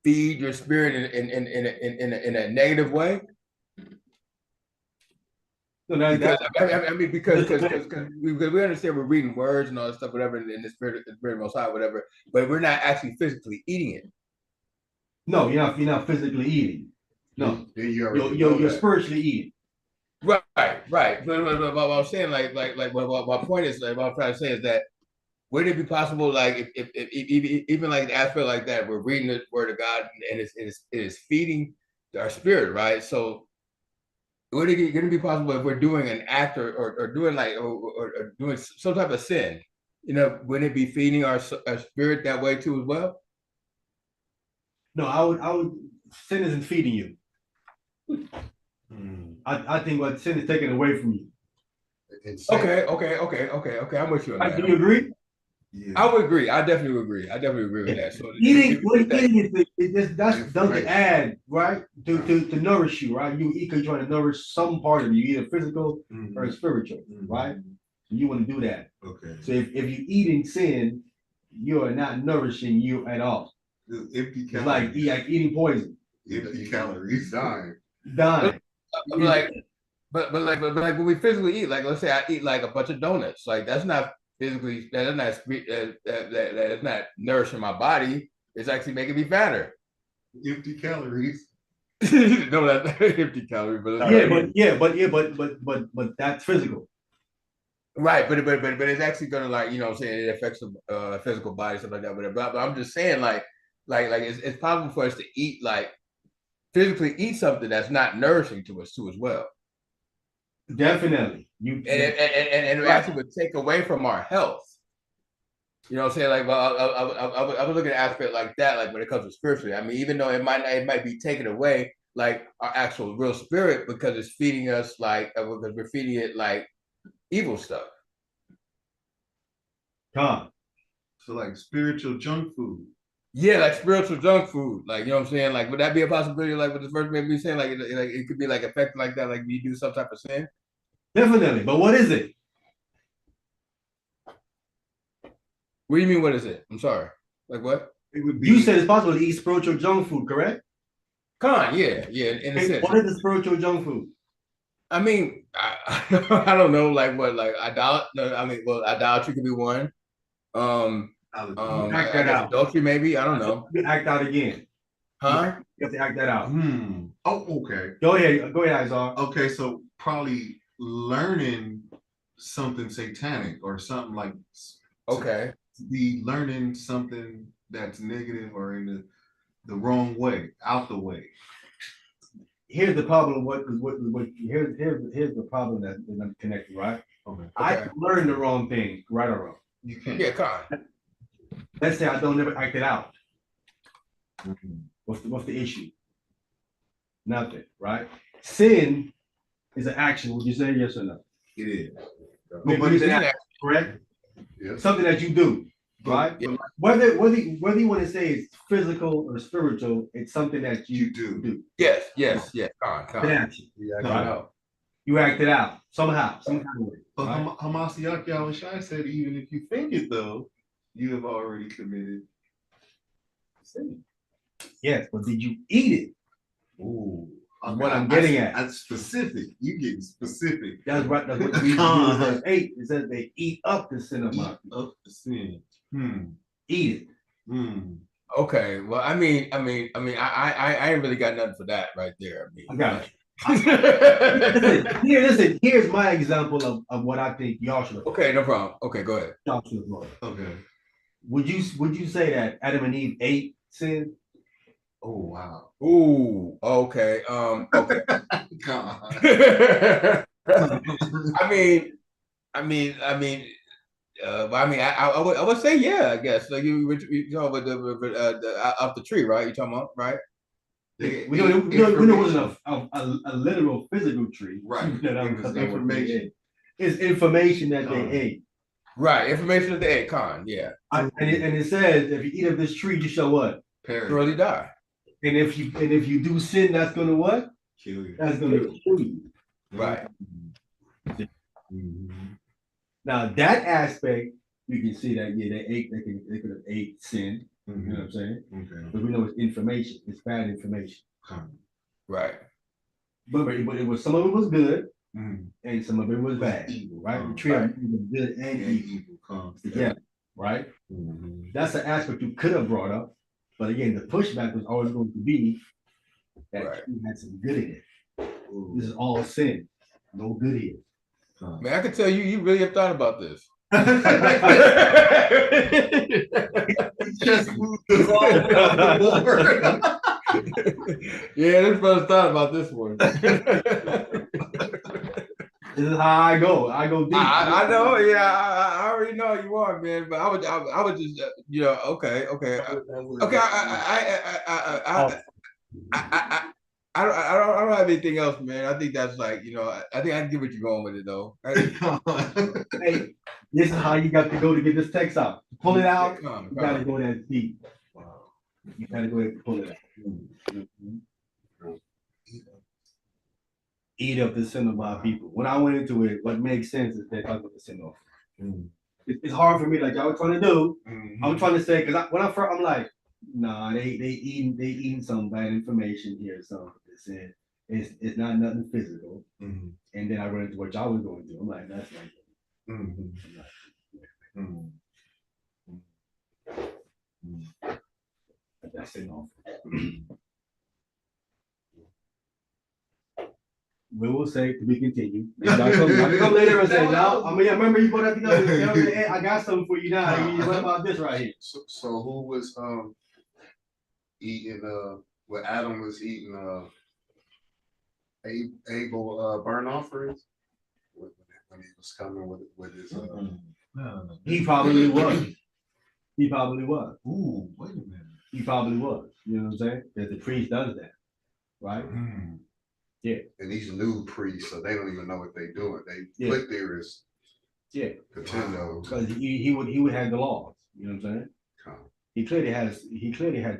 Speaker 2: feed your spirit in a negative way?
Speaker 1: So
Speaker 2: Because we understand we're reading words and all that stuff, whatever, in the spirit of Most High, whatever, but we're not actually physically eating it.
Speaker 1: No, you're not physically eating. No, you're spiritually eating.
Speaker 2: Right. But what I'm saying, like what my point is, like what I'm trying to say is that would it be possible, like if even like the aspect like that, we're reading the Word of God and it is feeding our spirit, right? So would it going to be possible if we're doing an act or doing or doing some type of sin? Wouldn't it be feeding our spirit that way too as well?
Speaker 1: No, I would. Sin isn't feeding you. I think what sin is taken away from you.
Speaker 2: Okay. I'm with you on that.
Speaker 1: Do you agree?
Speaker 3: Yeah.
Speaker 2: I would agree. I definitely would agree. with that. So
Speaker 1: Eating that's done to add, right? To nourish you, right? You eat because you're trying to nourish some part of you, either physical or spiritual, right? You want to do that.
Speaker 3: Okay.
Speaker 1: So if you eat in sin, you are not nourishing you at all.
Speaker 3: Empty
Speaker 1: It's
Speaker 3: calories.
Speaker 1: like eating poison.
Speaker 3: Empty calories.
Speaker 4: Dying.
Speaker 2: But when we physically eat, like let's say I eat like a bunch of donuts, like that's not nourishing my body. It's actually making me fatter.
Speaker 3: Empty calories.
Speaker 2: No, that's empty calories,
Speaker 1: But that's physical.
Speaker 2: Right, but it's actually gonna it affects the physical body, stuff like that. But I'm just saying like it's possible for us to eat physically eat something that's not nourishing to us too as well.
Speaker 1: Definitely.
Speaker 2: It actually would take away from our health. You know what I'm saying? Like, I was looking at an aspect like that, like when it comes to spiritually. I mean, even though it might be taken away, like our actual real spirit, because it's feeding us because we're feeding it like evil stuff.
Speaker 3: So like spiritual junk food.
Speaker 2: Yeah, like spiritual junk food. Like, you know what I'm saying? Like, would that be a possibility? Like, what the first made me saying, like it could be like affected like that, like you do some type of sin.
Speaker 1: Definitely, but what is it?
Speaker 2: What do you mean? What is it? I'm sorry. Like what?
Speaker 3: It would be.
Speaker 1: You said it's possible to eat spiritual junk food, correct?
Speaker 2: Yeah. In a sense.
Speaker 1: What is the spiritual junk food?
Speaker 2: I mean, I don't know, like what, like idolatry could be one.
Speaker 1: Act that out.
Speaker 2: Adultery, maybe. I don't know.
Speaker 1: You act out again.
Speaker 2: Huh?
Speaker 1: You have to act that out.
Speaker 3: Oh, okay.
Speaker 1: Go ahead, Isaac.
Speaker 3: Okay, so probably learning something satanic or something like.
Speaker 2: Okay.
Speaker 3: Be learning something that's negative or in the wrong way, out the way.
Speaker 1: Here's the problem. Here's the problem that's connected, right?
Speaker 3: Okay.
Speaker 1: I can learn the wrong thing, right or wrong.
Speaker 3: You can't.
Speaker 2: Yeah, Con.
Speaker 1: let's say I don't never act it out. What's the issue? Nothing, right? Sin is an action. Would you say yes or no?
Speaker 3: It is.
Speaker 1: But it's an action, correct?
Speaker 4: Yes.
Speaker 1: Something that you do, right?
Speaker 2: Yeah.
Speaker 1: Whether you want to say it's physical or spiritual, it's something that you do.
Speaker 2: Yes. Con.
Speaker 1: It's an action.
Speaker 3: Yeah,
Speaker 2: I know.
Speaker 1: You act it out somehow, some kind of way.
Speaker 3: But
Speaker 1: right?
Speaker 3: Hamashiach Yahushua said, even if you think it though, you have already committed sin.
Speaker 1: Yes, but did you eat it?
Speaker 3: Ooh.
Speaker 1: What I'm getting at.
Speaker 3: That's specific. You getting specific.
Speaker 1: That's right. That's what we verse 8. It says they eat up the sin of my
Speaker 3: Eat
Speaker 1: people.
Speaker 3: up the sin.
Speaker 1: Eat it.
Speaker 2: Okay. Well, I ain't really got nothing for that right there.
Speaker 1: I got it. Listen, here's my example of what I think y'all should
Speaker 2: Okay, no problem. Okay, go ahead.
Speaker 1: y'all should avoid.
Speaker 3: Okay.
Speaker 1: Would you say that Adam and Eve ate sin?
Speaker 3: Oh wow.
Speaker 2: Ooh, okay. Okay.
Speaker 3: God.
Speaker 2: I would say yeah. I guess like you talking about the up the tree, right? You talking about right?
Speaker 1: We know it wasn't a literal physical tree.
Speaker 3: Right.
Speaker 1: That
Speaker 3: It was information.
Speaker 1: It's information that they ate.
Speaker 2: Right. Information of the egg con. Yeah.
Speaker 1: And it says if you eat of this tree, you shall what?
Speaker 2: Surely die.
Speaker 1: And if you do sin, that's gonna what?
Speaker 3: Kill you.
Speaker 1: That's gonna kill you.
Speaker 2: Right.
Speaker 1: Now that aspect, you can see that they could have ate sin. You know what I'm saying?
Speaker 3: Okay.
Speaker 1: But we know it's information. It's bad information.
Speaker 2: Right.
Speaker 1: But it was some of it was good, and some of it was bad.
Speaker 3: Evil,
Speaker 1: Right? The tree of good and
Speaker 3: And
Speaker 1: evil
Speaker 3: evil comes
Speaker 1: together. Right? That's an aspect you could have brought up, but again, the pushback was always going to be that
Speaker 2: Right.
Speaker 1: you had some good in it. This is all sin, no good in it.
Speaker 2: Man, I can tell you really have thought about this.
Speaker 3: Just moved us all around the board.
Speaker 2: Yeah, this brother's thought about this one.
Speaker 1: This is how I go. I go deep.
Speaker 2: I know, yeah, I already know you are, man. But I would just, okay. I don't have anything else, man. I think that's like, I think I can get what you're going with it though.
Speaker 1: Hey, this is how you got to go to get this text out. Pull it out. You gotta go that deep. You gotta go ahead and pull it out. Eat up the sin of my people. When I went into it, what makes sense is they're talking about the sin offering. It's hard for me, like y'all trying to do. I'm trying to say, because when I first, I'm like, nah, they eating some bad information here. So it's not nothing physical. And then I run into what y'all was going through. I'm like, that's like, that's sin offering. We will say to be continued. I come later and say, no, I remember you brought that together. I got something for you now. What about this right here?
Speaker 4: So who was eating what Adam was eating Abel burnt offerings when he was coming with his
Speaker 1: He probably was. He probably was.
Speaker 3: Ooh, wait a minute.
Speaker 1: He probably was. You know what I'm saying? That the priest does that, right?
Speaker 4: and these new priests, so they don't even know what they're doing. They
Speaker 1: Yeah.
Speaker 4: put there is
Speaker 1: Yeah,
Speaker 4: Nintendo.
Speaker 1: because he would have the laws. You know what I'm saying?
Speaker 4: Come.
Speaker 1: He clearly had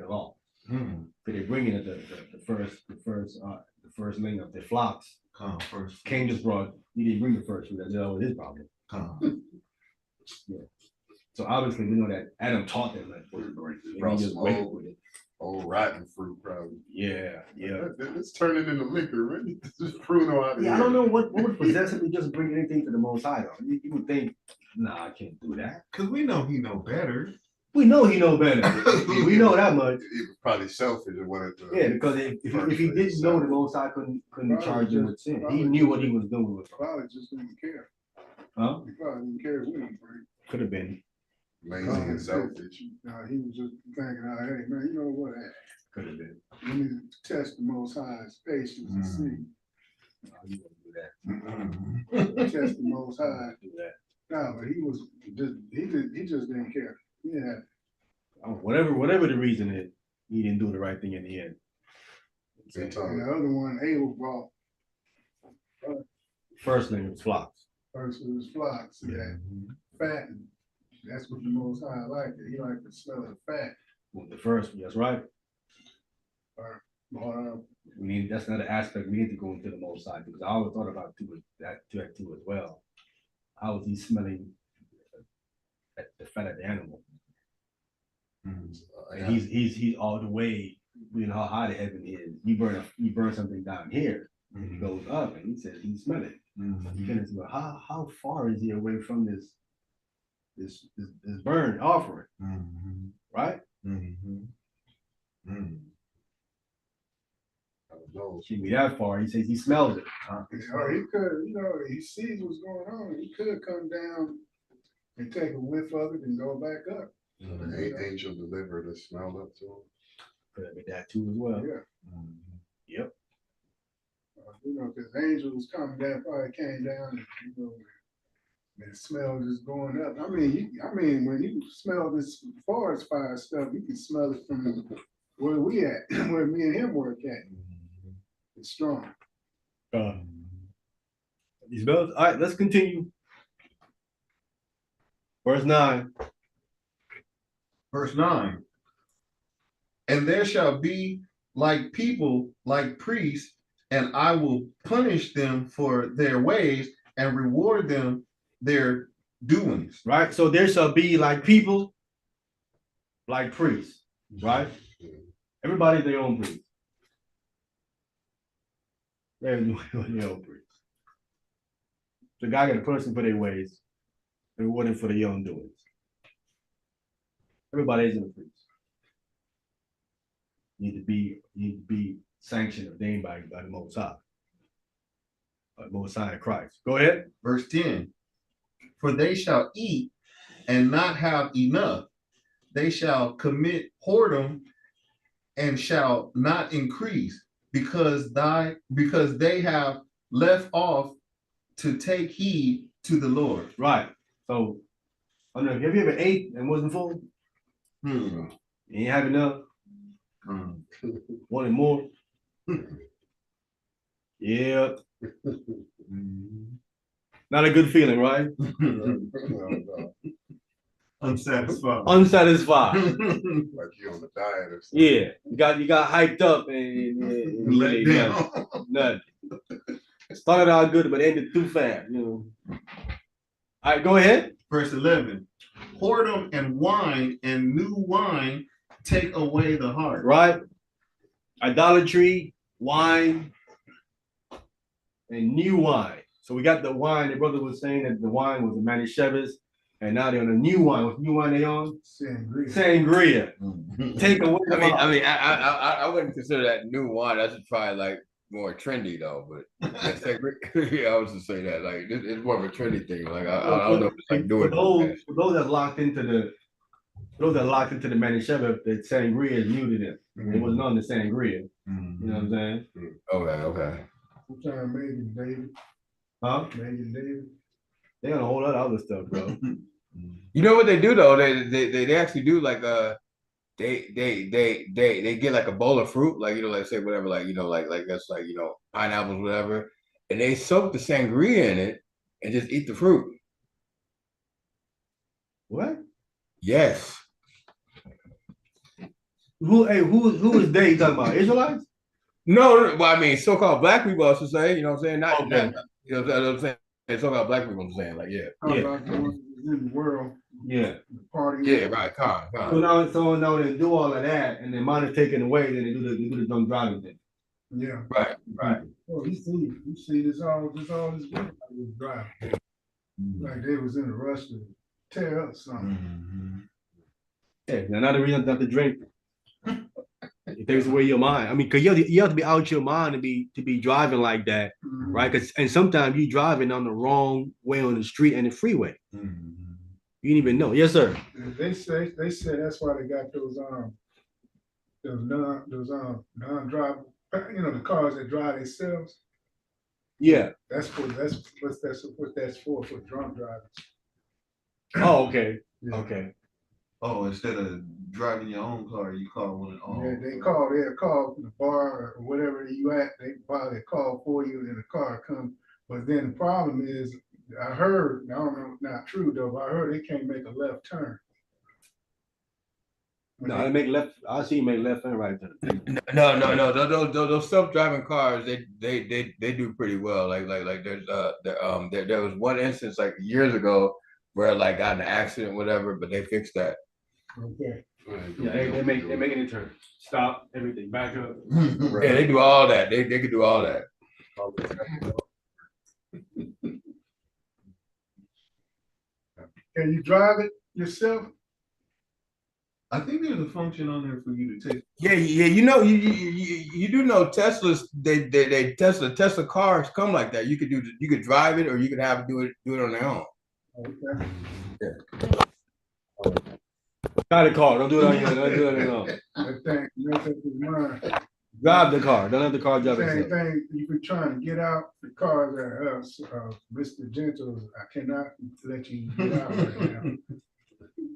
Speaker 1: the law. But they bring in the first ling of the flocks.
Speaker 3: Come first.
Speaker 1: Cain just brought. He didn't bring the first fruit. That's always his problem.
Speaker 3: Come.
Speaker 1: So obviously we know that Adam taught them that. And
Speaker 4: Brought
Speaker 1: he just
Speaker 4: some
Speaker 1: waited
Speaker 4: old-
Speaker 1: with it.
Speaker 4: Old rotten fruit, probably.
Speaker 1: Yeah.
Speaker 4: Let's turn it into liquor, really. Just prune out of
Speaker 1: Yeah, I
Speaker 4: here.
Speaker 1: don't know what would possess him to just bring anything to the Most High. Though. You would think, nah, I can't do that.
Speaker 3: Cause we know he know better.
Speaker 1: We know he know better. We know that much.
Speaker 4: He was probably selfish and wanted to.
Speaker 1: Yeah, because if he didn't know, the Most High couldn't charge him with sin. He knew what he was doing with.
Speaker 5: Probably just didn't care.
Speaker 1: Huh?
Speaker 5: He probably didn't care what he bring.
Speaker 1: Could have been.
Speaker 4: Lazy and selfish.
Speaker 5: He was just thinking, hey man, you know what?
Speaker 1: Could have been.
Speaker 5: We need to test the Most High's patience and see.
Speaker 1: No, you wouldn't do that.
Speaker 5: Test the Most High.
Speaker 1: Do that.
Speaker 5: No, but he just didn't care. Yeah.
Speaker 1: Whatever the reason is, he didn't do the right thing in the end.
Speaker 5: And the other one, Abel brought
Speaker 1: First name was flocks.
Speaker 5: first with his flocks, that fat. That's what the Most High liked. He liked the smell of the fat.
Speaker 1: Well, the first, that's right.
Speaker 5: Or,
Speaker 1: That's another aspect we need to go into the Most High, because I always thought about that too as well. How is he smelling the fat of the animal? And he's all the way, you know how high the heaven is. You burn something down here, and it goes up, and he says he smell it. You can ask, how far is he away from this burn offering? Right? Should be that far. He says he smells it.
Speaker 5: or he could, he sees what's going on. He could come down and take a whiff of it and go back up.
Speaker 4: The angel delivered the smell up to him.
Speaker 1: Could be that too as well.
Speaker 5: Yeah.
Speaker 1: Yep.
Speaker 5: Because angels coming down probably came down and, the smell just going up. I mean, when you smell this forest fire stuff, you can smell it from where we at, where me and him work at. It's strong.
Speaker 1: These bells. All right, let's continue. Verse 9.
Speaker 3: Verse 9. And there shall be like people, like priests, and I will punish them for their ways and reward them their doings.
Speaker 1: Right? So there shall be like people, like priests, right? Everybody their own priest. Their own priest. The guy got a person for their ways, and reward them for their own doings. Everybody isn't a priest. You need to be sanctioned, ordained by the Most High. By the Most High in Christ. Go ahead.
Speaker 3: Verse 10. For they shall eat and not have enough. They shall commit whoredom and shall not increase, because they have left off to take heed to the Lord.
Speaker 1: Right. So, I don't know, have you ever ate and wasn't full? You ain't have enough? Wanted more? Yeah. Not a good feeling, right?
Speaker 3: Unsatisfied.
Speaker 1: Unsatisfied.
Speaker 4: Like you on the diet or something.
Speaker 1: Yeah. You got hyped up and
Speaker 3: Let down.
Speaker 1: nothing. Started out good, but ended too fast, All right, go ahead.
Speaker 3: Verse 11. Whoredom and wine and new wine take away the heart.
Speaker 1: Right? Idolatry, wine, and new wine. So we got the wine. The brother was saying that the wine was the Manischewitz, and now they're on a new wine. What new wine they on? Sangria. Take away.
Speaker 2: I wouldn't consider that new wine. That's probably like more trendy though. But yeah, I was to say that like it's more of a trendy thing. Like I don't know if it's like doing
Speaker 1: for those that locked into the Manischewitz, the Sangria is new to them. It wasn't on the Sangria. You know what I'm saying?
Speaker 2: Okay.
Speaker 5: I'm trying to make David.
Speaker 1: Huh?
Speaker 5: Making David.
Speaker 1: They got a whole lot of other stuff, bro.
Speaker 2: You know what they do though? They actually do like they get like a bowl of fruit, like like say whatever, like like that's like pineapples, whatever, and they soak the sangria in it and just eat the fruit.
Speaker 1: What?
Speaker 2: Yes.
Speaker 1: Who is they talking about? Israelites?
Speaker 2: No, well, I mean, so-called black people, I should say, you know what I'm saying? Not,
Speaker 1: Okay.
Speaker 2: not you know what I'm saying? So-called black people, I'm saying, like, yeah.
Speaker 5: About the ones in the world,
Speaker 1: Yeah.
Speaker 5: the party.
Speaker 2: Yeah, right, con.
Speaker 1: So now they do all of that, and their money is taken away, then they do the drunk driving thing.
Speaker 5: Yeah.
Speaker 2: Right.
Speaker 5: Oh, you see this all this good was driving. Like they was in a rush to tear up something.
Speaker 1: Yeah, now another reason not to drink. It takes away your mind. I mean, cause you have to be out your mind to be driving like that, right? And sometimes you driving on the wrong way on the street and the freeway. You didn't even know. Yes, sir.
Speaker 5: They say that's why they got those non-drive, the cars that drive themselves.
Speaker 1: Yeah.
Speaker 5: That's what that's for drunk drivers.
Speaker 1: Oh, okay.
Speaker 5: Yeah.
Speaker 1: Okay.
Speaker 3: Oh, instead of driving your own car, you call one. Oh,
Speaker 5: Yeah, they'll call from the bar or whatever you at, they probably call for you and the car come. But then the problem is, I heard, I don't know, not true though, but I heard they can't make a left turn.
Speaker 1: No, I make left. I see you make left and right turn.
Speaker 2: No. Those self-driving cars, they do pretty well. Like there was one instance like years ago where like got in an accident, whatever, but they fixed that.
Speaker 5: Okay.
Speaker 1: Yeah, they make any turn. Stop everything. Back up.
Speaker 2: Yeah, they do all that. They could do all that.
Speaker 5: Can you drive it yourself?
Speaker 3: I think there's a function on there for you to take.
Speaker 2: Yeah. You do know Teslas. They Tesla cars come like that. You could drive it, or you could have do it on their own.
Speaker 5: Okay.
Speaker 1: Got a car. Don't do it on your. Don't do it on your own.
Speaker 5: That thing mess up his mind.
Speaker 1: Drive the car. Don't let the car drive
Speaker 5: Same
Speaker 1: itself.
Speaker 5: thing, you be trying to get out the car that, Mr. Gentles, I cannot let you get out right now.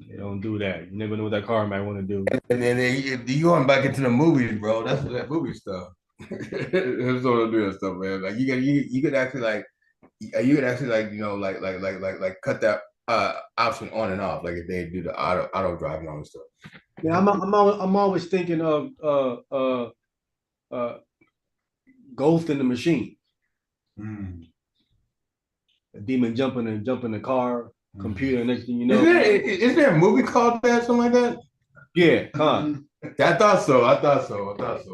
Speaker 1: Yeah, don't do that. You never know what that car might want to do.
Speaker 2: And then you going back into the movies, bro. That's that movie stuff. That's what I'm doing stuff, man. Like you could actually like cut that option on and off, like if they do the auto driving on and stuff.
Speaker 1: Yeah, I'm always thinking of Ghost in the Machine. A demon jumping in the car, computer. Next thing you know,
Speaker 2: Isn't there a movie called that, something like that?
Speaker 1: yeah, huh?
Speaker 2: I thought so.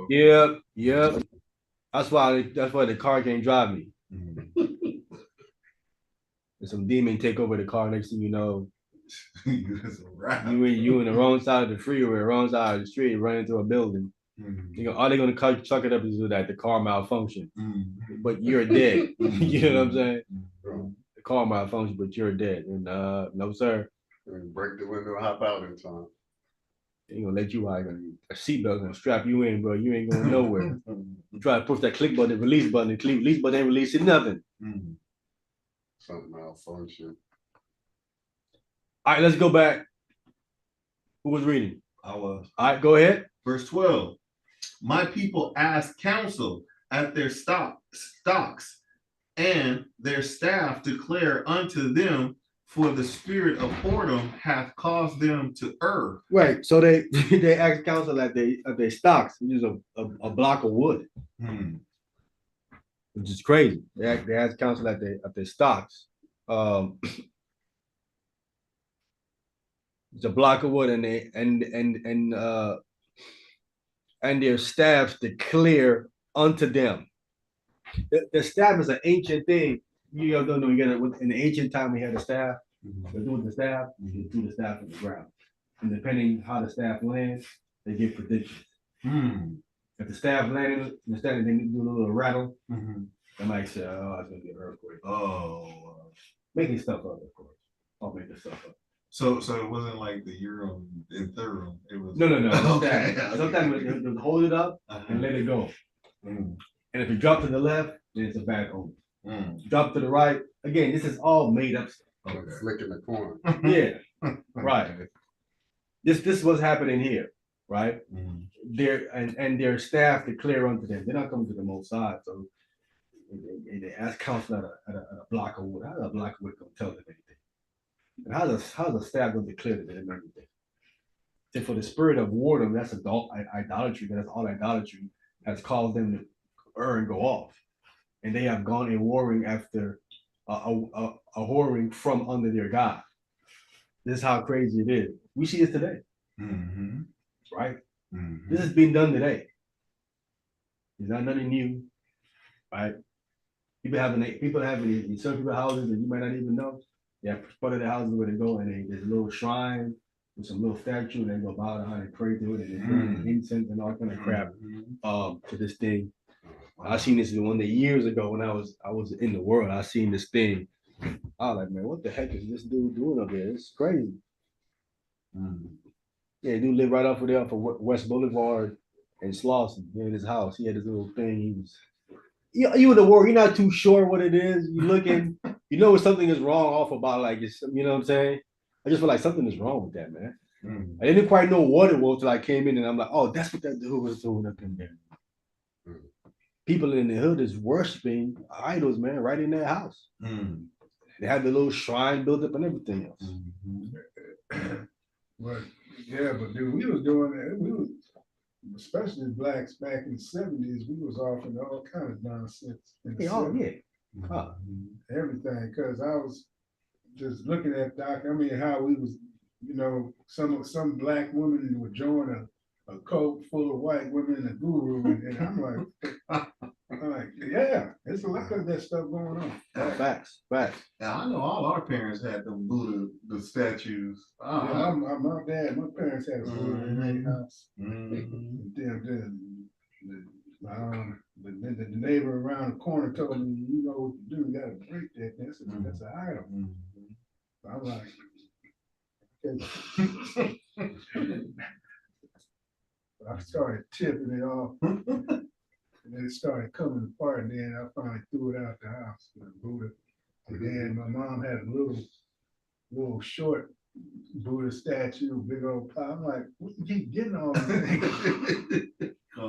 Speaker 1: Yep. That's why the car can't drive me. And some demon take over the car. Next thing you know, you in the wrong side of the freeway, wrong side of the street, run into a building. Are they gonna chuck it up and do that? The car malfunction, but you're dead. You know what I'm saying? The car malfunction, but you're dead. And no, sir.
Speaker 4: Break the window, hop out in time.
Speaker 1: Ain't gonna let you out. A seatbelt gonna strap you in, bro. You ain't going nowhere. You try to push that click button, release button. The release button ain't releasing nothing.
Speaker 4: Something malfunction.
Speaker 1: All right, let's go back. Who was reading?
Speaker 3: I was.
Speaker 1: All right, go ahead.
Speaker 3: Verse 12. My people ask counsel at their stocks, and their staff declare unto them, for the spirit of whoredom hath caused them to err.
Speaker 1: Right. So they ask counsel at their stocks, which is a block of wood, which is crazy. They ask counsel at their stocks. It's a block of wood, and their staffs declare unto them. The staff is an ancient thing. You don't know. In the ancient time, we had a staff. They're doing the staff. You do the staff on the ground, and depending how the staff lands, they give predictions. If the staff landed, instead of they do a little rattle, they might say, "Oh, it's gonna be an earthquake." Making stuff up, of course. I'll make this stuff up.
Speaker 3: So it wasn't like the Urim and Thummim. It was
Speaker 1: No.
Speaker 3: Okay.
Speaker 1: Sometimes they hold it up and let it go. And if you drop to the left, then it's a bad omen. Drop to the right. Again, this is all made up stuff.
Speaker 4: Flicking the coin.
Speaker 1: Yeah, right. This is what's happening here, right? And their staff declare unto them. They're not coming to the Most High, so they ask counsel at a block of wood. How does a block of wood gonna tell them anything? And how's the staff gonna declare to them everything? And for the spirit of whoredom, that's idolatry. That's all idolatry has caused them to err and go off. And they have gone in warring after a whoring from under their God. This is how crazy it is. We see this today, right? This is being done today. It's not nothing new, right? People having in some people's houses that you might not even know. Yeah, part of the houses where they go and there's a little shrine with some little statue, and they go bow down and pray to it, and they burn incense and all kind of crap to this thing. I seen this one day years ago when I was in the world. I seen this thing. I was like, man, what the heck is this dude doing up there? It's crazy. Yeah, dude lived right off of there for West Boulevard and Slauson. In his house, he had this little thing. He was, you in the world, you're not too sure what it is. You looking, you know, if something is wrong off about like it's, you know what I'm saying? I just feel like something is wrong with that, man. I didn't quite know what it was till I came in and I'm like, oh, that's what that dude was doing up in there. People in the hood is worshiping idols, man, right in their house. They have the little shrine built up and everything else.
Speaker 5: But yeah, but dude, we was doing that. We was, especially blacks back in the 70s, we was offering all kind of nonsense. In the
Speaker 1: Yeah, oh
Speaker 5: 70s.
Speaker 1: yeah. Huh.
Speaker 5: Everything, because I was just looking at Doc. I mean, how we was, you know, some black women would join a cult full of white women and a guru, and I'm like, yeah, there's a lot of that stuff going on.
Speaker 1: Facts.
Speaker 3: Now I know all our parents had them Buddha the statues.
Speaker 5: Yeah, my dad, my parents had a Buddha in their house. And then the neighbor around the corner told me, you know what to do, you gotta break that. That's an item. I'm like, okay. I started tipping it off. And then it started coming apart, and then I finally threw it out the house, the Buddha. And then my mom had a little short Buddha statue, big old pile. I'm like, what you keep getting all these things?
Speaker 4: I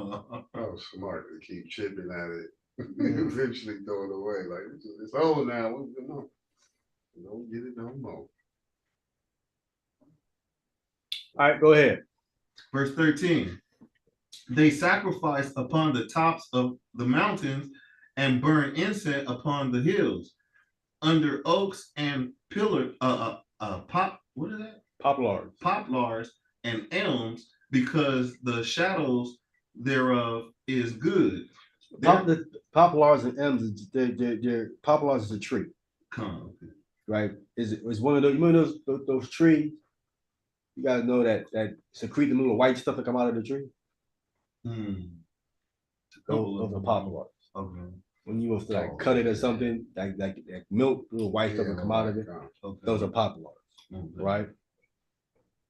Speaker 4: was smart to keep chipping at it. Eventually throw it away. Like it's old now. Come on. Don't get it no more.
Speaker 1: All right, go ahead.
Speaker 3: Verse 13. They sacrifice upon the tops of the mountains and burn incense upon the hills, under oaks and what is that? Poplars and elms, because the shadows thereof is good.
Speaker 1: The poplars and elms, they're poplars is a tree, right? Is one of those trees. You gotta know that secrete the little white stuff that come out of the tree. Those are poplars.
Speaker 3: Okay.
Speaker 1: When you have to like cut it or something, like milk, little white stuff that come out of it.
Speaker 3: Okay.
Speaker 1: Those are poplars, right?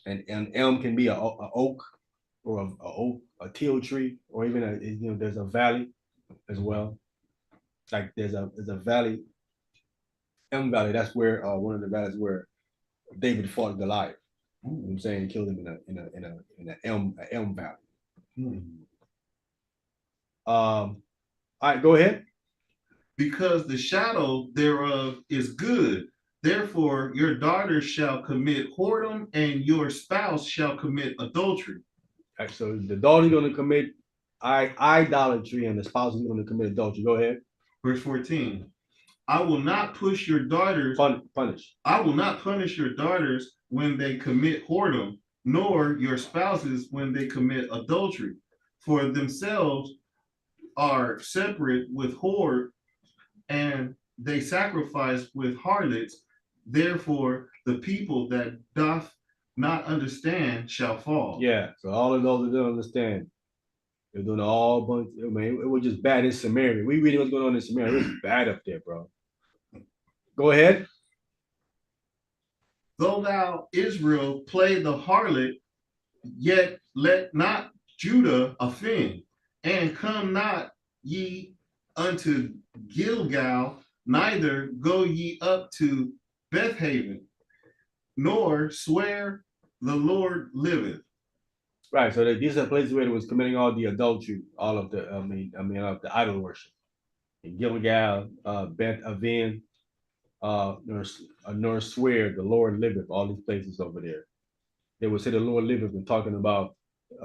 Speaker 1: And elm can be a oak or a teal tree, or even there's a valley as well. Like there's a valley, Elm Valley. That's where one of the valleys where David fought Goliath. You know what I'm saying, killed him in an elm valley. All right, go ahead.
Speaker 3: Because the shadow thereof is good. Therefore, your daughter shall commit whoredom, and your spouse shall commit adultery.
Speaker 1: All right, so the daughter is going to commit idolatry, and the spouse is going to commit adultery. Go ahead.
Speaker 3: Verse 14. I will not push your daughters.
Speaker 1: Punish.
Speaker 3: I will not punish your daughters when they commit whoredom, nor your spouses when they commit adultery. For themselves are separate with whore, and they sacrifice with harlots. Therefore, the people that doth not understand shall fall.
Speaker 1: Yeah, so all of those that don't understand, they're doing all bunch. I mean, it was just bad in Samaria. We read what's going on in Samaria. It was bad up there, bro. Go ahead.
Speaker 3: Though thou, Israel, play the harlot, yet let not Judah offend, and come not ye unto Gilgal, neither go ye up to Bethaven, nor swear the Lord liveth.
Speaker 1: Right. So these are places where it was committing all the adultery, all of the of the idol worship. In Gilgal, Beth Aven, nor swear the Lord liveth. All these places over there, they would say the Lord liveth and talking about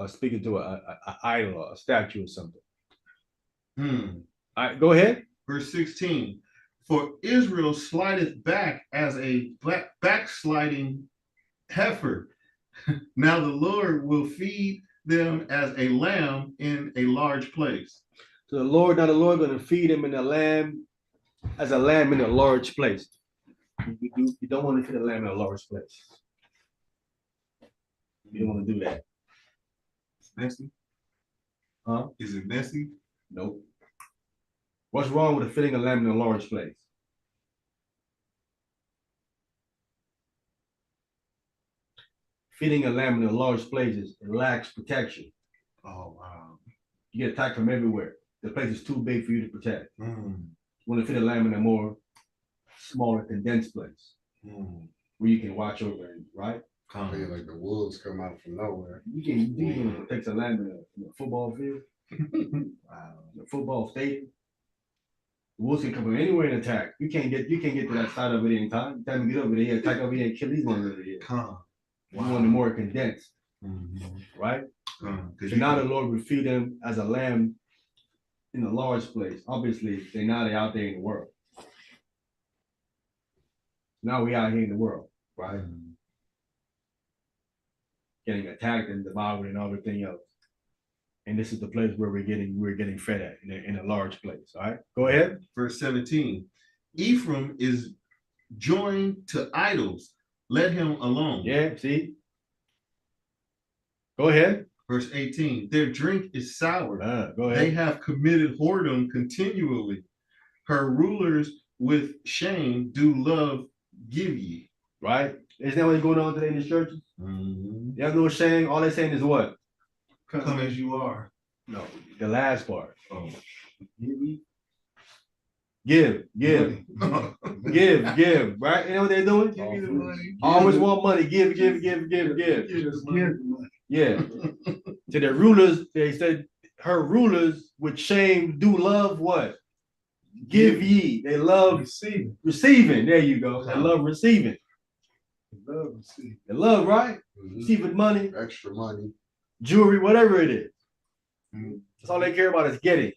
Speaker 1: speaking to a idol, a statue, or something. All right, go ahead.
Speaker 3: Verse 16. For Israel slideth back as a backsliding heifer. Now the Lord will feed them as a lamb in a large place.
Speaker 1: So the Lord going to feed them as a lamb in a large place. You don't want to feed a lamb in a large place. You don't want to do that.
Speaker 3: It's messy.
Speaker 1: Huh?
Speaker 3: Is it messy?
Speaker 1: Nope. What's wrong with feeding a lamb in a large place? Feeding a lamb in a large place it lacks protection.
Speaker 3: Oh, wow.
Speaker 1: You get attacked from everywhere. The place is too big for you to protect. You want to feed a lamb in a more smaller, condensed place where you can watch over it, right?
Speaker 5: I feel like the wolves come out from nowhere.
Speaker 1: You can take some land in a football field, a football stadium. The wolves can come from anywhere and attack. You can't get to that side of it in time. Time to get over there, attack over here, and kill these ones over here. You want them more condensed, right? So now the Lord will feed them as a lamb in a large place. Obviously, they're out there in the world. Now we out here in the world, right? Getting attacked and devoured and everything else. And this is the place where we're getting fed at in a large place. All right, go ahead.
Speaker 3: Verse 17. Ephraim is joined to idols. Let him alone.
Speaker 1: Yeah, see. Go ahead.
Speaker 3: Verse 18. Their drink is sour.
Speaker 1: Go
Speaker 3: They
Speaker 1: ahead.
Speaker 3: have committed whoredom continually. Her rulers with shame do love give ye.
Speaker 1: Right? Isn't that what's going on today in the churches? They have no shame. All they're saying is what?
Speaker 3: Come as you are.
Speaker 1: No, the last part.
Speaker 3: Oh.
Speaker 1: Give. Right? You know what they're doing?
Speaker 5: Give me the money.
Speaker 1: Always want money. Give.
Speaker 5: Just give the money.
Speaker 1: Yeah. To the rulers, they said her rulers with shame do love what? Give ye. They love receiving. There you go. They love receiving.
Speaker 5: Love receive.
Speaker 1: They love, right? Receiving money,
Speaker 5: Extra money.
Speaker 1: jewelry, whatever it is.
Speaker 5: Mhm.
Speaker 1: That's all they care about is getting.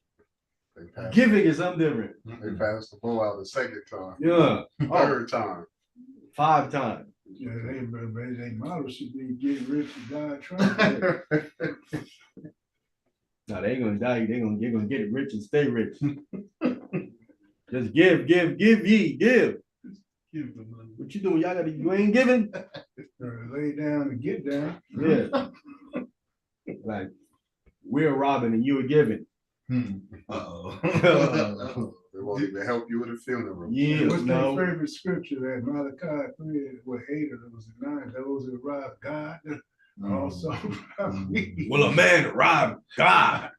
Speaker 5: They pass,
Speaker 1: Giving is something different.
Speaker 5: they pass the ball out the second time.
Speaker 1: Yeah. Oh,
Speaker 5: Third time.
Speaker 1: 5 times.
Speaker 5: Yeah, they model should be get rich and die trying.
Speaker 1: No, they ain't gonna die. They're gonna get rich and stay rich. Just give ye, give.
Speaker 3: Give the money.
Speaker 1: What you doing? You ain't giving?
Speaker 5: Lay down and get down.
Speaker 1: Yeah. Like, we're robbing and you're giving.
Speaker 3: Uh-oh.
Speaker 5: They won't even help you with a funeral.
Speaker 1: Yeah,
Speaker 5: What's
Speaker 1: no.
Speaker 5: their favorite scripture that Malachi 3, what 8 of those 9, those that rob God also rob me.
Speaker 1: Will a man rob God?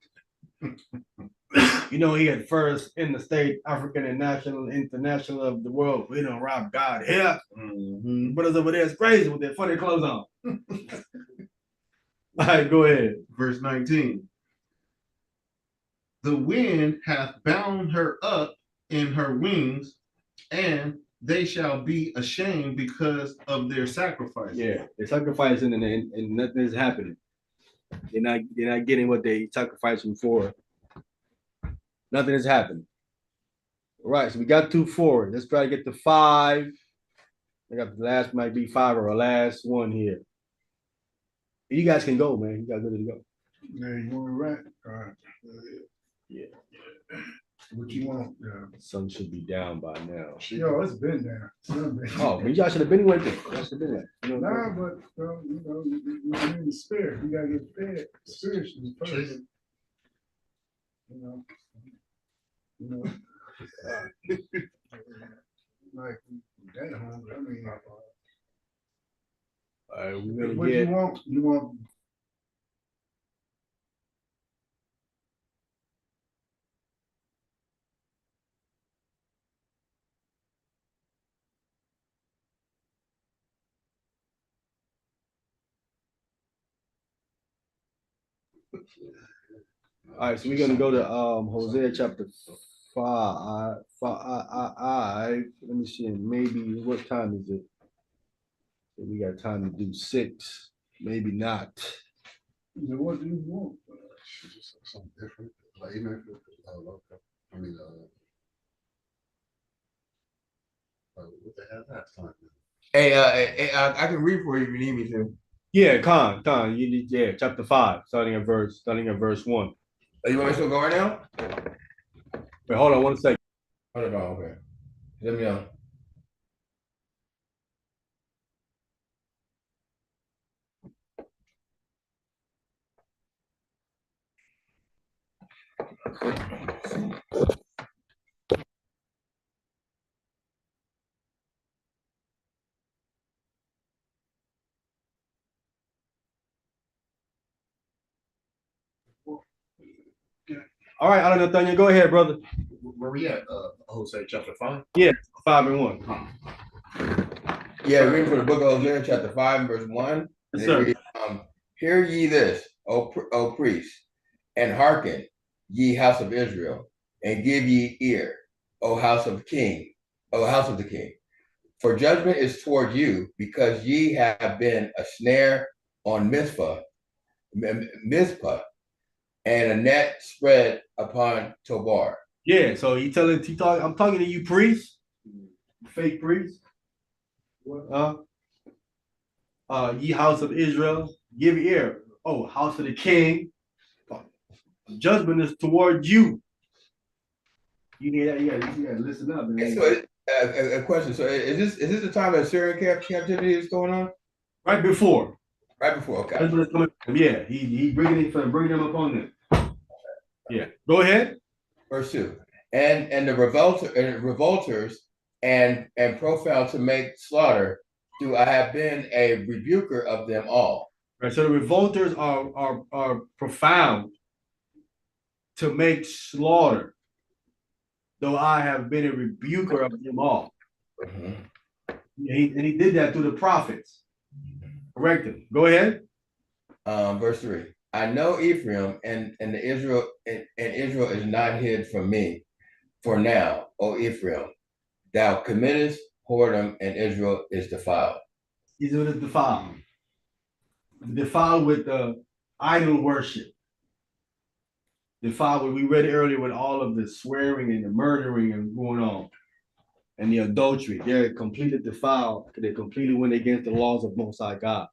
Speaker 1: You know, he had first in the state, African and national, international of the world. We don't rob God here. Brothers over there is crazy with their funny clothes on. All right, go ahead.
Speaker 3: Verse 19. The wind hath bound her up in her wings, and they shall be ashamed because of their sacrifice.
Speaker 1: Yeah, they're sacrificing and nothing is happening. They're not getting what they sacrificing for. Nothing is happening. All right, so we got 2 forward. Let's try to get to 5. I got the last might be 5 or a last one here. You guys can go, man. You guys ready to go?
Speaker 5: Yeah, you want to rap? All right.
Speaker 1: Yeah.
Speaker 5: What you want?
Speaker 1: The sun should be down by now.
Speaker 5: Yo, it's been there.
Speaker 1: Oh, but y'all should have been with it. Y'all should have been there. You know,
Speaker 5: Nah, but you're in the spirit. You gotta get fed spiritually first. You know. Like that hungry. I mean,
Speaker 1: all right, we're gonna
Speaker 5: what
Speaker 1: get.
Speaker 5: you want? You want?
Speaker 1: All right, so we're gonna go to Hosea chapter 5. Let me see, maybe what time is it? We got time to do 6, maybe not.
Speaker 5: What do you want?
Speaker 4: Just something different, like even if it's, I mean, what the hell last time?
Speaker 2: Hey, I can read for you if you need me to.
Speaker 1: Yeah, Khan, you need, yeah, chapter 5, starting at verse 1.
Speaker 2: Oh, you want me to go right now?
Speaker 1: Wait, hold on 1 second.
Speaker 2: Hold on, okay. Let me know.
Speaker 1: All right, I don't know, Nathaniel, go ahead, brother.
Speaker 4: Where we at? Hosea chapter 5.
Speaker 1: 5 and 1.
Speaker 2: Yeah, reading from the book of Hosea, chapter 5, verse 1.
Speaker 1: Yes,
Speaker 2: And it
Speaker 1: sir.
Speaker 2: reads, hear ye this, O priests, and hearken, ye house of Israel, and give ye ear, O house of the king. For judgment is toward you, because ye have been a snare on Mizpah, and a net spread upon Tobar.
Speaker 1: Yeah, so I'm talking to you priests, fake priests. Ye house of Israel, give ear. Oh, house of the king. Judgment is toward you. You need that, you gotta listen up, man.
Speaker 2: So, a question. So is this the time that Syrian captivity is going on?
Speaker 1: Right before.
Speaker 2: Right before, okay.
Speaker 1: That's what it's coming from. Yeah, he bringing them upon them. Yeah, go ahead.
Speaker 2: Verse 2. And the revolters and profound to make slaughter, do I have been a rebuker of them all.
Speaker 1: Right, so the revolters are profound to make slaughter, though I have been a rebuker of them all.
Speaker 2: Mm-hmm.
Speaker 1: He did that through the prophets. Correct him. Go ahead.
Speaker 2: Verse 3. I know Ephraim and Israel is not hid from me. For now, O Ephraim, thou committest whoredom, and Israel is defiled.
Speaker 1: Israel is defiled. Defiled with idol worship. Defiled what we read earlier with all of the swearing and the murdering and going on. And the adultery. They're completely defiled. They completely went against the laws of Most High God.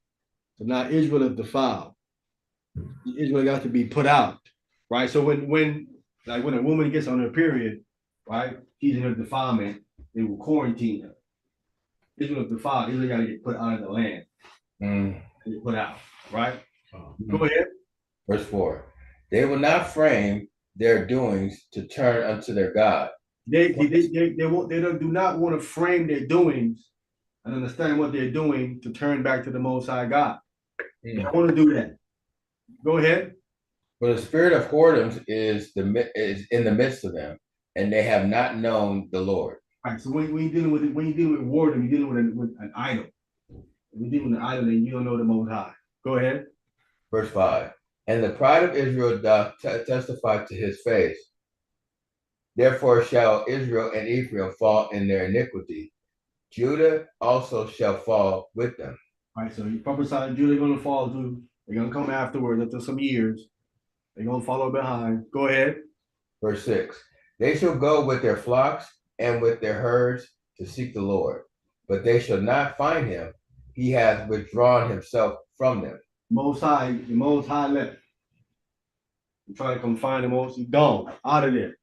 Speaker 1: So now Israel is defiled. Israel got to be put out. Right? So when a woman gets on her period, right? She's in her defilement, they will quarantine her. Israel is defiled. Israel got to get put out of the land. And get put out. Right? Go ahead.
Speaker 2: Verse 4. They will not frame their doings to turn unto their God.
Speaker 1: They do not want to frame their doings and understand what they're doing to turn back to the Most High God. They don't want to do that. Go ahead.
Speaker 2: For the spirit of whoredoms is in the midst of them, and they have not known the Lord.
Speaker 1: All right. So when you're dealing with whoredom, you're dealing with an idol. When you're dealing with an idol, and you don't know the Most High. Go ahead.
Speaker 2: Verse 5. And the pride of Israel doth testify to his face. Therefore shall Israel and Ephraim fall in their iniquity. Judah also shall fall with them.
Speaker 1: All right, so he prophesied Judah going to fall too. They're going to come afterwards after some years. They're going to follow behind. Go ahead.
Speaker 2: Verse 6. They shall go with their flocks and with their herds to seek the Lord, but they shall not find him. He hath withdrawn himself from them.
Speaker 1: The Most High left. You try to come find the Most, he's gone, out of there.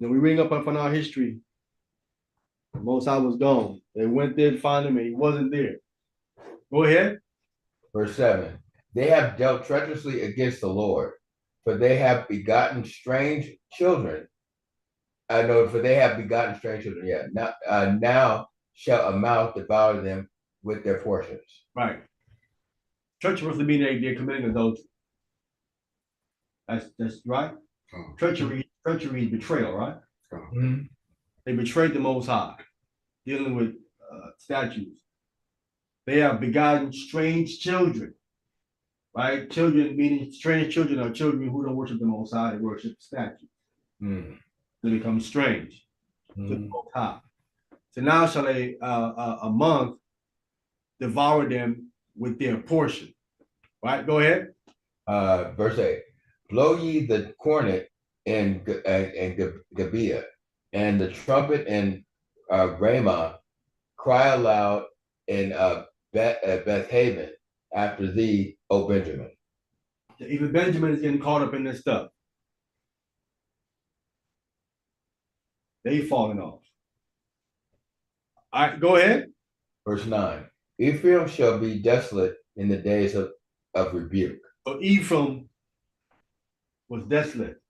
Speaker 1: Now we ring up on our history. The Most High was gone. They went there to find him and he wasn't there. Go ahead.
Speaker 2: Verse 7. They have dealt treacherously against the Lord, for they have begotten strange children. Yeah. Now shall a mouth devour them with their portions.
Speaker 1: Right. Treacherously meaning they're committing adultery. That's right. Treachery is betrayal, right?
Speaker 2: Mm-hmm.
Speaker 1: They betrayed the Most High, dealing with statues. They have begotten strange children, right? Children meaning strange children are children who don't worship the Most High, they worship statues. They become strange to the Most High. So now shall a month devour them with their portion. Right? Go ahead.
Speaker 2: Verse 8. Blow ye the cornet in Gibeah, and the trumpet in Ramah. Cry aloud in Beth-haven after thee, O Benjamin.
Speaker 1: Even Benjamin is getting caught up in this stuff. They falling off. All right, go ahead.
Speaker 2: Verse 9. Ephraim shall be desolate in the days of rebuke.
Speaker 1: So Ephraim was desolate,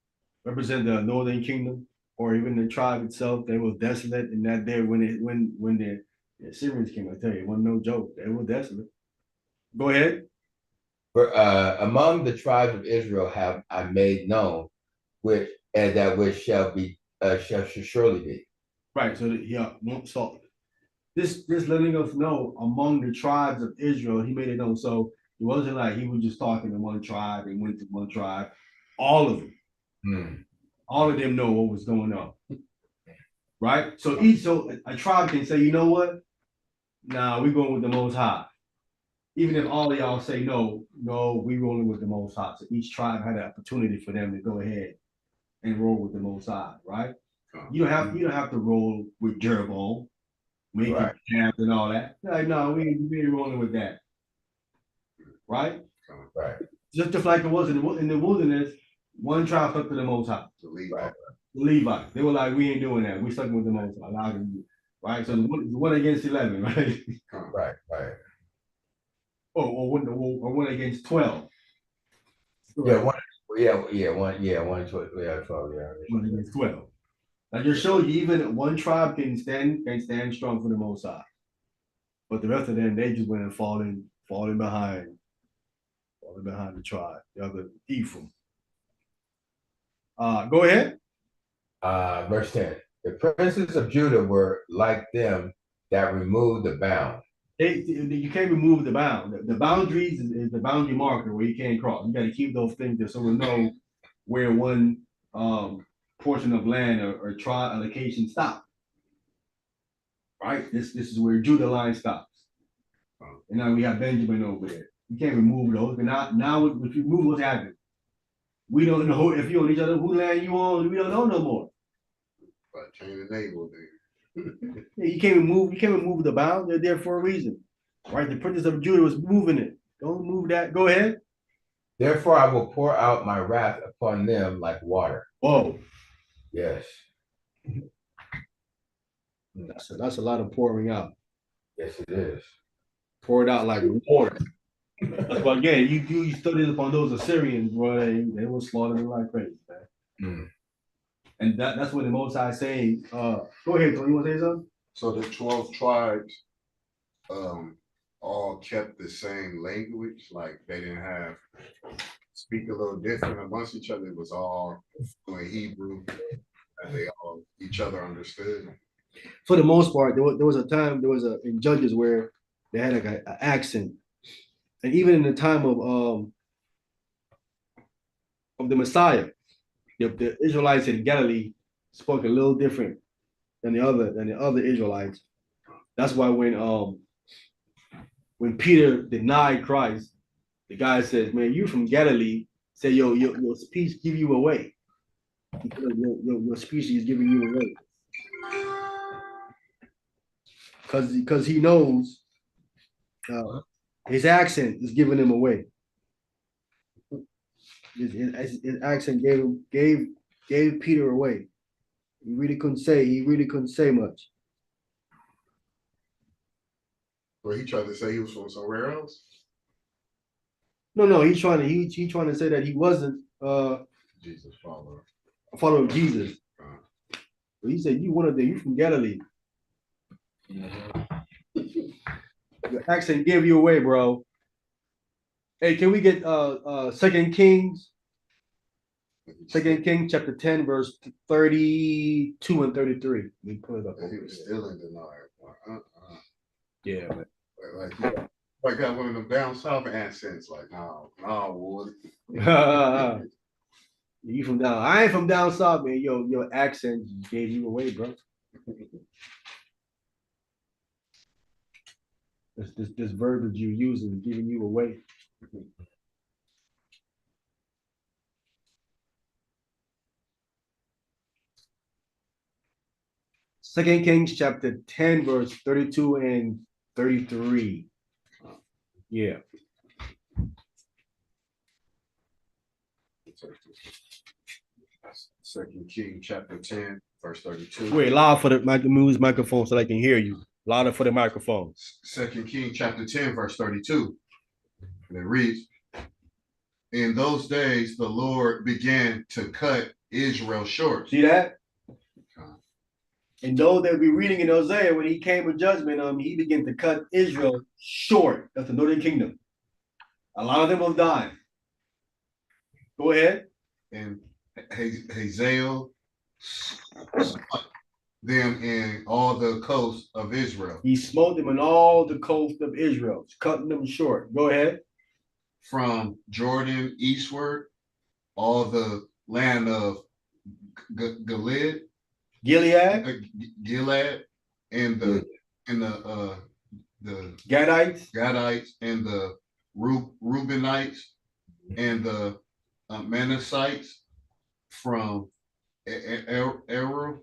Speaker 1: represent the northern kingdom, or even the tribe itself. They was desolate in that day when the Assyrians came. I tell you, it wasn't no joke. They were desolate. Go ahead.
Speaker 2: For among the tribes of Israel have I made known, which shall surely be.
Speaker 1: Right. So yeah. So this letting us know among the tribes of Israel, he made it known. So it wasn't like he was just talking to one tribe and went to one tribe. All of them,
Speaker 2: Hmm.
Speaker 1: all of them know what was going on. Right. So a tribe can say, you know what? Nah, we're going with the Most High. Even if all of y'all say no, we rolling with the Most High. So each tribe had an opportunity for them to go ahead and roll with the Most High, right? You don't have to roll with Jeroboam, making
Speaker 2: Right.
Speaker 1: camps and all that. Like, no, we ain't rolling with that, right?
Speaker 2: Right.
Speaker 1: Just like it was in the wilderness, one tribe stuck to the Most High,
Speaker 4: To leave.
Speaker 2: Right.
Speaker 1: the Levites. They were like, we ain't doing that. We stuck with the Most High, right? So the one against 11, right?
Speaker 2: Right. Right.
Speaker 1: Or one against 12.
Speaker 2: Yeah. One. Yeah. One. Yeah. 12. Yeah. 12. Yeah.
Speaker 1: One against 12. That just shows you even one tribe can stand strong for the Most High. But the rest of them, they just went and falling behind the tribe, the other Ephraim. Go ahead.
Speaker 2: Verse 10. The princes of Judah were like them that removed the bound.
Speaker 1: You can't remove the bound. The boundaries is the boundary marker where you can't cross. You got to keep those things there so we know where one portion of land or tribe allocation stops. Right? This is where Judah line stops. And now we have Benjamin over there. You can't remove those. But now if you move, what's happening? We don't know if you're on each other, who land you on, we don't know no more.
Speaker 4: But Cain and Abel,
Speaker 1: Yeah, you can't remove the bound. They're there for a reason. Right? The prince of Judah was moving it. Don't move that. Go ahead.
Speaker 2: Therefore, I will pour out my wrath upon them like water.
Speaker 1: Whoa.
Speaker 2: Yes.
Speaker 1: That's a lot of pouring out.
Speaker 2: Yes, it is.
Speaker 1: Pour it out like water. But again, you studied upon those Assyrians, bro. They were slaughtering like crazy, man.
Speaker 2: Mm.
Speaker 1: And that's what the Most High saying. Go ahead, Tony. You want to say something?
Speaker 4: so the 12 tribes all kept the same language, like they didn't have speak a little different amongst each other. It was all in Hebrew, and they all each other understood.
Speaker 1: For the most part, there was a time in Judges where they had like an accent, and even in the time of the Messiah, the Israelites in Galilee spoke a little different than the other Israelites. That's why when Peter denied Christ, the guy says, "Man, you from Galilee." Say, your speech give you away. Because your speech is giving you away. Because he knows his accent is giving him away. His accent gave Peter away. He really couldn't say much.
Speaker 4: But he tried to say he was from somewhere else.
Speaker 1: No, he's trying to say that he wasn't
Speaker 4: Jesus follower.
Speaker 1: a follower of Jesus. But he said, you from Galilee. Your accent gave you away, bro. Hey, can we get 2 Kings? 2 Kings chapter 10, verse 32 and 33. Let me pull it up.
Speaker 4: He was still in denial.
Speaker 1: Yeah, man.
Speaker 4: Like got one of them down south accents, like, no, Wood.
Speaker 1: You from down? I ain't from down south, man. Your accent gave you away, bro. This verbiage you use is giving you away. Second Kings chapter 10, verse 32 and 33. Yeah.
Speaker 4: Second King chapter 10, verse 32.
Speaker 1: Wait, loud for the microphone so I can hear you. Louder for the microphone.
Speaker 4: Second King chapter 10, verse 32. And it reads, in those days, the Lord began to cut Israel short.
Speaker 1: See that? And though they'll be reading in Hosea, when he came with judgment, he began to cut Israel short. That's the northern kingdom. A lot of them will die. Go ahead.
Speaker 4: And Hazael, them in all the coast of Israel,
Speaker 1: He smote them in all the coast of Israel, cutting them short. Go ahead.
Speaker 4: from Jordan eastward, all the land of Gilead,
Speaker 1: Gilead,
Speaker 4: Gilead, and the
Speaker 1: Gadites,
Speaker 4: Gadites, and the Reubenites, and the Manassites from Eru,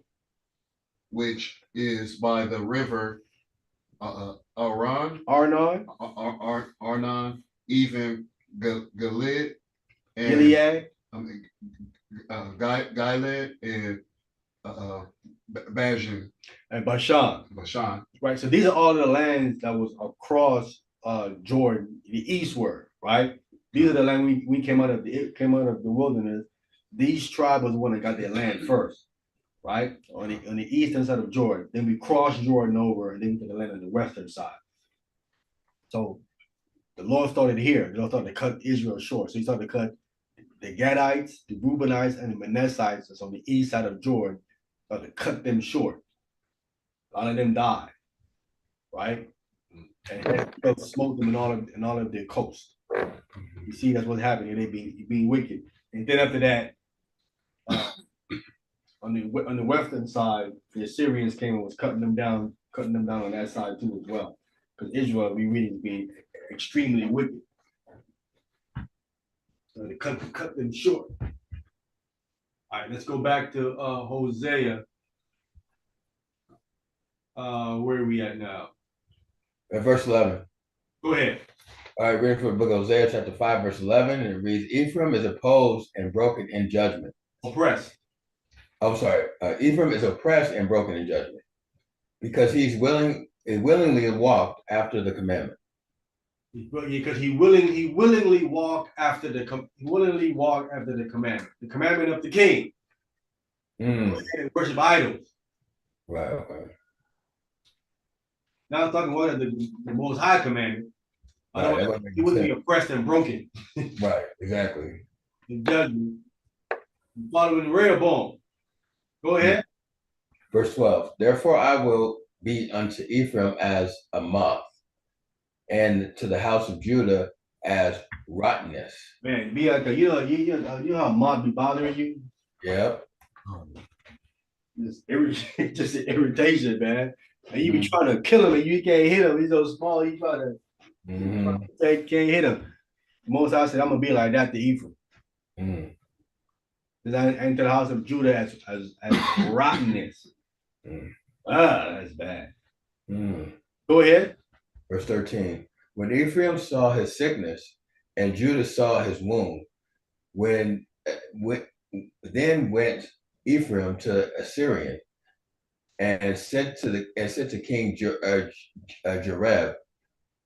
Speaker 4: which is by the river Aran,
Speaker 1: Arnon,
Speaker 4: Arnon, even Gilead, and
Speaker 1: Gilead,
Speaker 4: Gilead, and Bashan.
Speaker 1: and Bashan. Right. So these are all the lands that was across Jordan, the eastward, right? These are the land we came out of the wilderness. These tribes was the one that got their land first, right? On the eastern side of Jordan. Then we crossed Jordan over and then we took the land on the western side. So the Lord started here. The Lord started to cut Israel short. So he started to cut the Gadites, the Reubenites, and the Manassites that's on the east side of Jordan, started to cut them short. A lot of them died, right? And smote them in all of their coast. You see, that's what's happening. They being wicked. And then after that, on the western side, the Assyrians came and was cutting them down on that side too as well. Because Israel, we read, is being extremely wicked. So they cut them short. All right, let's go back to Hosea. Where are we at now?
Speaker 2: At verse 11.
Speaker 1: Go ahead.
Speaker 2: All right, reading from the book of Hosea, chapter 5, verse 11, and it reads, Ephraim is opposed and broken in judgment.
Speaker 1: Oppressed.
Speaker 2: I'm sorry. Ephraim is oppressed and broken in judgment because he willingly walked after the commandment.
Speaker 1: Because he willingly walked after the commandment. The commandment of the king. And worship idols.
Speaker 2: Right, okay.
Speaker 1: Now I'm talking about the most high commandment.
Speaker 2: Right,
Speaker 1: he wouldn't be oppressed and broken.
Speaker 2: Right, exactly.
Speaker 1: In judgment. Following Rehoboam. Go ahead.
Speaker 2: Verse 12. Therefore I will be unto Ephraim as a moth, and to the house of Judah as rottenness.
Speaker 1: Man, be like you know how moth be bothering you?
Speaker 2: Yep.
Speaker 1: Just an irritation, man. And you be trying to kill him and you can't hit him. He's so small, you try to can't hit him. Most I said, I'm gonna be like that to Ephraim. Because I enter the house of Judah as rottenness. That's bad. Go ahead.
Speaker 2: Verse 13. When Ephraim saw his sickness and Judah saw his wound, then went Ephraim to Assyrian and said to King Jareb,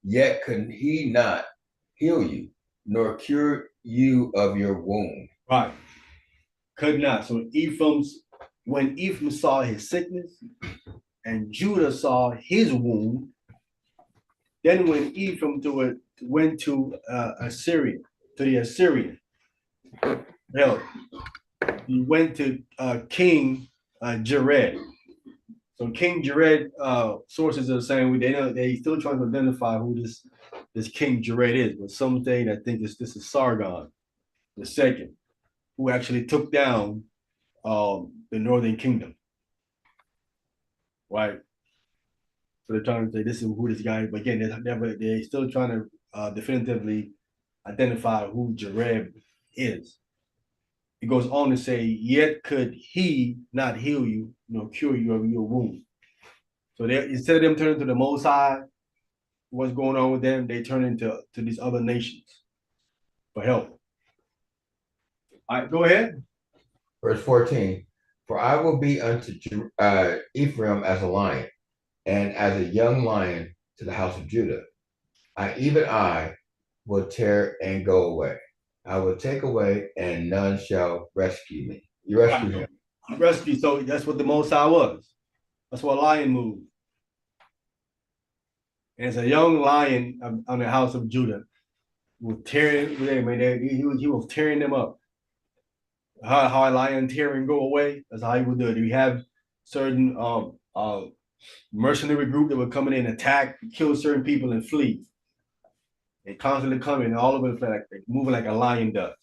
Speaker 2: yet could he not heal you, nor cure you of your wound.
Speaker 1: Right. Could not. So when Ephraim saw his sickness and Judah saw his wound, then when Ephraim went to Assyria, to the Assyrian, he went to King Jared. So King Jared, sources are saying they still trying to identify who this King Jared is, but some say that think this is Sargon II, who actually took down the northern kingdom. Right. So they're trying to say this is who this guy is, but again, they're still trying to definitively identify who Jared is. It goes on to say, yet could he not heal you, nor cure you of your wound. So instead of them turning to the Most High, what's going on with them, they turn into these other nations for help. All right, go ahead.
Speaker 2: Verse 14. For I will be unto Ephraim as a lion, and as a young lion to the house of Judah. I will tear and go away. I will take away, and none shall rescue me. You rescue him.
Speaker 1: Rescue. So that's what the Most High was. That's what a lion moved. And as a young lion on the house of Judah, he was tearing them up. How a lion tear and go away? That's how he would do it. We have certain mercenary group that would come in and attack, kill certain people and flee. They constantly come in, all of it like moving like a lion does.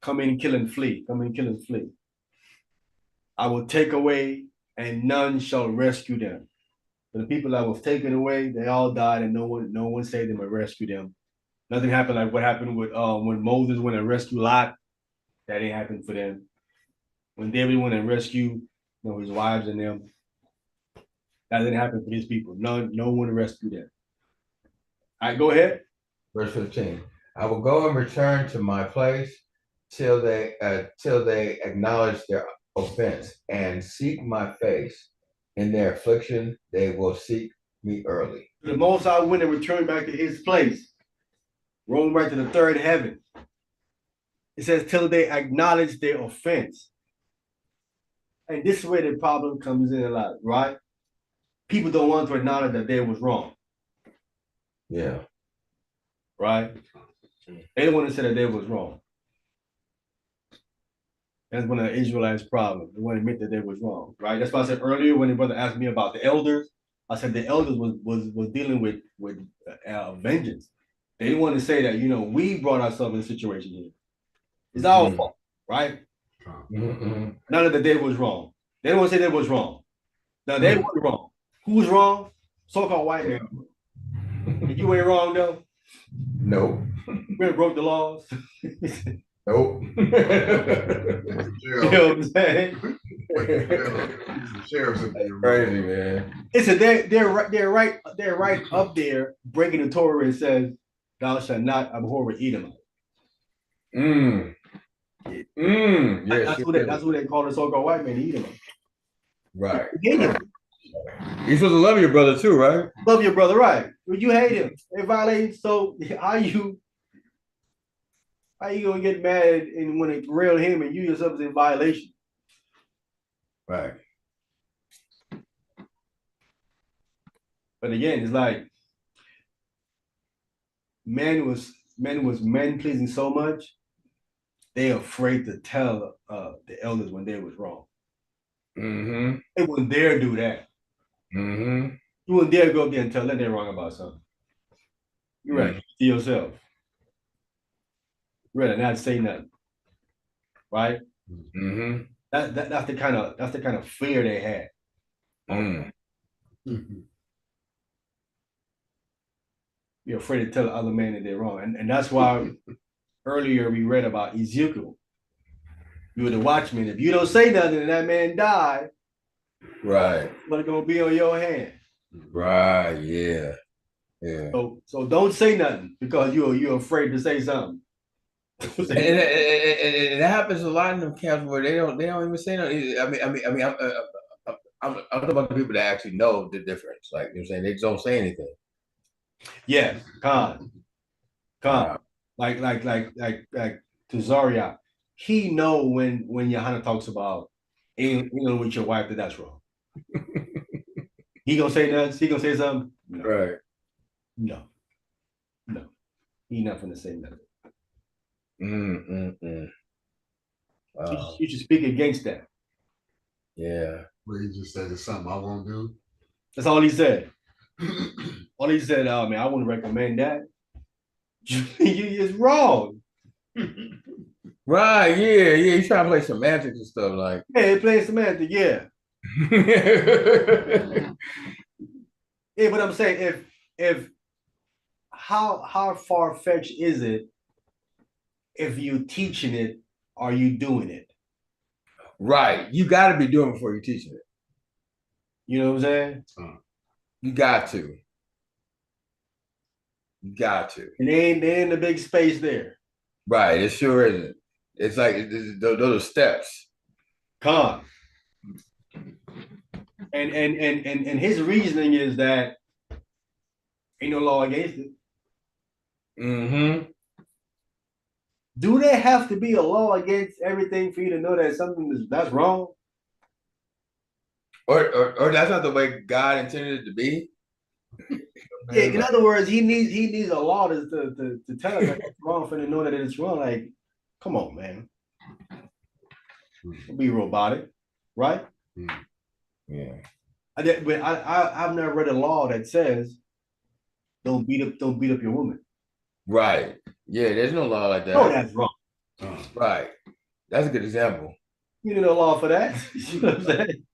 Speaker 1: Come in, kill and flee. Come in, kill and flee. I will take away, and none shall rescue them. The people that was taken away, they all died, and no one saved them or rescued them. Nothing happened like what happened with when Moses went and rescued Lot. That didn't happen for them. When David went and rescued his wives and them, that didn't happen for these people. No one rescued them. All right, go ahead.
Speaker 2: Verse 15. I will go and return to my place till they acknowledge their offense and seek my face. In their affliction, they will seek me early.
Speaker 1: The Most High went and returned back to his place, rolled right to the third heaven. It says, till they acknowledge their offense. And this is where the problem comes in a lot, right? People don't want to acknowledge that they was wrong.
Speaker 2: Yeah.
Speaker 1: Right? They don't want to say that they was wrong. That's one of the Israelites' problem. They want to admit that they was wrong, right? That's why I said earlier when the brother asked me about the elders, I said the elders was dealing with vengeance. They didn't want to say that, we brought ourselves in a situation here. It's our fault, right?
Speaker 2: Mm-hmm.
Speaker 1: None of that they was wrong. They don't want to say they was wrong. Now they were wrong. Who's wrong? So-called white man. You ain't wrong though.
Speaker 2: Nope.
Speaker 1: You broke the laws.
Speaker 2: Nope.
Speaker 1: You know what I'm saying?
Speaker 2: Crazy, man.
Speaker 1: Listen, they're right up there breaking the Torah and says, "Thou shalt not abhor Edom."
Speaker 2: Yeah,
Speaker 1: That's what they call the so-called white man, Edom.
Speaker 2: Right.
Speaker 1: Hate him.
Speaker 2: You're supposed to love your brother too, right?
Speaker 1: Love your brother, right? But you hate him. They violate. So how you gonna get mad and when they rail him and you yourself is in violation?
Speaker 2: Right.
Speaker 1: But again, it's like men was men pleasing so much, they afraid to tell the elders when they was wrong.
Speaker 2: Mm-hmm.
Speaker 1: They wouldn't dare do that.
Speaker 2: Mm-hmm.
Speaker 1: You wouldn't dare go up there and tell them they're wrong about something. You're right. To yourself. You're right, not say nothing. Right?
Speaker 2: Mm-hmm.
Speaker 1: That's the kind of fear they had. You're afraid to tell the other man that they're wrong. And that's why earlier we read about Ezekiel. You were the watchman. If you don't say nothing and that man died,
Speaker 2: right,
Speaker 1: what's gonna be on your hand?
Speaker 2: Right, yeah. Yeah.
Speaker 1: So don't say nothing because you're afraid to say something.
Speaker 2: and it happens a lot in them camps where they don't even say nothing. I'm talking about the people that actually know the difference. Like you're saying, they just don't say anything.
Speaker 1: Yeah, Khan. Like to Zaria, he know when Johanna talks about with your wife that's wrong. He gonna say nothing. He gonna say something. No.
Speaker 2: Right.
Speaker 1: No. He not gonna say nothing.
Speaker 2: Wow.
Speaker 1: You should speak against that.
Speaker 2: Yeah.
Speaker 4: Well, he just said it's something I won't do.
Speaker 1: That's all he said. All he said, "Oh man, I wouldn't recommend that." It's wrong.
Speaker 2: Right? Yeah. He's trying to play semantics and stuff like.
Speaker 1: Yeah, he playing semantics. Yeah. Yeah, but I'm saying if how far-fetched is it if you teaching it, are you doing it?
Speaker 2: Right. You got to be doing it before you're teaching it.
Speaker 1: You know what I'm saying?
Speaker 2: You got to. You got to.
Speaker 1: And they ain't a big space there.
Speaker 2: Right. It sure isn't. It's like those are steps.
Speaker 1: Come. And his reasoning is that ain't no law against it.
Speaker 2: Mm-hmm.
Speaker 1: Do there have to be a law against everything for you to know that something that's wrong?
Speaker 2: Or that's not the way God intended it to be.
Speaker 1: Yeah, in other words, he needs a law to tell us that it's wrong for him to know that it's wrong. Like, come on, man. Don't be robotic, right?
Speaker 2: Yeah.
Speaker 1: But I've never read a law that says don't beat up your woman.
Speaker 2: Right. Yeah, there's no law like that.
Speaker 1: No, that's wrong.
Speaker 2: Right. That's a good example.
Speaker 1: You need a law for that. You know what I'm saying?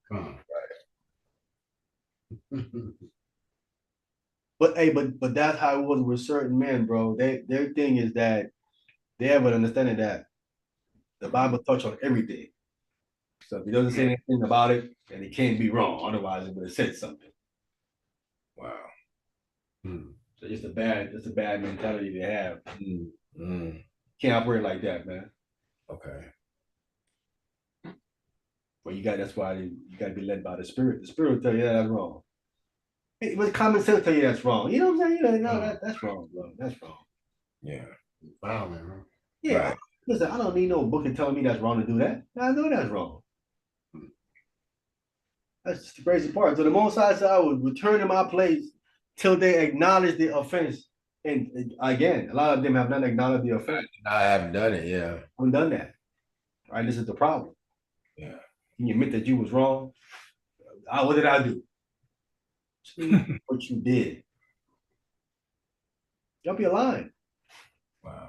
Speaker 1: But hey, but that's how it was with certain men, bro. Their thing is that they have an understanding that the Bible touch on everything. So if it doesn't say anything about it, then it can't be wrong. Otherwise, it would have said something.
Speaker 2: Wow.
Speaker 1: So it's a bad mentality to have.
Speaker 2: Mm.
Speaker 1: Can't operate like that, man.
Speaker 2: Okay.
Speaker 1: But that's why you gotta be led by the spirit. The spirit will tell you that's wrong. But common sense tell you that's wrong. You know what I'm saying? You know, no, that's wrong, bro. That's wrong.
Speaker 2: Yeah.
Speaker 4: Violent, huh?
Speaker 1: Yeah.
Speaker 2: Right.
Speaker 1: Listen, I don't need no book and telling me that's wrong to do that. I know that's wrong. That's just the crazy part. So the Most High said I would return to my place till they acknowledge the offense. And again, a lot of them have not acknowledged the offense.
Speaker 2: I haven't done it. Yeah.
Speaker 1: I haven't done that. All right, this is the problem.
Speaker 2: Yeah.
Speaker 1: Can you admit that you was wrong? What did I do? What you did. Don't be a lying.
Speaker 2: Wow.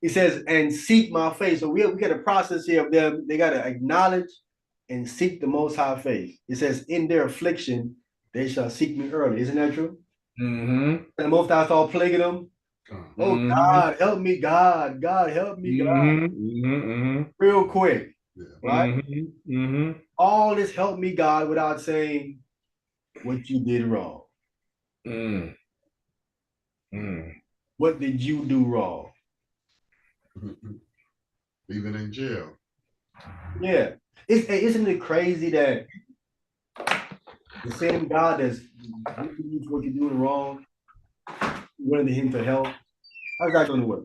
Speaker 1: He says, and seek my face. So we got a process here of them. They got to acknowledge and seek the Most High face. It says, in their affliction, they shall seek me early. Isn't that true?
Speaker 2: Mm-hmm.
Speaker 1: And the Most High started plaguing them. Oh, God, help me, God. God, help me, God. Real quick.
Speaker 4: Yeah.
Speaker 1: Right? All this help me, God, without saying what you did wrong. What did you do wrong?
Speaker 4: Even in jail.
Speaker 1: Yeah. Isn't it crazy that the same God that's what you're doing wrong, you wanted him to help? How's that going to work?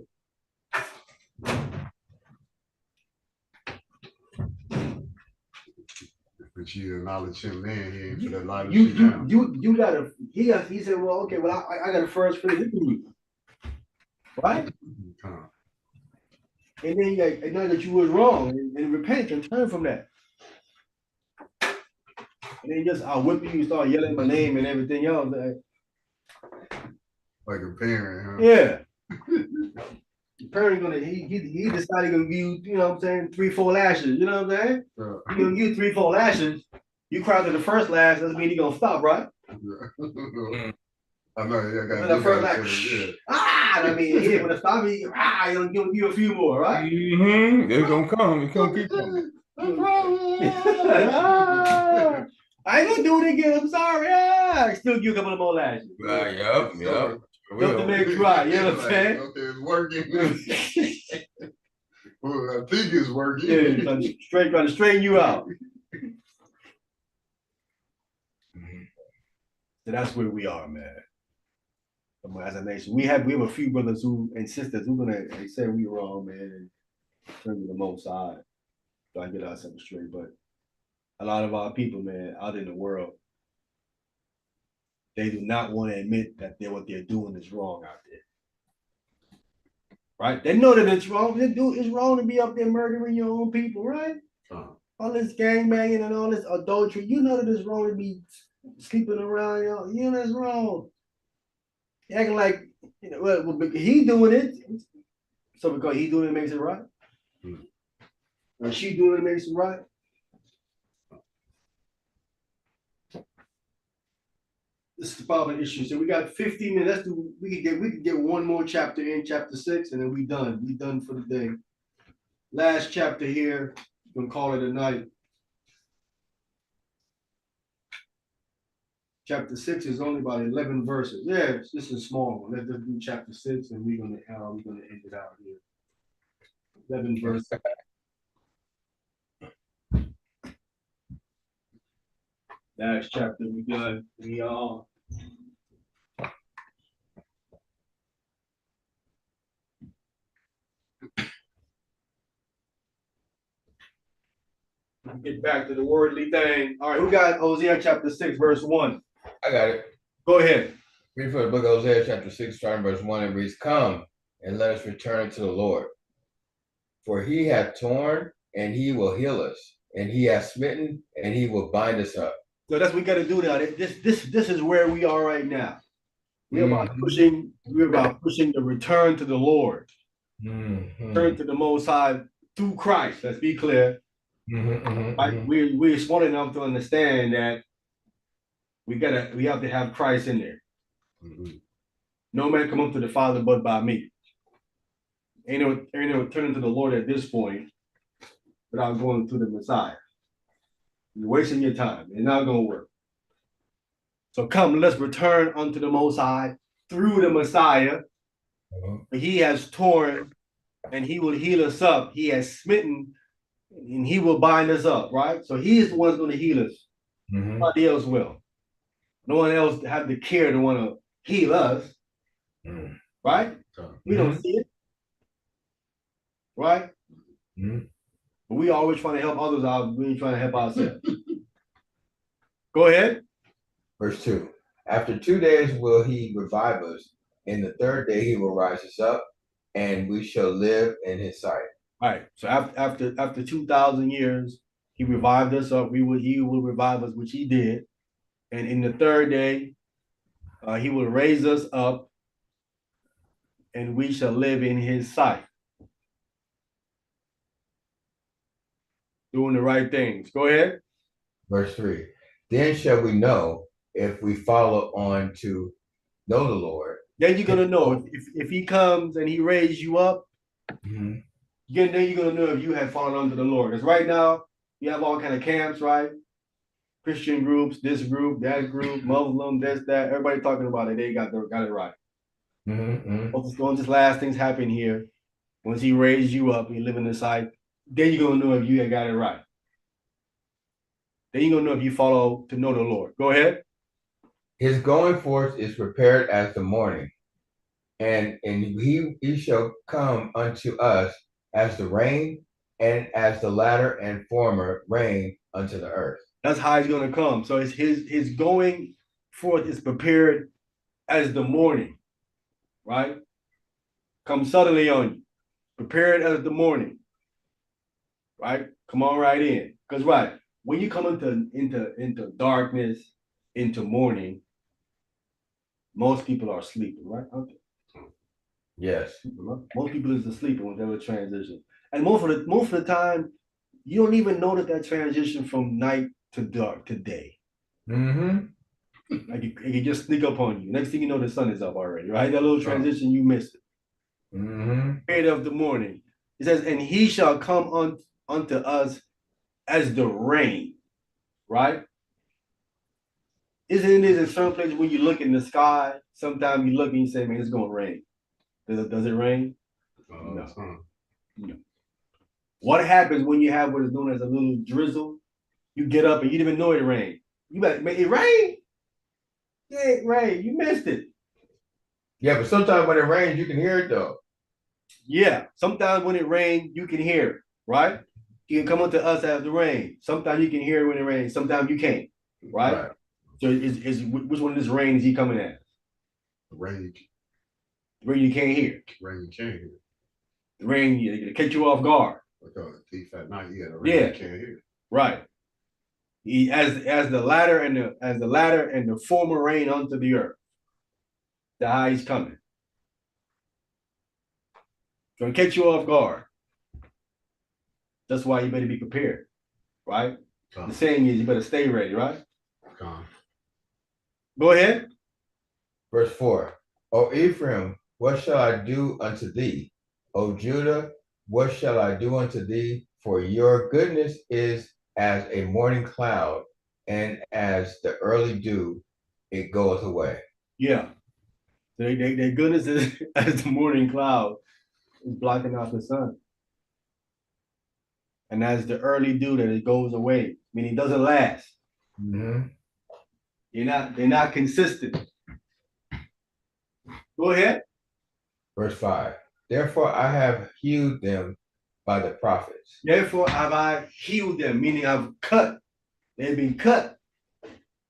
Speaker 4: But you acknowledge him then, he ain't for that life.
Speaker 1: You gotta, he said, well, okay, well, I gotta first finish you. Right? And then you got acknowledge that you was wrong and repent and turn from that. And then just I'll whip you, start yelling my name and everything else.
Speaker 4: Like a parent, huh?
Speaker 1: Yeah. The parent he decided gonna give you, you know what I'm saying, 3-4 lashes, you know what I'm saying? He gonna give you 3-4 lashes. You cry to the first lash, doesn't mean he gonna stop, right?
Speaker 4: I know, yeah, I got
Speaker 1: the first lash. I mean, he ain't gonna stop me. He'll give you a few more, right?
Speaker 2: They're gonna come. It's gonna keep coming.
Speaker 1: I ain't gonna do it again. I'm sorry. Still give a couple of more lashes.
Speaker 2: Yep.
Speaker 1: Just to make right, you know what I'm saying?
Speaker 4: Okay, it's working. Well, I think it's working.
Speaker 1: Yeah, trying to straighten you out. So that's where we are, man. As a nation, we have a few brothers and sisters who gonna say we wrong, man, and turn to the Most High. So I get ourselves straight. But a lot of our people, man, out in the world, they do not want to admit that what they're doing is wrong out there. Right? They know that it's wrong. It's wrong to be up there murdering your own people, right? All this gangbanging and all this adultery. You know that it's wrong to be sleeping around, you know that's wrong. Acting like, you know, well, he doing it. So because he doing it makes it right? Or she doing it makes it right? This is the problem issue. So we got 15 minutes. We could get one more chapter in, chapter 6, and then we done. We done for the day. Last chapter here. We're gonna call it a night. Chapter 6 is only about 11 verses. Yeah, this is a small one. Let's just do chapter 6, and we're gonna end it out here. 11 verses. Last chapter we done. We all. Get back to the worldly thing. All right, who got Hosea chapter 6, verse 1?
Speaker 2: I got it.
Speaker 1: Go ahead.
Speaker 2: Read for the book of Hosea chapter 6, starting verse 1, and reads, "Come and let us return to the Lord. For he hath torn, and he will heal us, and he has smitten, and he will bind us up.
Speaker 1: So that's what we got to do now. This is where we are right now. We're about
Speaker 2: Mhm.
Speaker 1: pushing. We're about pushing the return to the Lord,
Speaker 2: Mhm.
Speaker 1: return to the Most High through Christ. Let's be clear.
Speaker 2: Mhm, mhm,
Speaker 1: Right?
Speaker 2: mhm.
Speaker 1: We're smart enough to understand that we have to have Christ in there.
Speaker 3: Mhm.
Speaker 1: No man come up to the Father but by me. Ain't no turning to the Lord at this point without going through the Messiah. You're wasting your time. It's not gonna work. So come, let's return unto the Most High through the Messiah.
Speaker 2: Mhm.
Speaker 1: He has torn and he will heal us up. He has smitten and he will bind us up, right? So he is the one who's going to heal us.
Speaker 2: Mhm.
Speaker 1: Nobody else will. No one else have the care to want to heal us,
Speaker 2: Mhm.
Speaker 1: right? We don't
Speaker 2: Mhm.
Speaker 1: see it, right?
Speaker 2: Mhm.
Speaker 1: But we always trying to help others out. We ain't trying to help ourselves. Go ahead.
Speaker 2: Verse 2. After 2 days will he revive us. In the third day he will rise us up, and we shall live in his sight.
Speaker 1: All right. So after 2,000 years, he revived us up. He will revive us, which he did. And in the third day, he will raise us up, and we shall live in his sight. Doing the right things. Go ahead.
Speaker 2: Verse 3. Then shall we know if we follow on to know the Lord.
Speaker 1: Then you're gonna know if he comes and he raises you up.
Speaker 2: Mhm.
Speaker 1: Then you're gonna know if you have fallen under the Lord. Because right now you have all kind of camps, right? Christian groups, this group, that group, Muslim, this, that. Everybody talking about it. They got it right.
Speaker 2: Mhm. Mhm.
Speaker 1: Once this last things happen here, once he raised you up, you live in the sight. Then you're gonna know if you got it right. Then you're gonna know if you follow to know the Lord. Go ahead.
Speaker 2: His going forth is prepared as the morning, and he shall come unto us as the rain, and as the latter and former rain unto the earth.
Speaker 1: That's how he's gonna come. So it's his going forth is prepared as the morning, right? Come suddenly on you, prepared as the morning, right? Come on right in. Because right, when you come into darkness, into morning, most people are sleeping, right? Okay.
Speaker 2: Yes.
Speaker 1: Most people is asleep when they transition. And most of the time, you don't even know that transition from night to dark to day.
Speaker 2: Mm-hmm.
Speaker 1: Like it can just sneak up on you. Next thing you know, the sun is up already, right? That little transition, you missed it.
Speaker 2: Mm-hmm.
Speaker 1: 8 of the morning. It says, and he shall come unto us as the rain, right? Isn't it in certain places when you look in the sky, sometimes you look and you say, man, it's gonna rain. Does it rain? No. No. What happens when you have what is known as a little drizzle? You get up and you didn't even know it rained. You better make it rain. Yeah, it rained. You missed it.
Speaker 2: Yeah, but sometimes when it rains, you can hear it though.
Speaker 1: Yeah. Sometimes when it rains, you can hear it, right? You can come unto us as the rain. Sometimes you can hear it when it rains. Sometimes you can't, right? So is which one of this rain is he coming at?
Speaker 3: Rain,
Speaker 1: The rain you can't hear.
Speaker 3: rain you can't hear.
Speaker 1: The rain you catch you off guard.
Speaker 3: Like a thief at night. Yeah, the rain
Speaker 1: Yeah.
Speaker 3: you can't hear.
Speaker 1: Right. He as the latter and the former rain unto the earth. The how he's coming. Gonna catch you off guard. That's why you better be prepared, right? The saying is you better stay ready, right? Go ahead.
Speaker 2: Verse 4. O Ephraim, what shall I do unto thee? O Judah, what shall I do unto thee? For your goodness is as a morning cloud, and as the early dew, it goeth away.
Speaker 1: Yeah. Their goodness is as the morning cloud is blocking out the sun. And as the early dew that it goes away, meaning it doesn't last.
Speaker 2: Mm-hmm.
Speaker 1: They're not consistent. Go ahead.
Speaker 2: Verse 5. Therefore I have hewed them by the prophets.
Speaker 1: Therefore have I healed them, meaning I've cut. They've been cut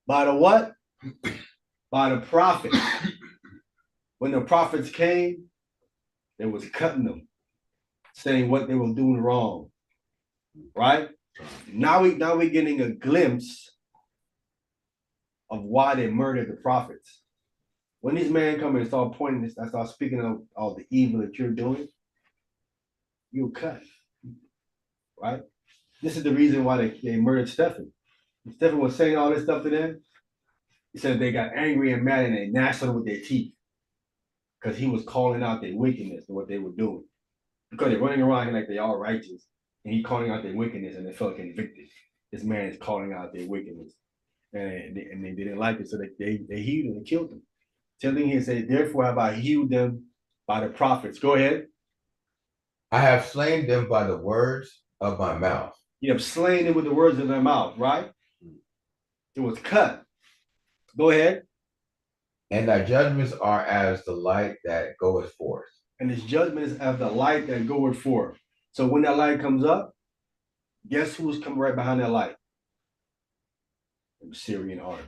Speaker 1: by the what? By the prophets. When the prophets came, they was cutting them, saying what they were doing wrong. Right? Now we're getting a glimpse of why they murdered the prophets. When these men come and start pointing this, I start speaking of all the evil that you're doing, you'll cut. Right? This is the reason why they murdered Stephen. Stephen was saying all this stuff to them. He said they got angry and mad and they gnashed on him with their teeth. Because he was calling out their wickedness and what they were doing. Because they're running around like they all righteous. And he calling out their wickedness and they felt convicted. This man is calling out their wickedness. And they didn't like it, so they healed him and killed him. Telling him, say, therefore have I healed them by the prophets. Go ahead.
Speaker 2: I have slain them by the words of my mouth.
Speaker 1: You have slain them with the words of their mouth, right? It was cut. Go ahead.
Speaker 2: And thy judgments are as the light that goeth forth.
Speaker 1: And his judgment is as the light that goeth forth. So when that light comes up, guess who's coming right behind that light? The Syrian army.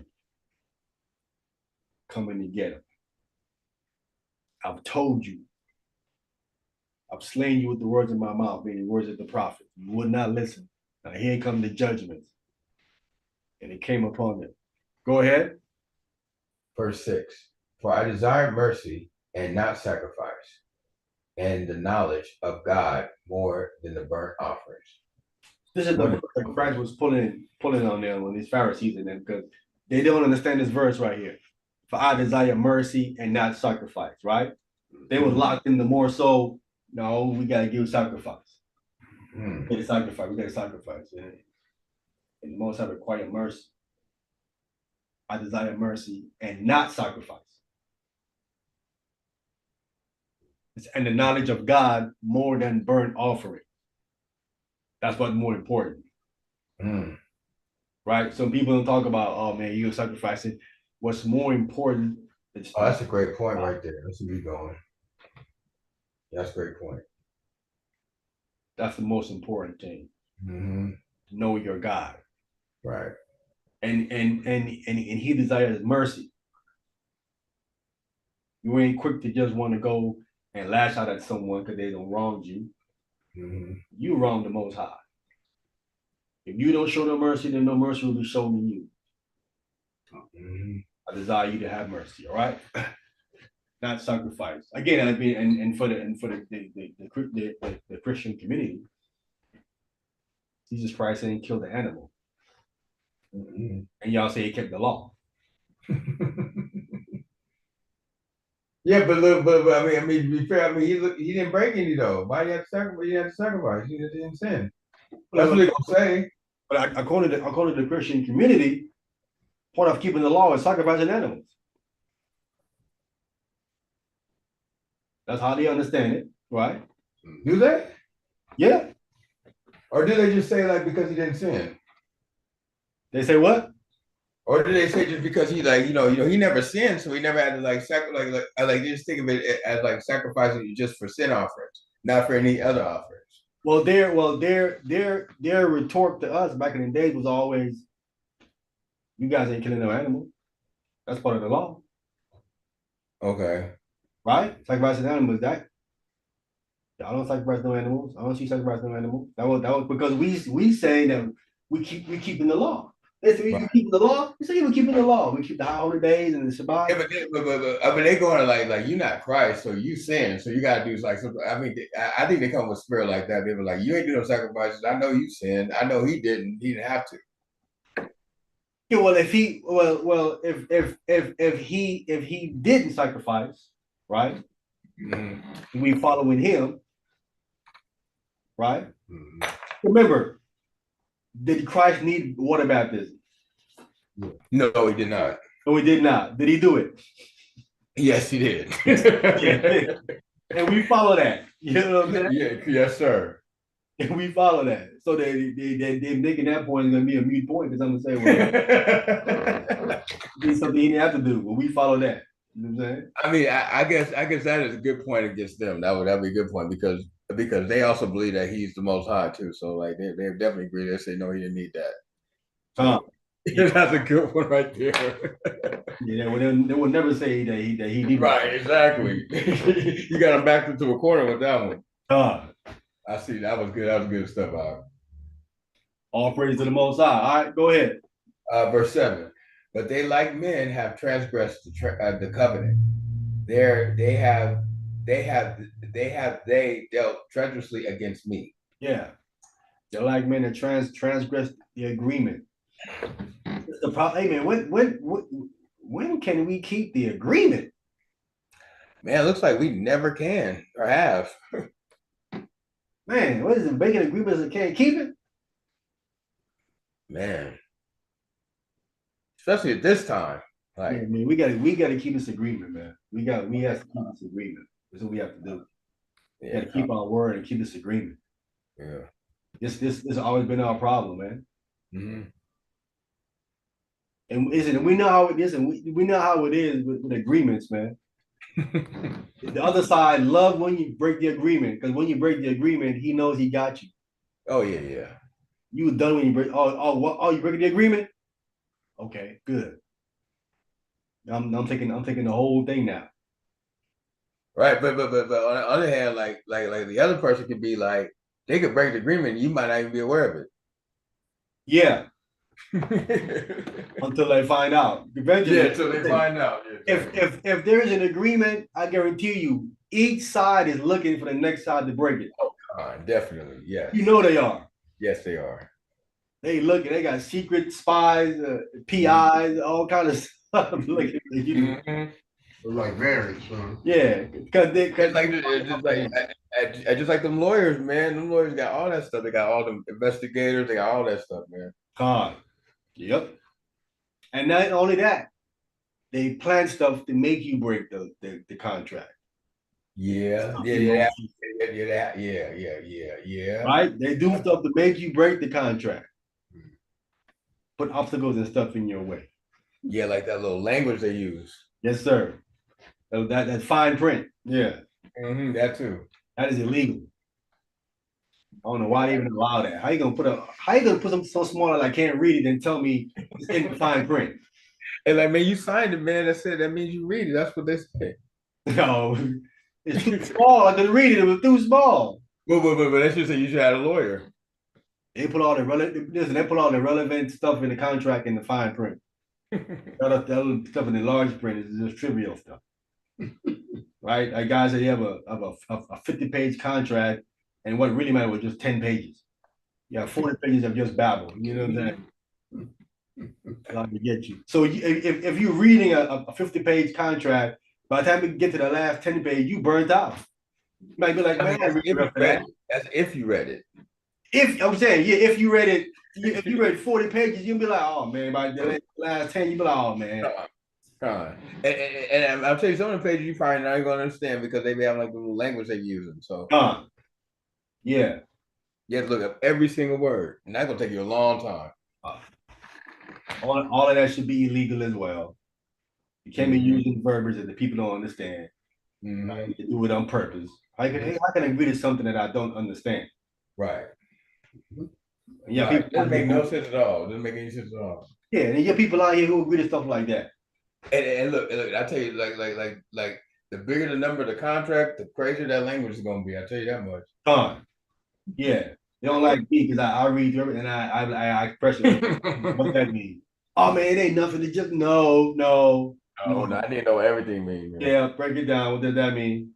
Speaker 1: Coming to get him. I've told you. I've slain you with the words of my mouth, meaning words of the prophet. You would not listen. Now here come the judgments. And it came upon them. Go ahead.
Speaker 2: Verse 6. For I desire mercy and not sacrifice, and the knowledge of God more than the burnt offerings.
Speaker 1: This is the verse that Christ was pulling on them, on these Pharisees and them, because they don't understand this verse right here. For I desire mercy and not sacrifice, right? They was locked in the more so, no, we got to give sacrifice. We got to sacrifice. And the Most High require mercy. I desire mercy and not sacrifice. And the knowledge of God more than burnt offering. That's what's more important. Right? Some people don't talk about, oh man, you're sacrificing. What's more important is
Speaker 2: that's a great point right there. Let's keep going. That's a great point.
Speaker 1: That's the most important thing.
Speaker 2: To
Speaker 1: know your God.
Speaker 2: Right.
Speaker 1: And he desires mercy. You ain't quick to just want to go and lash out at someone because they don't wrong you. You wrong the Most High. If you don't show no mercy, then no mercy will be shown to you. I desire you to have mercy, all right? Not sacrifice. Again, I mean, and for the Christian community, Jesus Christ ain't killed the animal. And y'all say he kept the law.
Speaker 2: Yeah, but I mean, to be fair, I mean, he didn't break any though. Why did he have to sacrifice? He had to sacrifice. He didn't sin. That's what they're gonna say.
Speaker 1: But according to the Christian community, part of keeping the law is sacrificing animals. That's how they understand it, right?
Speaker 2: Do they?
Speaker 1: Yeah.
Speaker 2: Or do they just say like because he didn't sin?
Speaker 1: They say what?
Speaker 2: Or do they say just because he like he never sinned, so he never had to like sacrifice like they just think of it as like sacrificing you just for sin offerings, not for any other offerings.
Speaker 1: Well, their retort to us back in the days was always, you guys ain't killing no animal. That's part of the law.
Speaker 2: Okay.
Speaker 1: Right? Sacrificing animals, that y'all don't sacrifice no animals. I don't see sacrifice no animals. That was because we saying that we keeping the law. They say you keeping the law. We say we're keeping the law. We keep the high holy days and the Shabbat.
Speaker 2: Yeah, but I mean they going to like you're not Christ, so you sin, so you gotta do like something. I mean, I think they come with a spirit like that. They were like, you ain't do no sacrifices. I know you sinned. I know he didn't. He didn't have to.
Speaker 1: Yeah, well, if he didn't sacrifice, right? We following him, right? Remember, did Christ need water baptism?
Speaker 2: No, he did not.
Speaker 1: No, he did not. Did he do it?
Speaker 2: Yes, he did.
Speaker 1: Yeah. And we follow that. You know what I'm saying?
Speaker 2: Yeah, yes, sir.
Speaker 1: And we follow that. So they're making that point is gonna be a mute point because I'm gonna say, well, it's something he didn't have to do, but we follow that. You know what I'm saying?
Speaker 2: I mean, I guess that is a good point against them. That would be a good point because they also believe that he's the Most High too. So like they definitely agree. They say no, he didn't need that. That's a good one right there.
Speaker 1: Yeah, well, they would never say that he did.
Speaker 2: Right, exactly. You got him backed into a corner with that one. I see. That was good. That was good stuff, Out.
Speaker 1: All praise to the Most High. All right, go ahead.
Speaker 2: Verse 7. But they, like men, have transgressed the covenant. They dealt treacherously against me.
Speaker 1: Yeah, they're like men that transgressed the agreement. The problem, hey man, when can we keep the agreement?
Speaker 2: Man, it looks like we never can or have.
Speaker 1: Man, what is it? Making agreements that can't keep it?
Speaker 2: Man, especially at this time. Like,
Speaker 1: Yeah, man, we gotta keep this agreement, man. We have to keep this agreement. That's what we have to do. We
Speaker 2: yeah,
Speaker 1: gotta keep our word and keep this agreement.
Speaker 2: yeah.
Speaker 1: This has always been our problem, man.
Speaker 2: Mm-hmm.
Speaker 1: And we know how it is, and we know how it is with agreements, man. The other side love when you break the agreement, because when you break the agreement, he knows he got you.
Speaker 2: Oh yeah, yeah.
Speaker 1: You were done when you break. Oh, you breaking the agreement? Okay, good. I'm taking the whole thing now.
Speaker 2: Right, but on the other hand, like the other person could be like, they could break the agreement, and you might not even be aware of
Speaker 1: Yeah,
Speaker 2: it.
Speaker 1: until they find out. Eventually,
Speaker 2: Yeah, until they find out. Yeah.
Speaker 1: if there is an agreement, I guarantee you, each side is looking for the next side to break it.
Speaker 2: Definitely, yes.
Speaker 1: You know they are.
Speaker 2: Yes, they are.
Speaker 1: They looking. They got secret spies, PIs, all kind of stuff. Looking at you.
Speaker 2: Mhm.
Speaker 4: Like marriage, huh?
Speaker 1: Yeah, because
Speaker 2: Just like them lawyers, man. Them lawyers got all that stuff. They got all them investigators. They got all that stuff, man.
Speaker 1: God. Yep. And not only that, they plan stuff to make you break the contract.
Speaker 2: Yeah, yeah.
Speaker 1: Right? They do stuff to make you break the contract. Put obstacles and stuff in your way.
Speaker 2: Yeah, like that little language they use.
Speaker 1: Yes, sir. That fine print. Yeah.
Speaker 2: Mm-hmm, that too.
Speaker 1: That is illegal. I don't know why they even allow that. How you gonna put something so small that I can't read it and tell me it's in the fine print?
Speaker 2: And like, man, you signed it, man. That's it. That means you read it. That's what they say.
Speaker 1: No, it's too small. I couldn't read it. It was too small.
Speaker 2: But that's just say you should have a lawyer.
Speaker 1: They put all the relevant stuff in the contract in the fine print. The other stuff in the large print is just trivial stuff. Right? Like guys that you have a 50-page contract, and what really mattered was just 10 pages. You have 40 pages of just babble. You know what I'm saying? Allowed to get you. So if you're reading a 50-page contract, by the time you get to the last 10 page, you burnt out. You might be like, man,
Speaker 2: that's if you read it.
Speaker 1: If I'm saying, yeah, if you read it, if you read 40 pages, you'll be like, oh man, by the last 10, you'll be like, oh man.
Speaker 2: And I'll tell you, some of the pages you probably not going to understand because they be having like the little language they're using. So
Speaker 1: yeah.
Speaker 2: You have to look up every single word, and that's gonna take you a long time.
Speaker 1: All of that should be illegal as well. You can't be using verbiage that the people don't understand.
Speaker 2: Mm-hmm.
Speaker 1: You do it on purpose. How can I agree to something that I don't understand?
Speaker 2: Right.
Speaker 1: Yeah,
Speaker 2: right. People doesn't make no sense at all. Doesn't make any sense at all.
Speaker 1: Yeah, and you get people out here who agree to stuff like that.
Speaker 2: And look, I tell you, like the bigger the number of the contract, the crazier that language is gonna be. I tell you that much.
Speaker 1: Yeah, they don't like me because I read through it and I express it. What that mean? Oh man, it ain't nothing. To just no.
Speaker 2: I need to know what everything means. Man.
Speaker 1: Yeah, break it down. What does that mean?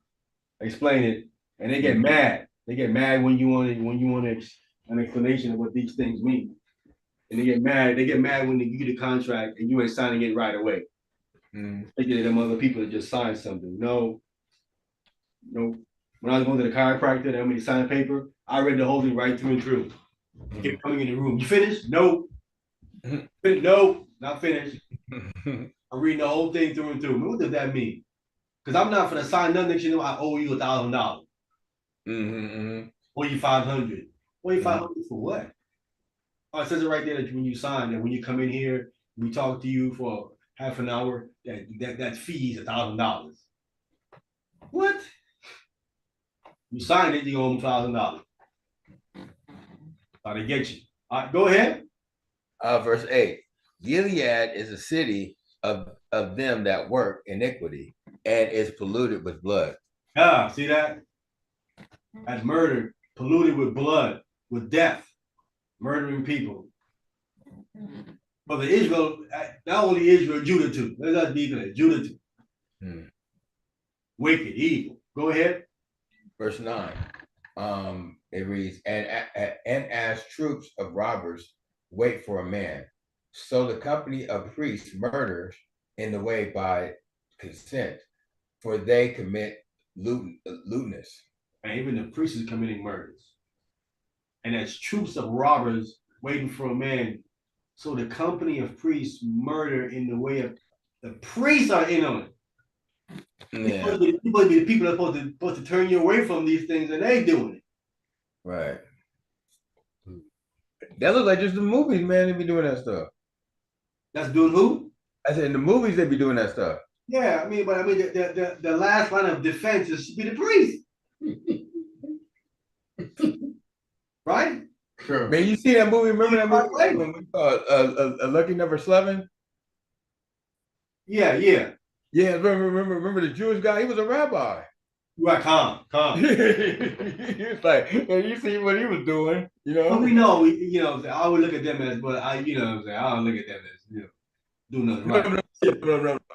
Speaker 1: Explain it. And they get mad. They get mad when you want an explanation of what these things mean. And they get mad. They get mad when they give you the contract and you ain't signing it right away. Thinking them other people that just signed something. No. When I was going to the chiropractor, they want me to sign a paper. I read the whole thing right through and through. Kept coming in the room. You finished? No. No, not finished. I'm reading the whole thing through and through. What does that mean? Because I'm not going to sign nothing. You know, I owe you $1,000. Owe you $500. Owe you $500 for what? Oh, it says it right there that when you sign, that when you come in here, we talk to you for half an hour, that fee is $1,000. What? You signed it, you owe them $1,000. How to get you. All right, go ahead.
Speaker 2: Verse 8. Gilead is a city of them that work iniquity and is polluted with blood.
Speaker 1: See that? That's murder, polluted with blood, with death. murdering people. But the Israel, not only Israel, Judah too. Let's not be clear, Judah too. Wicked, evil. Go ahead.
Speaker 2: Verse 9. It reads, and as troops of robbers wait for a man, so the company of priests murders in the way by consent, for they commit lewdness.
Speaker 1: And even the priests is committing murders. And as troops of robbers waiting for a man, so the company of priests murder in the way of the priests are in on it.
Speaker 2: Yeah.
Speaker 1: The people are supposed to turn you away from these things, and they doing it.
Speaker 2: Right. That looks like just the movies, man. They be doing that stuff.
Speaker 1: That's doing who?
Speaker 2: I said in the movies they be doing that stuff.
Speaker 1: Yeah, the last line of defense is to be the priest. Right?
Speaker 4: Sure.
Speaker 2: Man, you see that movie? Remember that movie? A Lucky Number 11?
Speaker 1: Yeah.
Speaker 2: Yeah, remember the Jewish guy? He was a rabbi.
Speaker 1: Right, calm.
Speaker 2: He was like, and you see what he was doing, you know?
Speaker 1: But we know, I would look at them as, but I don't look at them as, doing nothing right.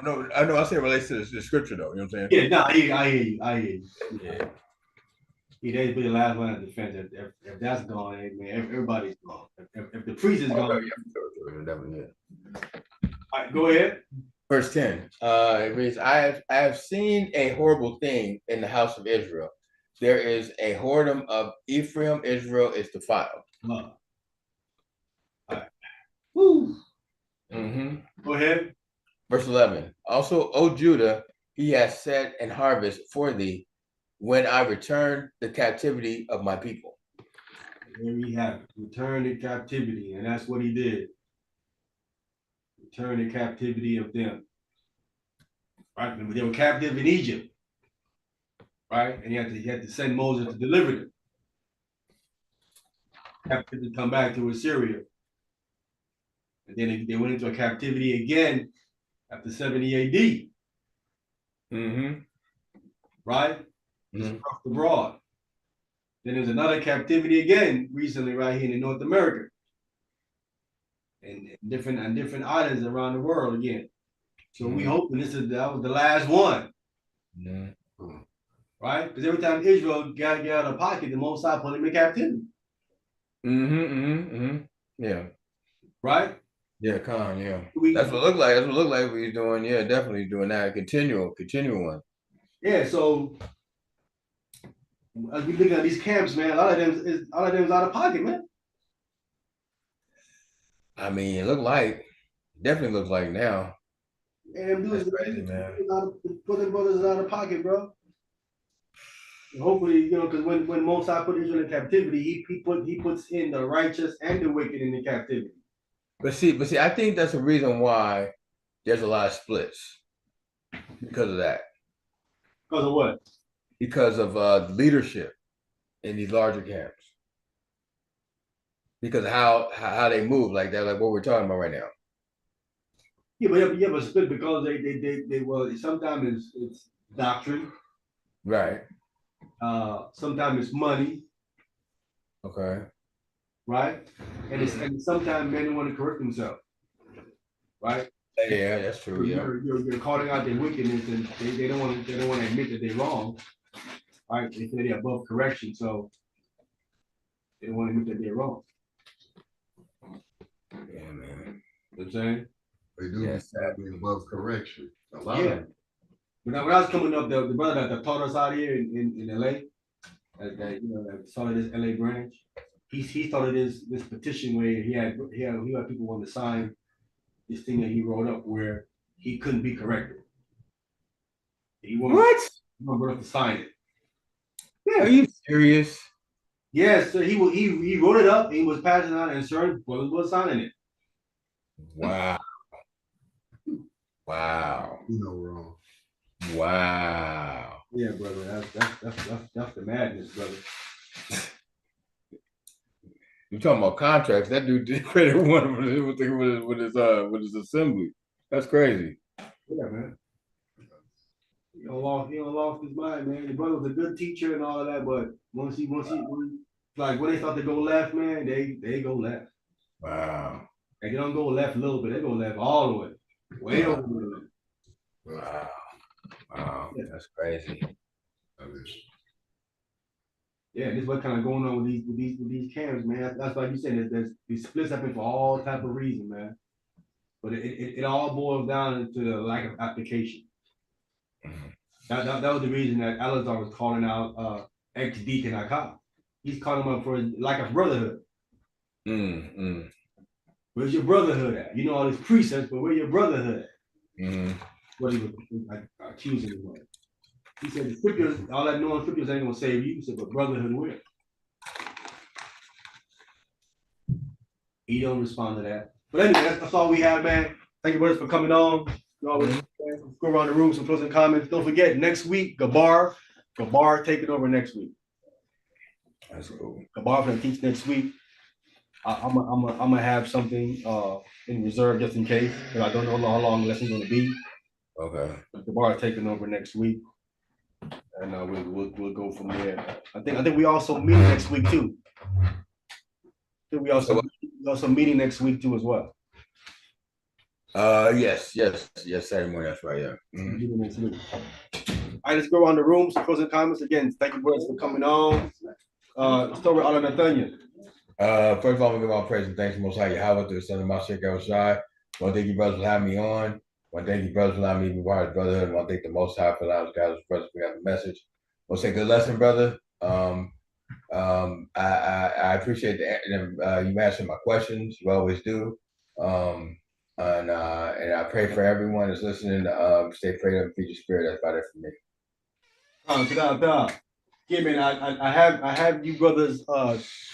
Speaker 2: No. I know. I say it relates to the scripture, though. You know what I'm saying?
Speaker 1: Yeah, no, I hear you. Yeah. Yeah, they be the last line of defense. If that's gone, hey, man, everybody's gone. If the priest is gone,
Speaker 2: Definitely.
Speaker 1: all right, go ahead.
Speaker 2: Verse 10. It reads, I have seen a horrible thing in the house of Israel. There is a whoredom of Ephraim. Israel is defiled.
Speaker 1: All right. Woo.
Speaker 2: Mm-hmm.
Speaker 1: Go ahead.
Speaker 2: Verse 11. Also, O Judah, he has set an harvest for thee when I return the captivity of my people.
Speaker 1: There we have it. Return to captivity, and that's what he did. Return the captivity of them. Right? Remember, they were captive in Egypt. Right? And he had to send Moses to deliver them. Captive to come back to Assyria. And then they went into a captivity again after 70 AD.
Speaker 2: Mm-hmm.
Speaker 1: Right?
Speaker 2: Mm-hmm.
Speaker 1: Across the broad. Then there's another captivity again recently right here in North America. And different islands around the world again. So we hoping that was the last one.
Speaker 2: Mm-hmm.
Speaker 1: Right? Because every time Israel got out of pocket, the Most High put him in captivity.
Speaker 2: Yeah.
Speaker 1: Right?
Speaker 2: Yeah, Khan, yeah. That's what it looked like. That's what it looked like what he's doing. Yeah, definitely doing that. Continual one.
Speaker 1: Yeah, so as we look at these camps, man, a lot of them is out of pocket, man.
Speaker 2: I mean, it looked like, definitely looks like now.
Speaker 1: And them dudes,
Speaker 2: That's crazy, man.
Speaker 1: Put them brothers out of pocket, bro. And hopefully, because when Most High put Israel in captivity, he puts in the righteous and the wicked in the captivity.
Speaker 2: But see, I think that's the reason why there's a lot of splits because of that.
Speaker 1: Because of what?
Speaker 2: Because of leadership in these larger camps. Because of how they move, like that, like what we're talking about right now.
Speaker 1: Yeah, but split because they well, sometimes it's doctrine.
Speaker 2: Right.
Speaker 1: Sometimes it's money.
Speaker 2: Okay.
Speaker 1: Right? And sometimes men want to correct themselves. Right?
Speaker 2: Yeah, that's true. Yeah.
Speaker 1: You're calling out their wickedness, and they don't want to admit that they're wrong. Right? They say they're above correction, so they don't want to admit that they're wrong.
Speaker 2: Yeah, man.
Speaker 1: You know what I'm saying?
Speaker 4: They do be above correction. A lot
Speaker 1: Yeah.
Speaker 4: of them.
Speaker 1: When I was coming up, the brother that taught us out here in LA, that started this LA branch, he started this petition where he had people want to sign this thing that he wrote up where he couldn't be corrected. He wanted us to sign it.
Speaker 2: Yeah, are you serious?
Speaker 1: Yes, so he wrote it up and he was passing out and certain brothers was signing it.
Speaker 2: Wow. Wow.
Speaker 4: You know wrong.
Speaker 2: Wow.
Speaker 1: Yeah, brother, that's the madness, brother.
Speaker 2: You're talking about contracts. That dude did credit one with his assembly. That's crazy.
Speaker 1: Yeah, man. He don't lost his mind, man. The brother was a good teacher and all of that, but once he Like when they start to go left, man, they go left.
Speaker 2: Wow.
Speaker 1: And they don't go left a little bit, they go left all the way. Way over the
Speaker 2: Wow. Wow.
Speaker 1: Yeah.
Speaker 2: That's crazy.
Speaker 4: That is.
Speaker 1: Yeah, this is what kind of going on with these camps, man. That's why you said there's these splits happen for all type of reasons, man. But it all boils down to the lack of application. That was the reason that Eleazar was calling out ex-deacon Akab. He's calling him up for lack of brotherhood. Where's your brotherhood at? You know all these precepts, but where your brotherhood at? What he was accusing him of. He said the scriptures, all that knowing scriptures ain't gonna save you. He said, but brotherhood will. He don't respond to that. But anyway, that's all we have, man. Thank you, brothers, for coming on. You always go around the room, some closing comments. Don't forget, next week, Gabar taking over next week.
Speaker 2: That's cool.
Speaker 1: Gabar gonna teach next week. I'm gonna have something in reserve just in case, because I don't know how long the lesson's gonna be.
Speaker 2: Okay.
Speaker 1: But Gabar taking over next week, and we'll go from there. I think we also meet next week too. I think we also meeting next week too as well.
Speaker 2: Yes, Saturday morning. That's right. Yeah.
Speaker 1: Meeting next week. All right, let's go around the room. Some closing comments again. Thank you, brothers, for coming on. Story Allah Nathaniel.
Speaker 2: First of all, I'm gonna give all praise and thanks to Most High Yahweh, to the Son of Mashiach Yahushai. Want to thank you, brothers, for having me on. Want to thank you, brothers, for allowing me to be part of the brotherhood. Want to thank the Most High for allowing us guys, brothers, to got the message. Want to say good lesson, brother. I appreciate you answering my questions. You always do. And I pray for everyone that's listening. Stay prayed up and feed your spirit. That's about it for me.
Speaker 1: Yeah, man. I have you brothers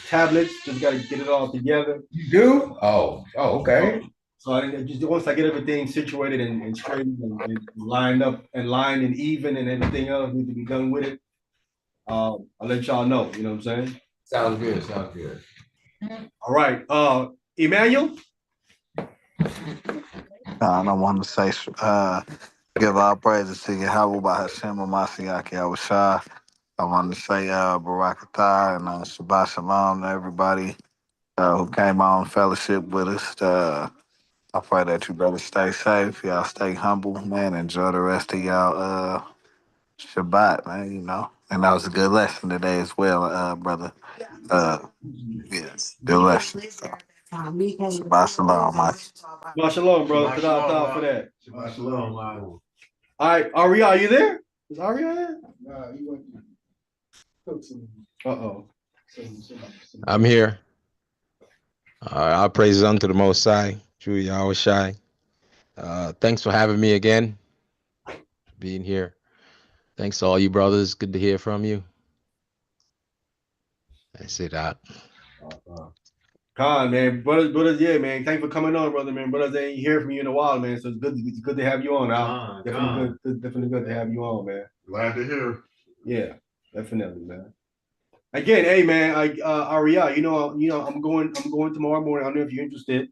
Speaker 1: tablets. Just gotta get it all together.
Speaker 2: You do? Oh, okay.
Speaker 1: So I just once I get everything situated and straightened and lined up and lined and even and everything else needs to be done with it. I'll let y'all know. You know what I'm saying?
Speaker 2: Sounds good.
Speaker 1: All right. Emmanuel.
Speaker 7: I don't want to say, give all praises to Yahweh by Hashem Mashiach Yahushua. I want to say Barak Atah and Shabbat Shalom to everybody who came on fellowship with us. I pray that you brothers stay safe. Y'all stay humble, man. Enjoy the rest of y'all Shabbat, man, you know. And that was a good lesson today as well, brother. Yes, good lesson. So, Shabbat Shalom, man.
Speaker 1: Shabbat Shalom, brother. Ta for that.
Speaker 3: Shabbat shalom.
Speaker 1: All right, Aria, are you there? Is Aria there?
Speaker 5: Nah, you went to cook some.
Speaker 1: Uh-oh.
Speaker 8: I'm here. Our praises unto the Most High, True Yahushai. Thanks for having me again, being here. Thanks to all you brothers. Good to hear from you. I say that.
Speaker 1: Khan, man, brothers, yeah, man. Thanks for coming on, brother, man. Brothers ain't hear from you in a while, man. So it's good to have you on, Al. Definitely good to have you on, man.
Speaker 4: Glad to hear.
Speaker 1: Yeah, definitely, man. Again, hey, man, Aria, you know, I'm going tomorrow morning. I don't know if you're interested.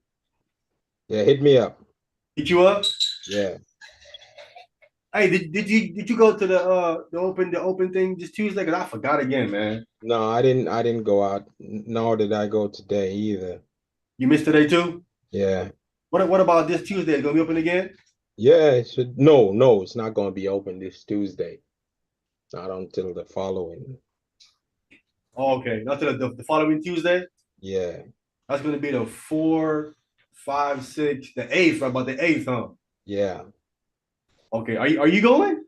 Speaker 8: Yeah, hit me up.
Speaker 1: Hit you up?
Speaker 8: Yeah.
Speaker 1: Hey, did you go to the open thing this Tuesday? Cause I forgot again, man.
Speaker 8: No, I didn't go out. Nor did I go today either.
Speaker 1: You missed today too?
Speaker 8: Yeah.
Speaker 1: What about this Tuesday? It's gonna be open again?
Speaker 8: Yeah, it should. No, it's not gonna be open this Tuesday. Not until the following.
Speaker 1: Oh, okay, not till the following Tuesday.
Speaker 8: Yeah.
Speaker 1: That's gonna be the 4, 5, 6, the 8th. About the 8th, huh?
Speaker 8: Yeah.
Speaker 1: Okay, are you going?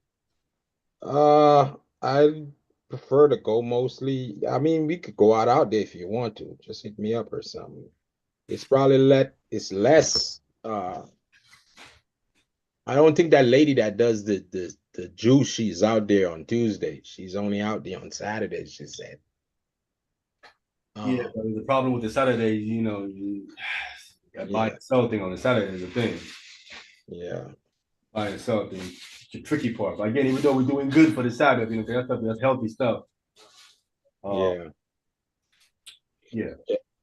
Speaker 8: I prefer to go mostly. I mean, we could go out there if you want to. Just hit me up or something. It's probably less. I don't think that lady that does the juice, she's out there on Tuesday. She's only out there on Saturday, she said.
Speaker 1: Yeah, but the problem with the Saturdays, you know, you got buy and sell thing on the Saturday is the thing.
Speaker 8: Yeah.
Speaker 1: Buy and sell thing. It's the tricky part. But again, even though we're doing good for the Sabbath, you know, that's healthy stuff.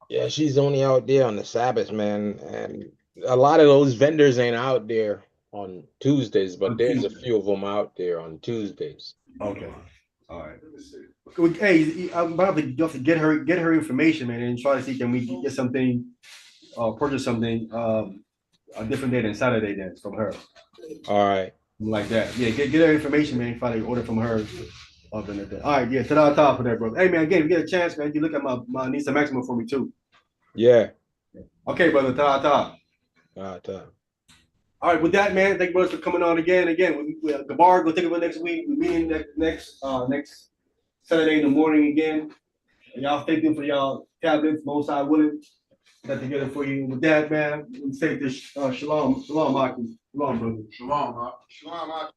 Speaker 8: Yeah, she's only out there on the Sabbath, man. And a lot of those vendors ain't out there on Tuesdays, but there's a few of them out there on Tuesdays.
Speaker 1: Okay. All right.
Speaker 5: Let me see.
Speaker 1: Hey, I'm about to have to get her information, man, and try to see can we get something, purchase something, a different day than Saturday then from her,
Speaker 8: All right.
Speaker 1: like that. Yeah, get her information, man. Probably order from her. All right, yeah, ta for that, brother. Hey, man, again, if you get a chance, man, you look at my Nisa Maxima for me too.
Speaker 8: Yeah.
Speaker 1: Okay, brother, ta.
Speaker 8: All right.
Speaker 1: All right, with that, man, thank you, brothers, for coming on again. Gabar, go take it next week. We meeting next Saturday in the morning again. And y'all stay tuned for y'all tablets, most I willing. Got together for you. With that, man, we say this shalom, Aki. Shalom, brother.
Speaker 4: Shalom, huh?
Speaker 5: Shalom,